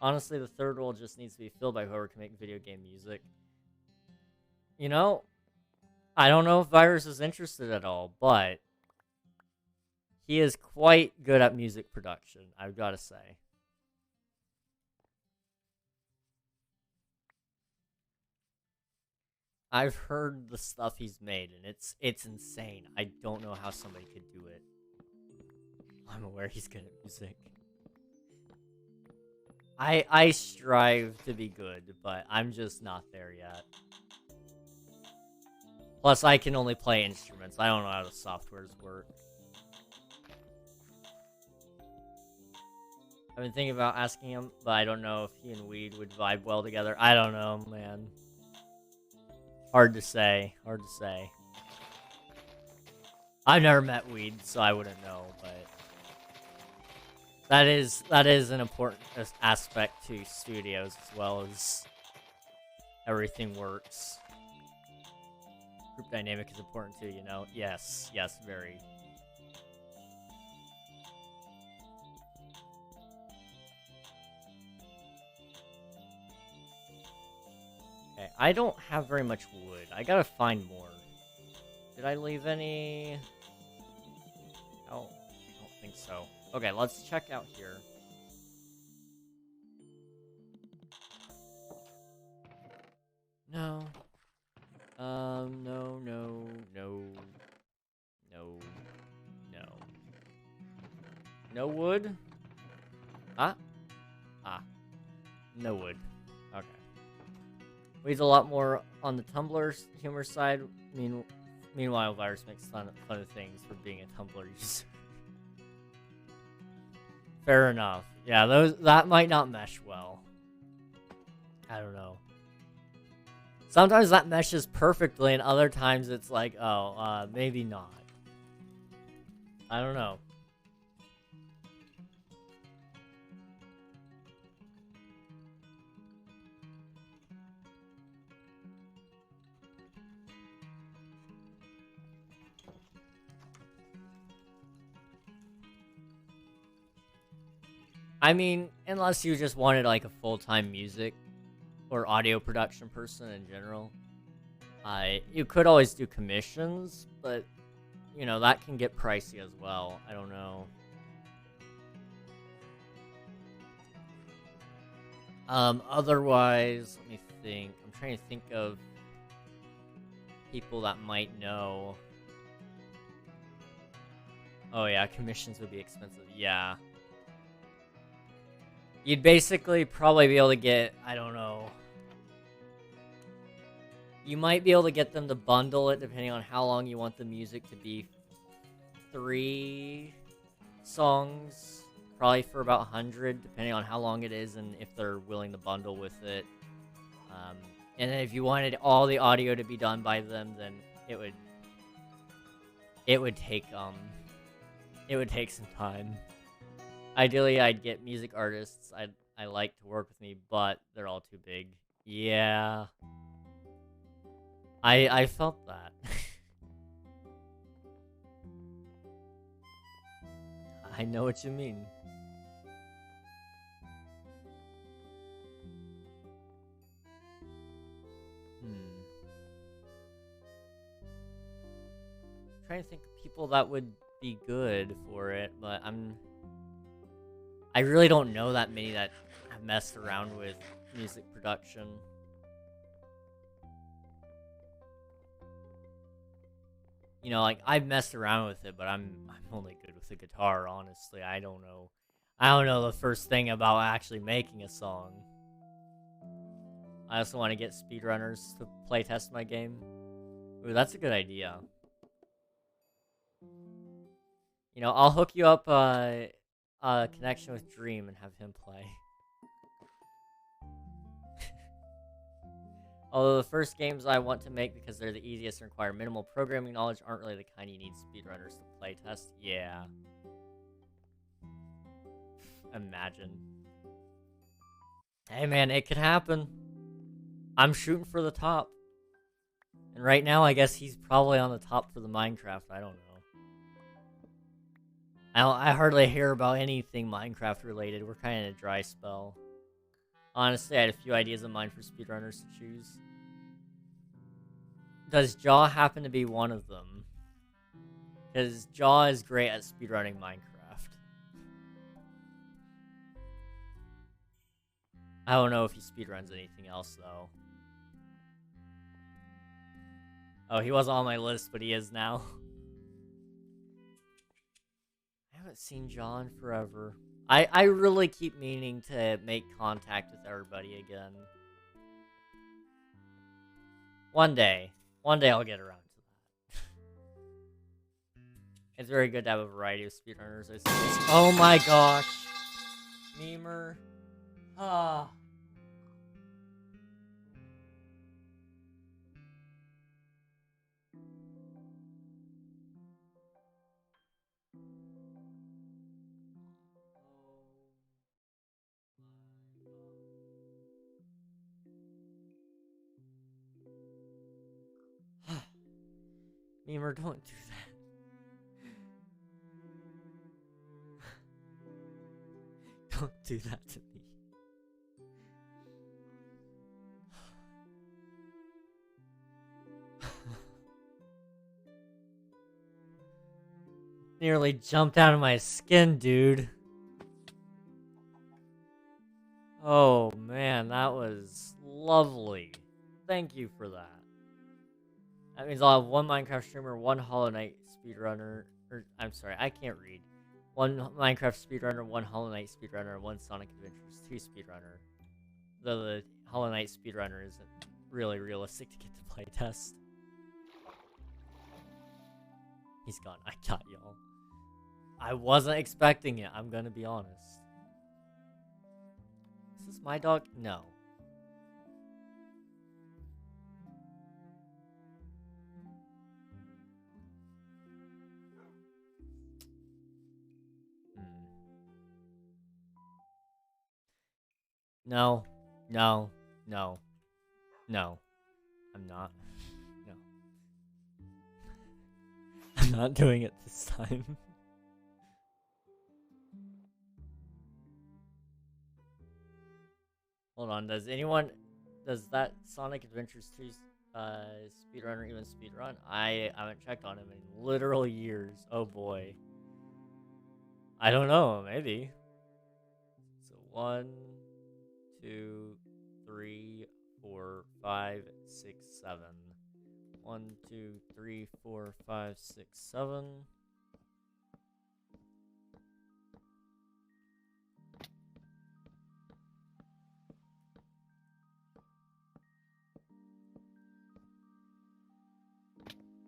Honestly, the third role just needs to be filled by whoever can make video game music. You know, I don't know if Virus is interested at all, but he is quite good at music production, I've got to say. I've heard the stuff he's made, and it's insane. I don't know how somebody could do it. I'm aware he's good at music. I strive to be good, but I'm just not there yet. Plus, I can only play instruments. I don't know how the softwares work. I've been thinking about asking him, but I don't know if he and Weed would vibe well together. I don't know, man. Hard to say. Hard to say. I've never met Weed, so I wouldn't know, but that is an important aspect to studios as well as everything works. Group dynamic is important too, you know? Yes, yes, very. Okay, I don't have very much wood. I gotta find more. Did I leave any? Oh, I don't think so. Okay, let's check out here. No. No, no, no, no, no. No wood? Ah? Ah. No wood. Okay. Weed's a lot more on the Tumblr humor side. Meanwhile, Virus makes fun of things for being a Tumblr user. Fair enough. Yeah, that might not mesh well. I don't know. Sometimes that meshes perfectly, and other times it's like, oh, maybe not. I don't know. I mean, unless you just wanted like a full-time music or audio production person in general, you could always do commissions, but you know, that can get pricey as well. I don't know. Otherwise, let me think. I'm trying to think of people that might know. Oh yeah, commissions would be expensive. Yeah. You'd basically probably be able to get, I don't know. You might be able to get them to bundle it depending on how long you want the music to be. 3 songs, probably for about 100, depending on how long it is and if they're willing to bundle with it. And then if you wanted all the audio to be done by them, then it would take some time. Ideally, I'd get music artists I like to work with me, but they're all too big. Yeah. I felt that. I know what you mean. Trying to think of people that would be good for it, but I really don't know that many that have messed around with music production. You know, like, I've messed around with it, but I'm only good with the guitar, honestly. I don't know the first thing about actually making a song. I also want to get speedrunners to playtest my game. Ooh, that's a good idea. You know, I'll hook you up a connection with Dream and have him play. Although the first games I want to make because they're the easiest and require minimal programming knowledge aren't really the kind you need speedrunners to playtest. Yeah. Imagine. Hey man, it could happen. I'm shooting for the top. And right now, I guess he's probably on the top for the Minecraft. I don't know. I hardly hear about anything Minecraft related. We're kind of in a dry spell. Honestly, I had a few ideas in mind for speedrunners to choose. Does Jaw happen to be one of them? Because Jaw is great at speedrunning Minecraft. I don't know if he speedruns anything else, though. Oh, he wasn't on my list, but he is now. I haven't seen Jaw in forever. I really keep meaning to make contact with everybody again. One day I'll get around to that. It's very good to have a variety of speedrunners. Oh my gosh. Memer. Ah. Memer, don't do that. Don't do that to me. Nearly jumped out of my skin, dude. Oh man, that was lovely. Thank you for that. That means I'll have one Minecraft streamer, one Hollow Knight speedrunner, or I'm sorry, I can't read. One Minecraft speedrunner, one Hollow Knight speedrunner, one Sonic Adventures 2 speedrunner. Though the Hollow Knight speedrunner isn't really realistic to get to playtest. He's gone. I got y'all. I wasn't expecting it, I'm gonna be honest. Is this my dog? No. No. No. No. No. I'm not. No. I'm not doing it this time. Hold on, does that Sonic Adventures 2 speedrunner even speedrun? I haven't checked on him in literal years. Oh boy. I don't know, maybe. So 1, 2, 3, 4, 5, 6, 7. 1, 2, 3, 4, 5, 6, 7.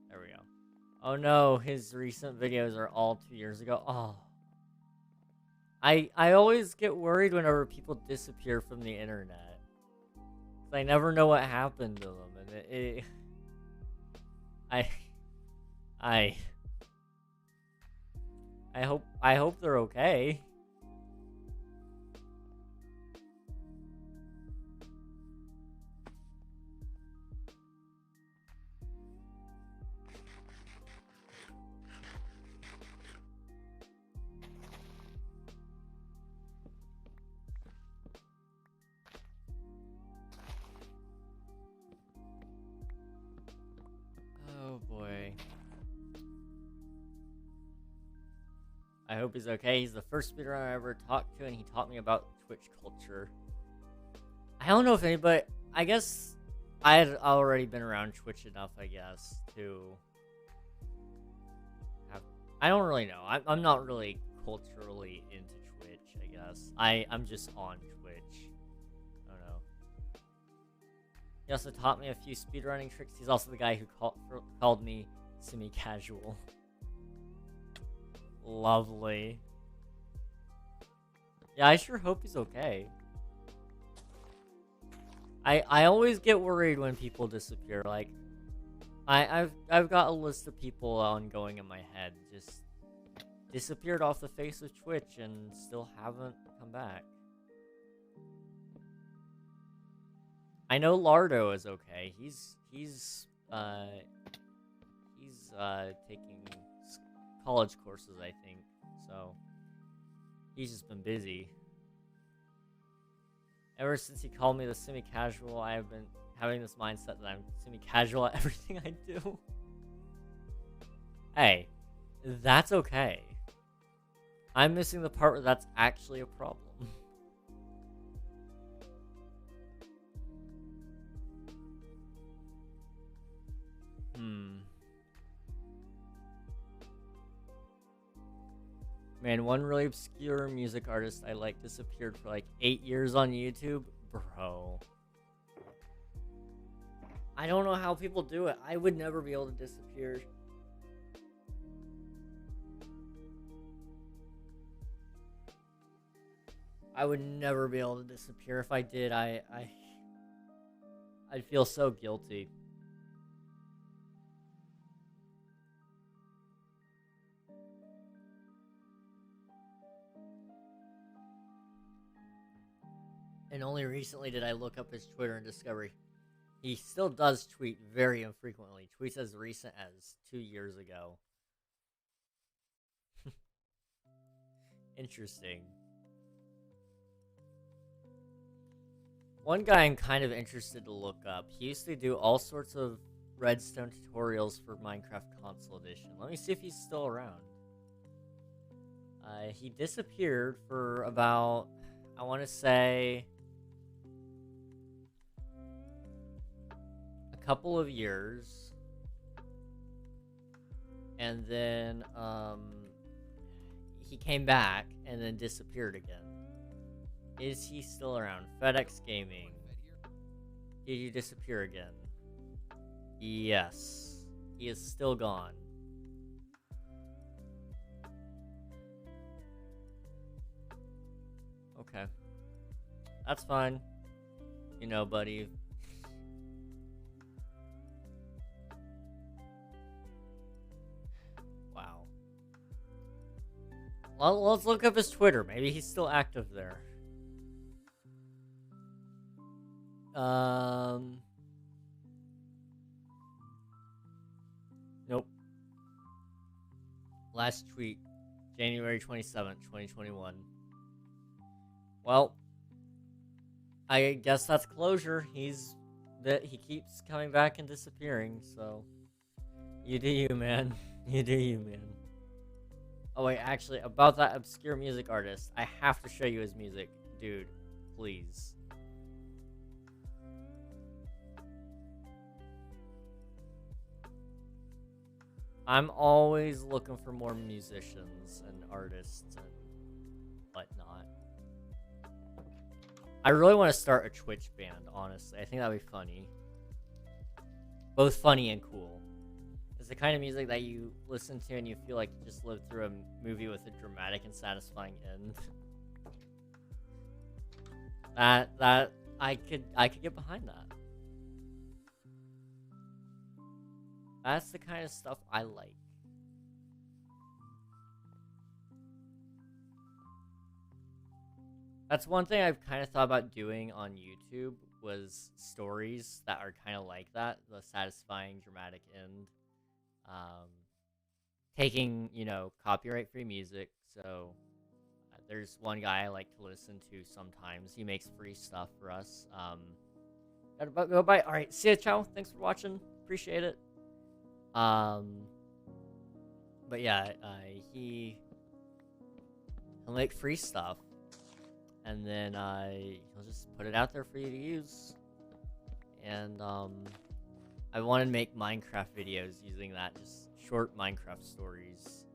There we go. Oh no, his recent videos are all 2 years ago. Oh. I always get worried whenever people disappear from the internet. I never know what happened to them, and I hope they're okay. Oh boy. I hope he's okay. He's the first speedrunner I ever talked to, and he taught me about Twitch culture. I don't know if anybody... I guess I had already been around Twitch enough, I guess, to have... I don't really know. I'm not really culturally into Twitch, I guess. I'm just on Twitch. I don't know. He also taught me a few speedrunning tricks. He's also the guy who called me semi-casual. Lovely. Yeah, I sure hope he's okay. I always get worried when people disappear. Like, I've got a list of people ongoing in my head just disappeared off the face of Twitch and still haven't come back. I know Lardo is okay. He's taking college courses, I think. So he's just been busy. Ever since he called me the semi-casual, I have been having this mindset that I'm just gonna be casual at everything I do. Hey, that's okay. I'm missing the part where that's actually a problem. Man, one really obscure music artist I like disappeared for like 8 years on YouTube. Bro. I don't know how people do it. I would never be able to disappear. I would never be able to disappear. If I did, I'd feel so guilty. And only recently did I look up his Twitter and discover he still does tweet very infrequently. Tweets as recent as 2 years ago. Interesting. One guy I'm kind of interested to look up. He used to do all sorts of redstone tutorials for Minecraft Console Edition. Let me see if he's still around. He disappeared for about, I want to say, a couple of years. And then, he came back and then disappeared again. Is he still around? FedEx Gaming. Did you disappear again? Yes. He is still gone. Okay. That's fine. You know, buddy. Wow. Well, let's look up his Twitter. Maybe he's still active there. Nope. Last tweet, January 27th, 2021. Well, I guess that's closure. He keeps coming back and disappearing, so you do you, man. You do you, man. Oh wait, actually, about that obscure music artist, I have to show you his music. Dude, please. I'm always looking for more musicians and artists and whatnot. I really want to start a Twitch band, honestly. I think that'd be funny. Both funny and cool. It's the kind of music that you listen to and you feel like you just lived through a movie with a dramatic and satisfying end. That I could get behind that. That's the kind of stuff I like. That's one thing I've kind of thought about doing on YouTube, was stories that are kind of like that, the satisfying, dramatic end. Taking, you know, copyright-free music, so there's one guy I like to listen to sometimes. He makes free stuff for us. Gotta go bye. Alright, see ya, ciao. Thanks for watching. Appreciate it. But yeah, he'll make free stuff, and then he'll just put it out there for you to use. And I want to make Minecraft videos using that, just short Minecraft stories,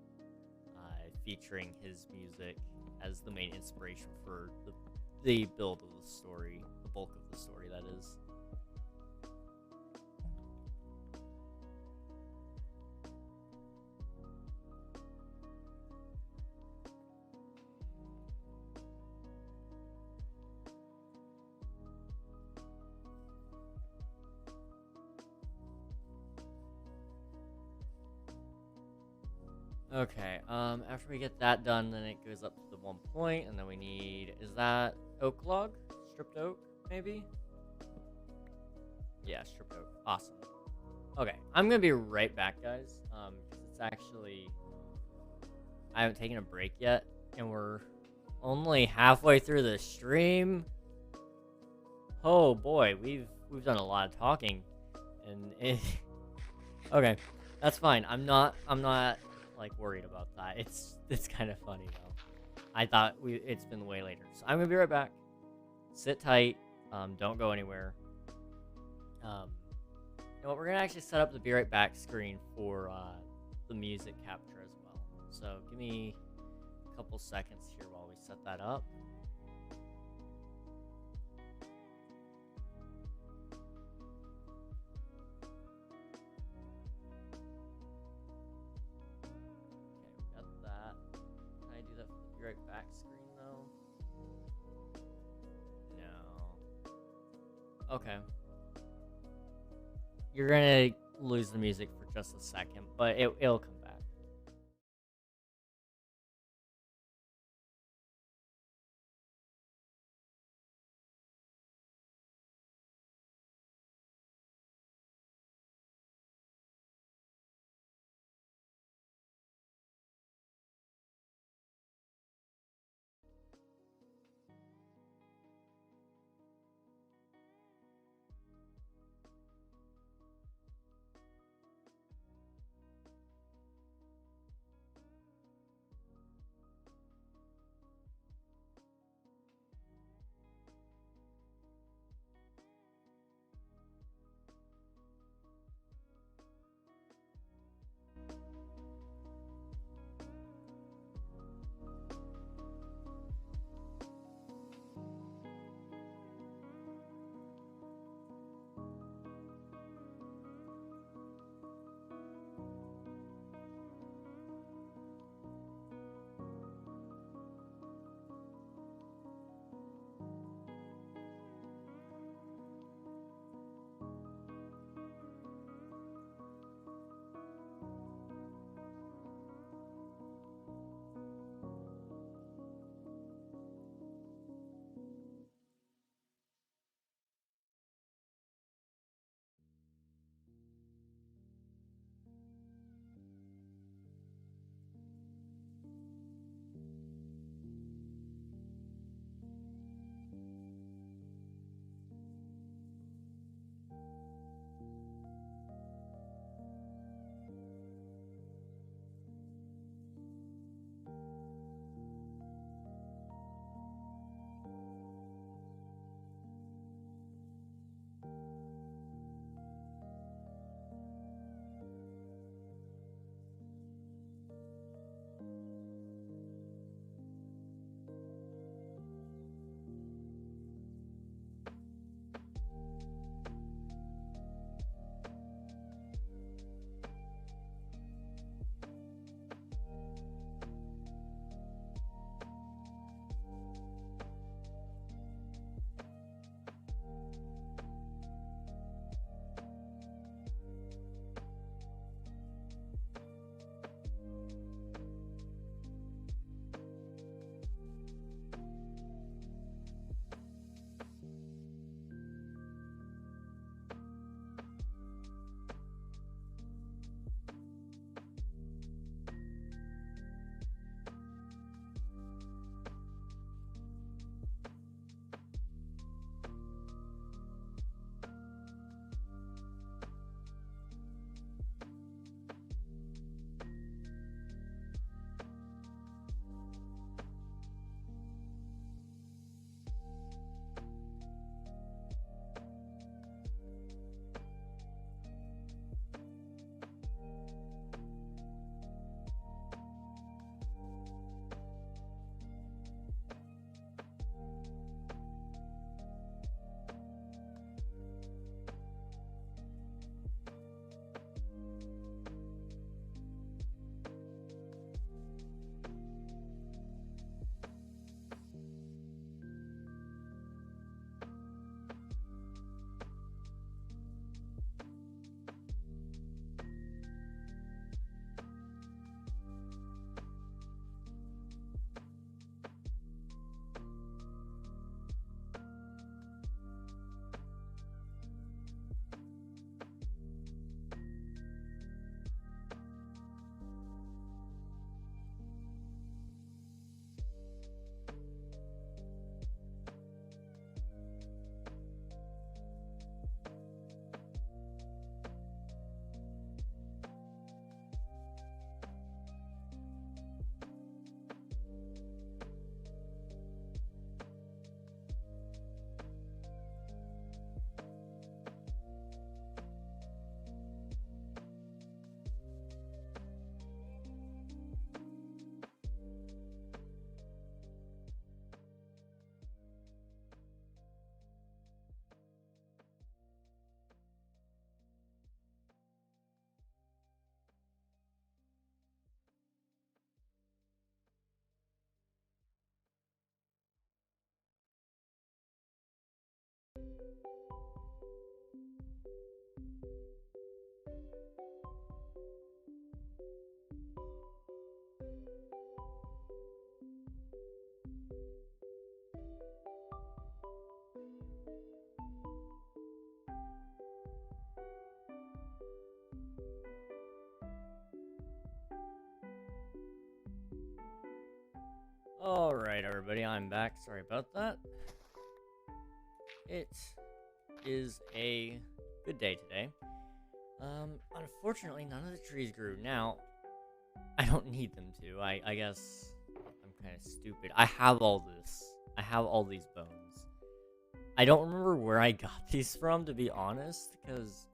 featuring his music as the main inspiration for the build of the story, the bulk of the story, that is. Okay, after we get that done, then it goes up to the 1 point, and then we need, is that oak log? Stripped oak, maybe? Yeah, stripped oak. Awesome. Okay, I'm gonna be right back, guys, because it's actually, I haven't taken a break yet, and we're only halfway through the stream. Oh boy, we've done a lot of talking, and okay, that's fine. I'm not like worried about that. It's kind of funny though. I thought it's been way later, so I'm gonna be right back. Sit tight. Don't go anywhere. You know what? We're gonna actually set up the be right back screen for the music capture as well. So give me a couple seconds here while we set that up. Right back screen though. No. Okay. You're gonna lose the music for just a second, but it'll come back. Alright, everybody, I'm back. Sorry about that. It is a good day today. Unfortunately, none of the trees grew. Now, I don't need them to. I guess I'm kind of stupid. I have all this. I have all these bones. I don't remember where I got these from, to be honest, because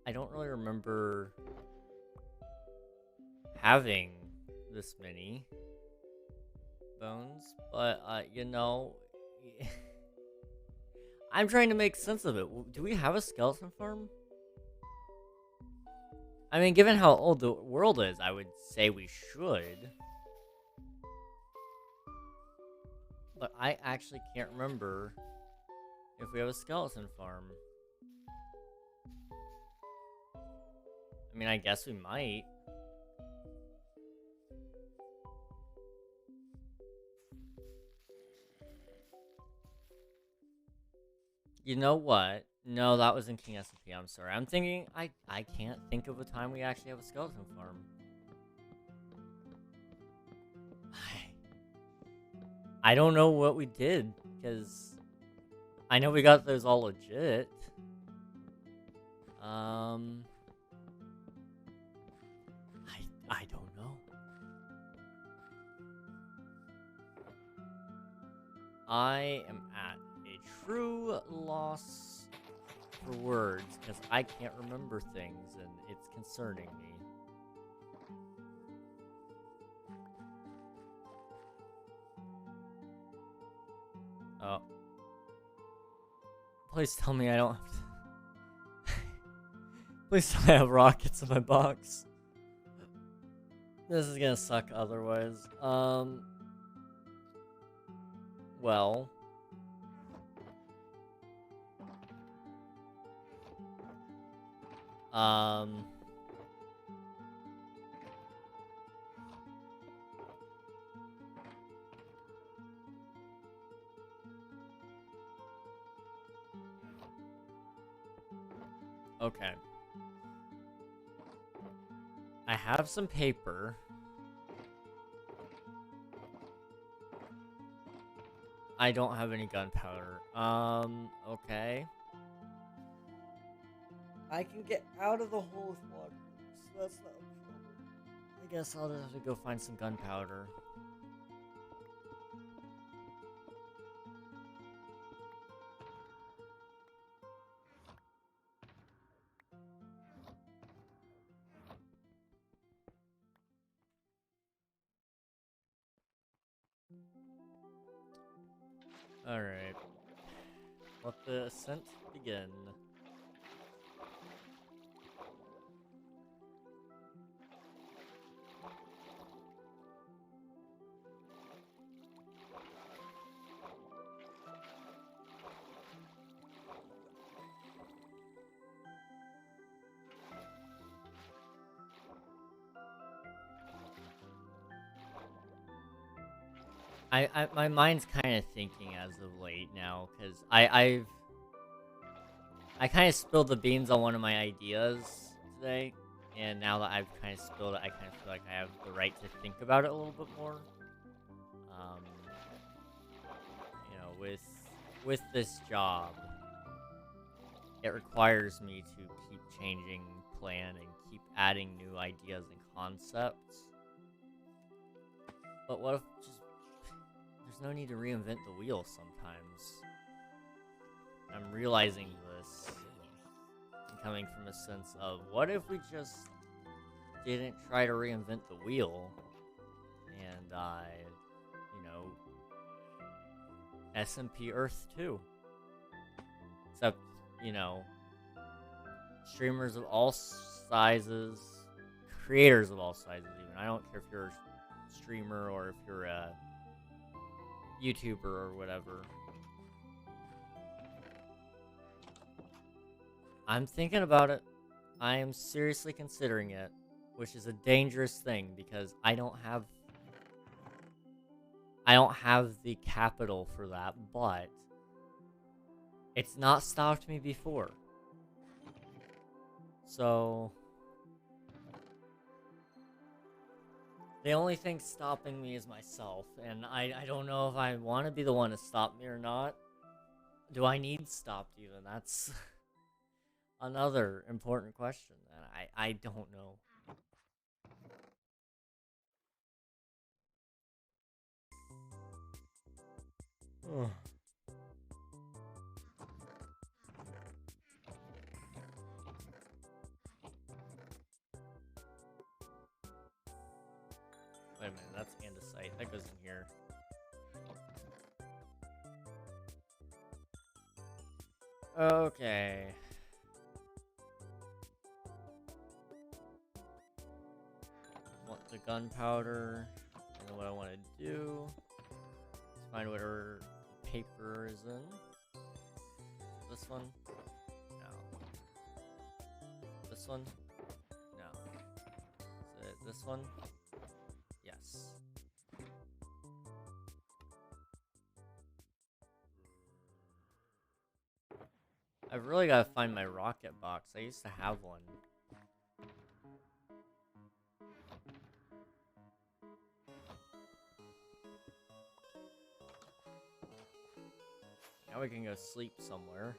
I don't really remember having this many bones, but you know, I'm trying to make sense of it. Do we have a skeleton farm? I mean, given how old the world is, I would say we should, but I actually can't remember if we have a skeleton farm. I mean, I guess we might. You know what? No, that was in King SMP. I'm sorry. I'm thinking, I can't think of a time we actually have a skeleton farm. I don't know what we did, because I know we got those all legit. I don't know. I am at a true loss for words, because I can't remember things, and it's concerning me. Oh. Please tell me I don't have to... Please tell me I have rockets in my box. This is gonna suck otherwise. Well... Okay. I have some paper. I don't have any gunpowder. Okay. I can get out of the hole with water, so that's not a problem. I guess I'll just have to go find some gunpowder. Alright. Let the ascent begin. My mind's kind of thinking as of late now, because I kind of spilled the beans on one of my ideas today, and now that I've kind of spilled it, I kind of feel like I have the right to think about it a little bit more. You know, with this job, it requires me to keep changing plan and keep adding new ideas and concepts. But what if just... There's no need to reinvent the wheel sometimes. I'm realizing this. And coming from a sense of, what if we just didn't try to reinvent the wheel? And you know, SMP Earth 2. Except, you know, streamers of all sizes, creators of all sizes even. I don't care if you're a streamer or if you're a YouTuber or whatever. I'm thinking about it. I am seriously considering it, which is a dangerous thing because I don't have the capital for that, but it's not stopped me before. So the only thing stopping me is myself, and I don't know if I want to be the one to stop me or not. Do I need stopped even? That's another important question, and I don't know. Wait a minute, that's andesite. That goes in here. Okay. Want the gunpowder, and then what I want to do is find whatever paper is in. This one? No. This one? No. Is it this one? Yes. I've really got to find my rocket box. I used to have one. Now we can go sleep somewhere.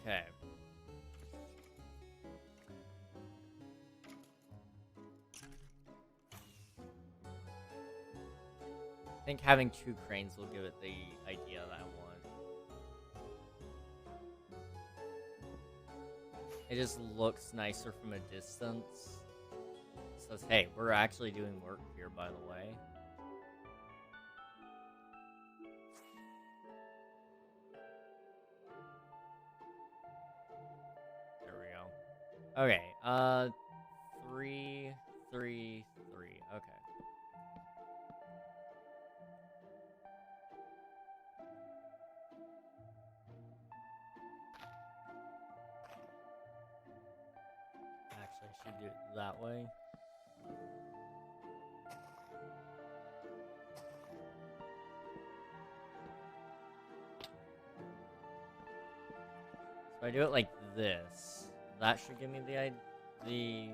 Okay. I think having 2 cranes will give it the idea that I want. It just looks nicer from a distance. It says, hey, we're actually doing work here, by the way. There we go. Okay, 3, 3, 3. Okay. Actually, I should do it that way. So I do it like this. That should give me the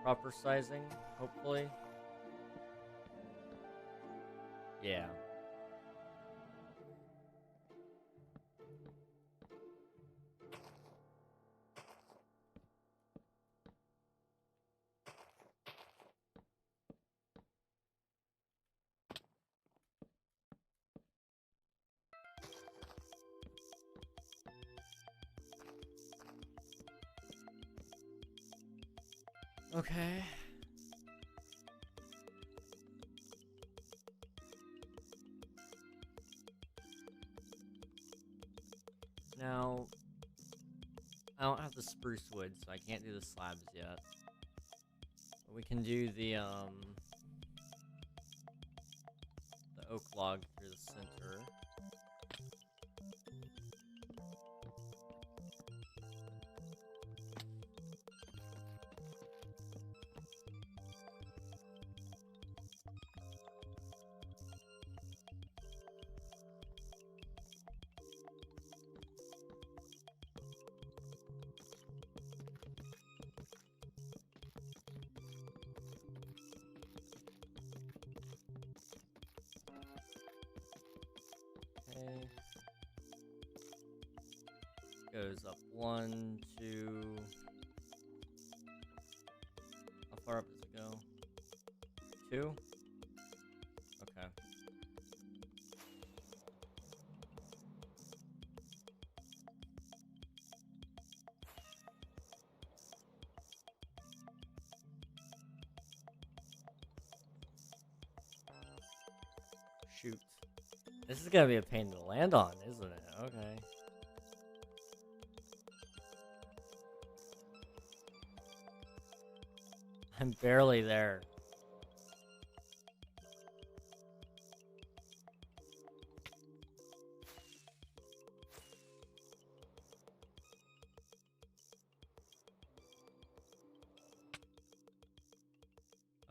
proper sizing, hopefully. Yeah. Okay. Now, I don't have the spruce wood, so I can't do the slabs yet. But we can do the oak log through the center. Okay. Goes up 1, 2. How far up does it go? 2? Okay. Shoot. This is gonna be a pain to land on, isn't it? Okay. I'm barely there.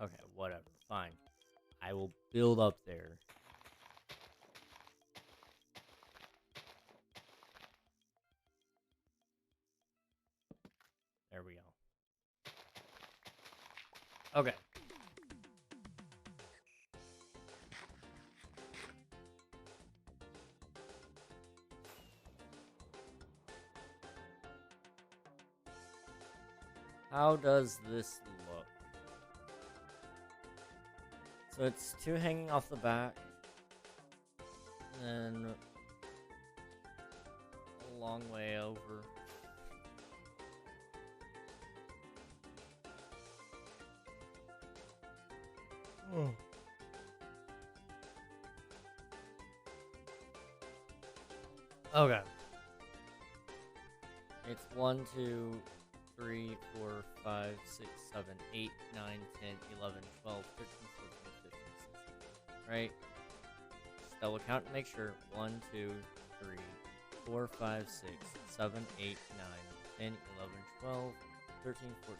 Okay, whatever. Fine. I will build up there. There we go. Okay. How does this look? So it's 2 hanging off the back. And then a long way over. Oh. Okay. It's 1, 2, 3, 4, 5, 6, 7, 8, 9, 10, 11, 12, 13, 14, 15, 16. Right? Just double count and make sure. 1, 2, 3, 4, 5, 6, 7, 8, 9, 10, 11, 12, 13, 14,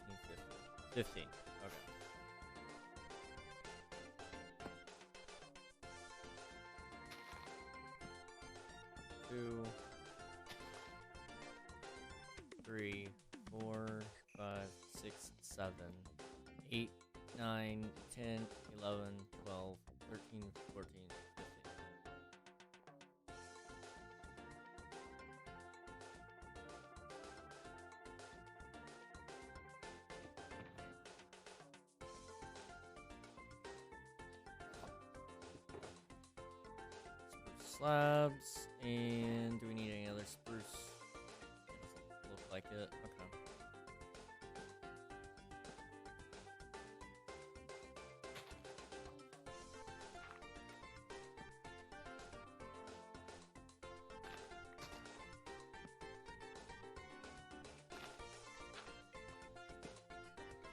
15. 15. Okay. Two, 3, 4, 5, 6, 7, 8, 9, 10, 11, 12, 13, 14, 15. Spruce slabs, and do we need any other spruce? Doesn't look like it. Okay.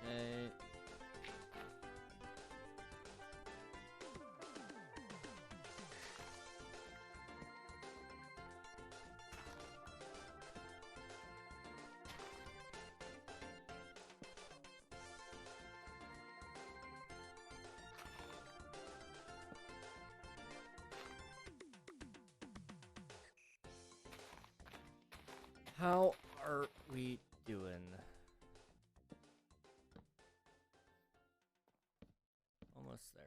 Okay. How are we doing? Almost there.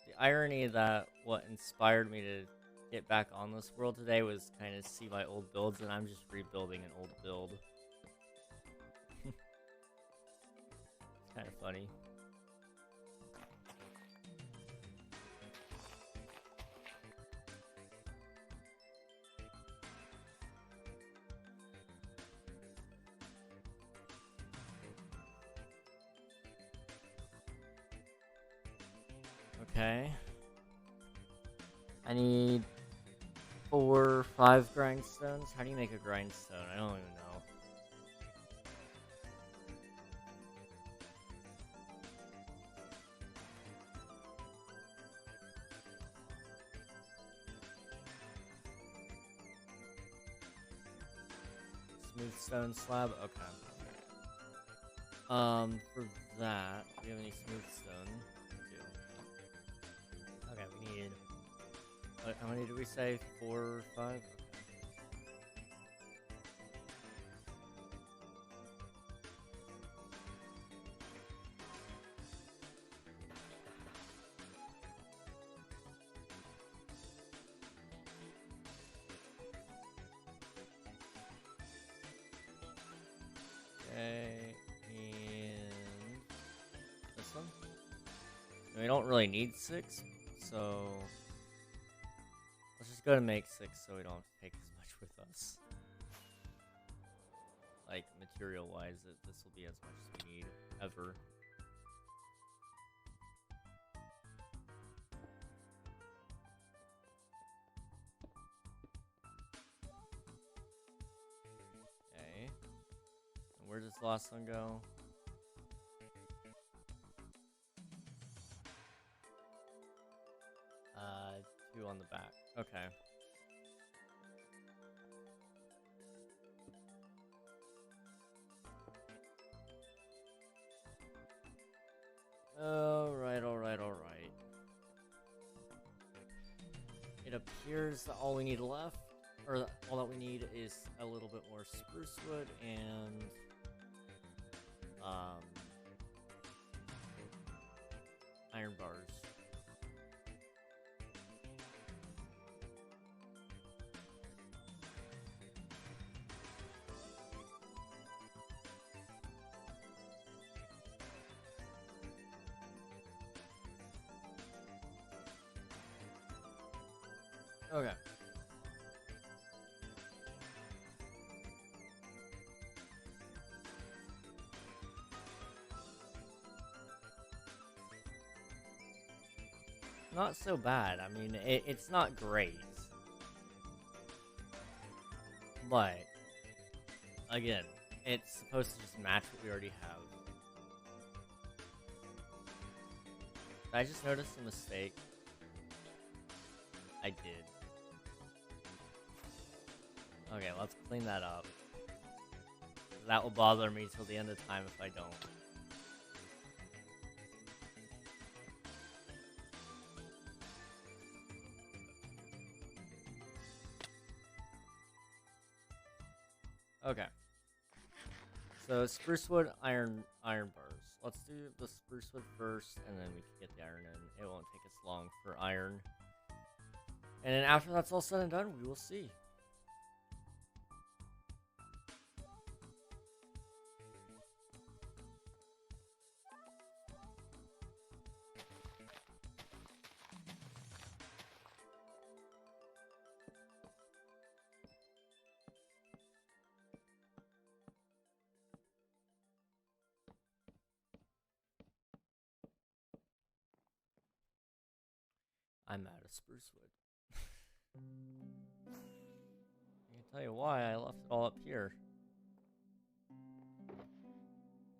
The irony that what inspired me to get back on this world today was kind of see my old builds, and I'm just rebuilding an old build. It's kind of funny. Okay. I need 4, 5 grindstones. How do you make a grindstone? I don't even know. Smooth stone slab? Okay. For that, do we have any smooth stone? Okay, we need... how many did we say? 4 or 5? Okay, and this one? And we don't really need 6, so let's just go to make 6 so we don't have to take as much with us. Like, material-wise, this will be as much as we need, ever. Where does the last one go? Two on the back. Okay. Alright. It appears that all we need left, or all that we need is a little bit more spruce wood and, iron bars. Okay. Not so bad. I mean, it's not great. But, again, it's supposed to just match what we already have. Did I just notice a mistake? I did. Okay, let's clean that up. That will bother me till the end of time if I don't. Okay. So spruce wood, iron bars. Let's do the spruce wood first, and then we can get the iron in. It won't take us long for iron. And then after that's all said and done, we will see. I'm out of spruce wood. I can tell you why I left it all up here.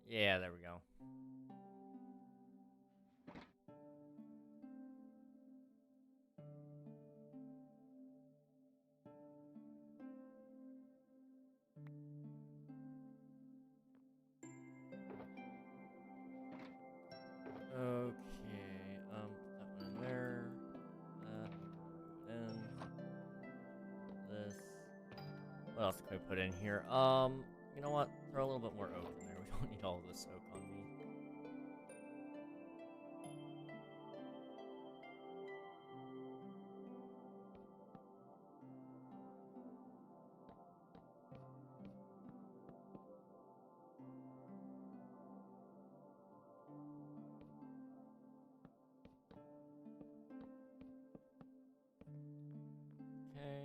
Yeah, there we go. Okay, put that one in there. Then this. What else can we put in here? You know what? Throw a little bit more oak in there. We don't need all of this oak on me. Okay.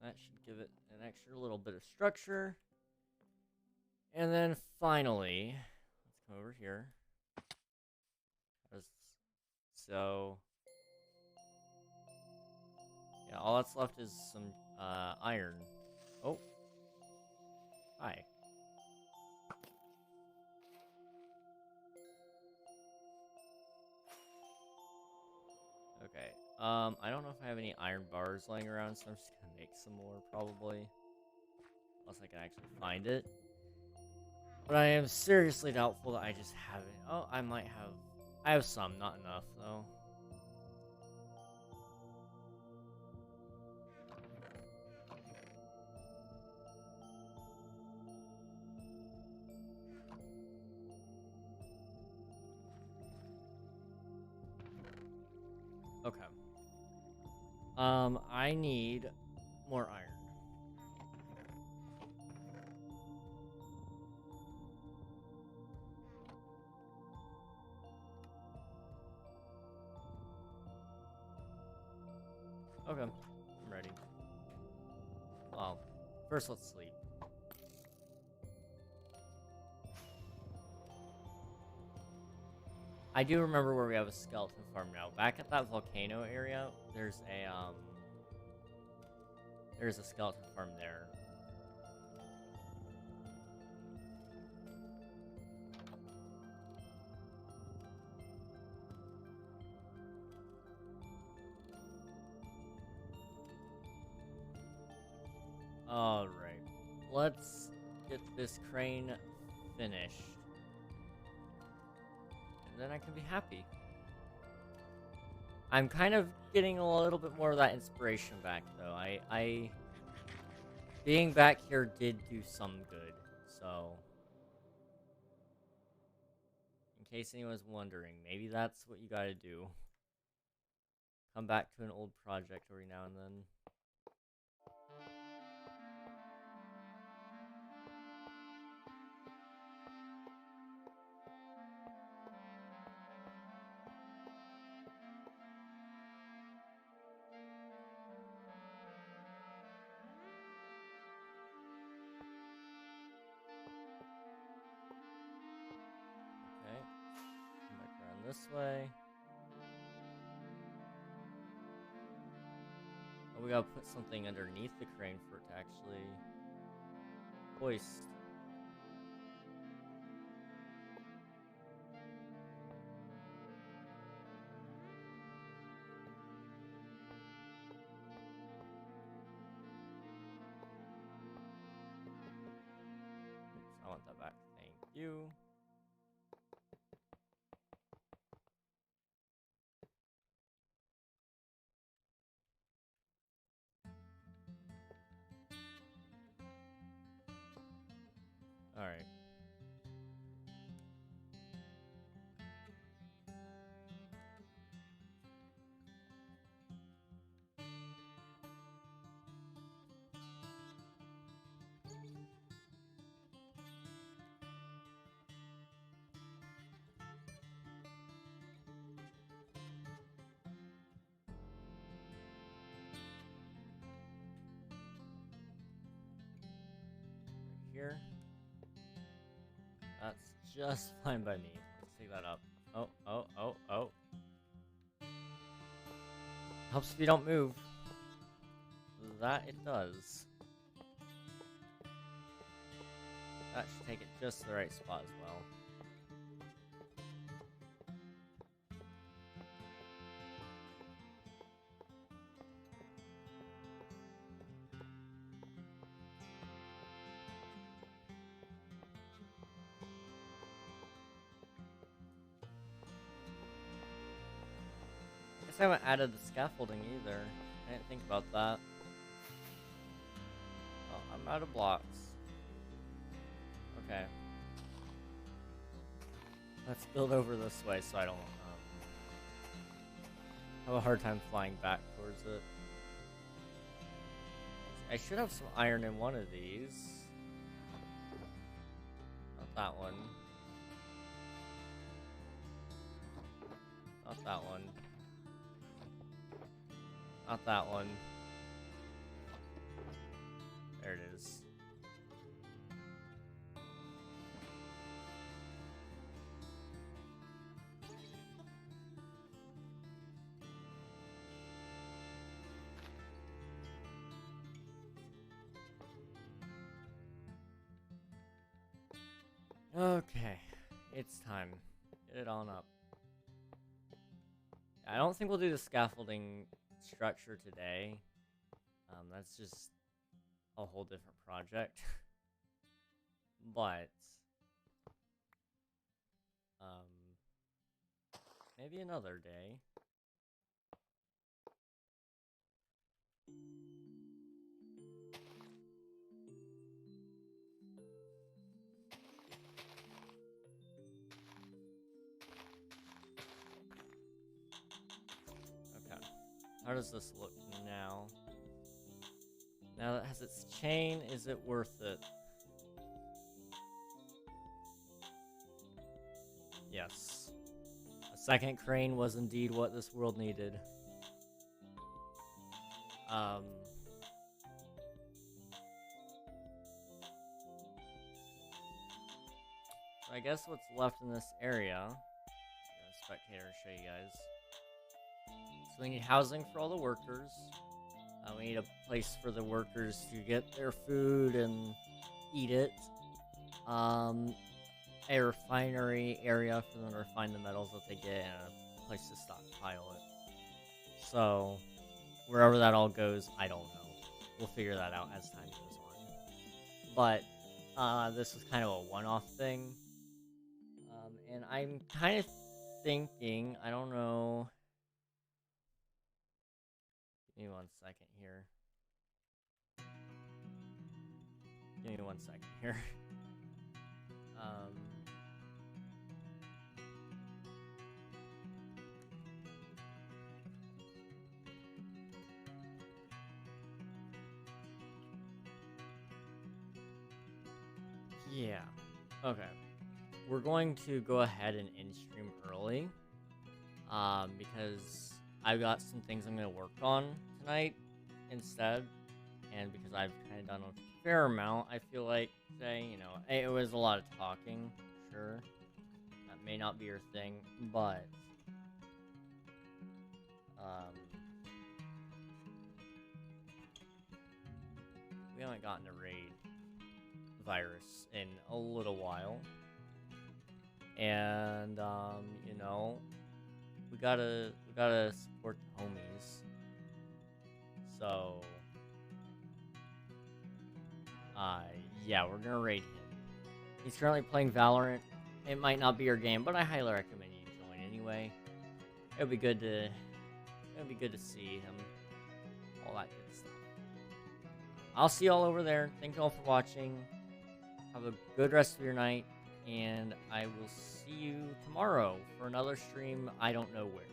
That should give it an extra little bit of structure. And then finally, let's come over here. So, yeah, all that's left is some iron. Oh. Hi. Okay. I don't know if I have any iron bars laying around, so I'm just gonna make some more, probably. Unless I can actually find it. But I am seriously doubtful that I just have it. Oh, I might have... I have some, not enough, though. Okay. I need more iron. Okay, I'm ready. Well, first let's sleep. I do remember where we have a skeleton farm now. Back at that volcano area, there's a, There's a skeleton farm there. Alright. Let's get this crane finished. And then I can be happy. I'm kind of getting a little bit more of that inspiration back, though. Being back here did do some good, so... In case anyone's wondering, maybe that's what you gotta do. Come back to an old project every now and then. This way. Oh, we gotta put something underneath the crane for it to actually hoist. Oops, I want that back. Thank you. Alright. Here. That's just fine by me. Let's take that up. Oh. Helps if you don't move. That it does. That should take it just to the right spot as well. I haven't added the scaffolding either. I didn't think about that. Oh, I'm out of blocks. Okay. Let's build over this way so I don't have a hard time flying back towards it. I should have some iron in one of these. Not that one. Not that one. Not that one. There it is. Okay, it's time. Get it on up. I don't think we'll do the scaffolding structure today. That's just a whole different project. But maybe another day. Okay. How does this look now? Now that it has its chain, is it worth it? Yes. A second crane was indeed what this world needed. So I guess what's left in this area, spectator, show you guys. So we need housing for all the workers. We need a place for the workers to get their food and eat it. A refinery area for them to refine the metals that they get, and a place to stockpile it. So, wherever that all goes, I don't know. We'll figure that out as time goes on. But, this was kind of a one-off thing. And I'm kind of thinking, I don't know. Give me 1 second here. Give me 1 second here. Yeah. Okay. We're going to go ahead and end stream early. Because I've got some things I'm going to work on tonight instead. And because I've kind of done a fair amount, I feel like today, you know, it was a lot of talking, sure. That may not be your thing, but we haven't gotten a raid virus in a little while. And you know, we gotta support the homies. So yeah, we're gonna raid him. He's currently playing Valorant. It might not be your game, but I highly recommend you join anyway. It'll be good to see him. All that good stuff. I'll see y'all over there. Thank you all for watching. Have a good rest of your night, and I will see you tomorrow for another stream. I don't know where.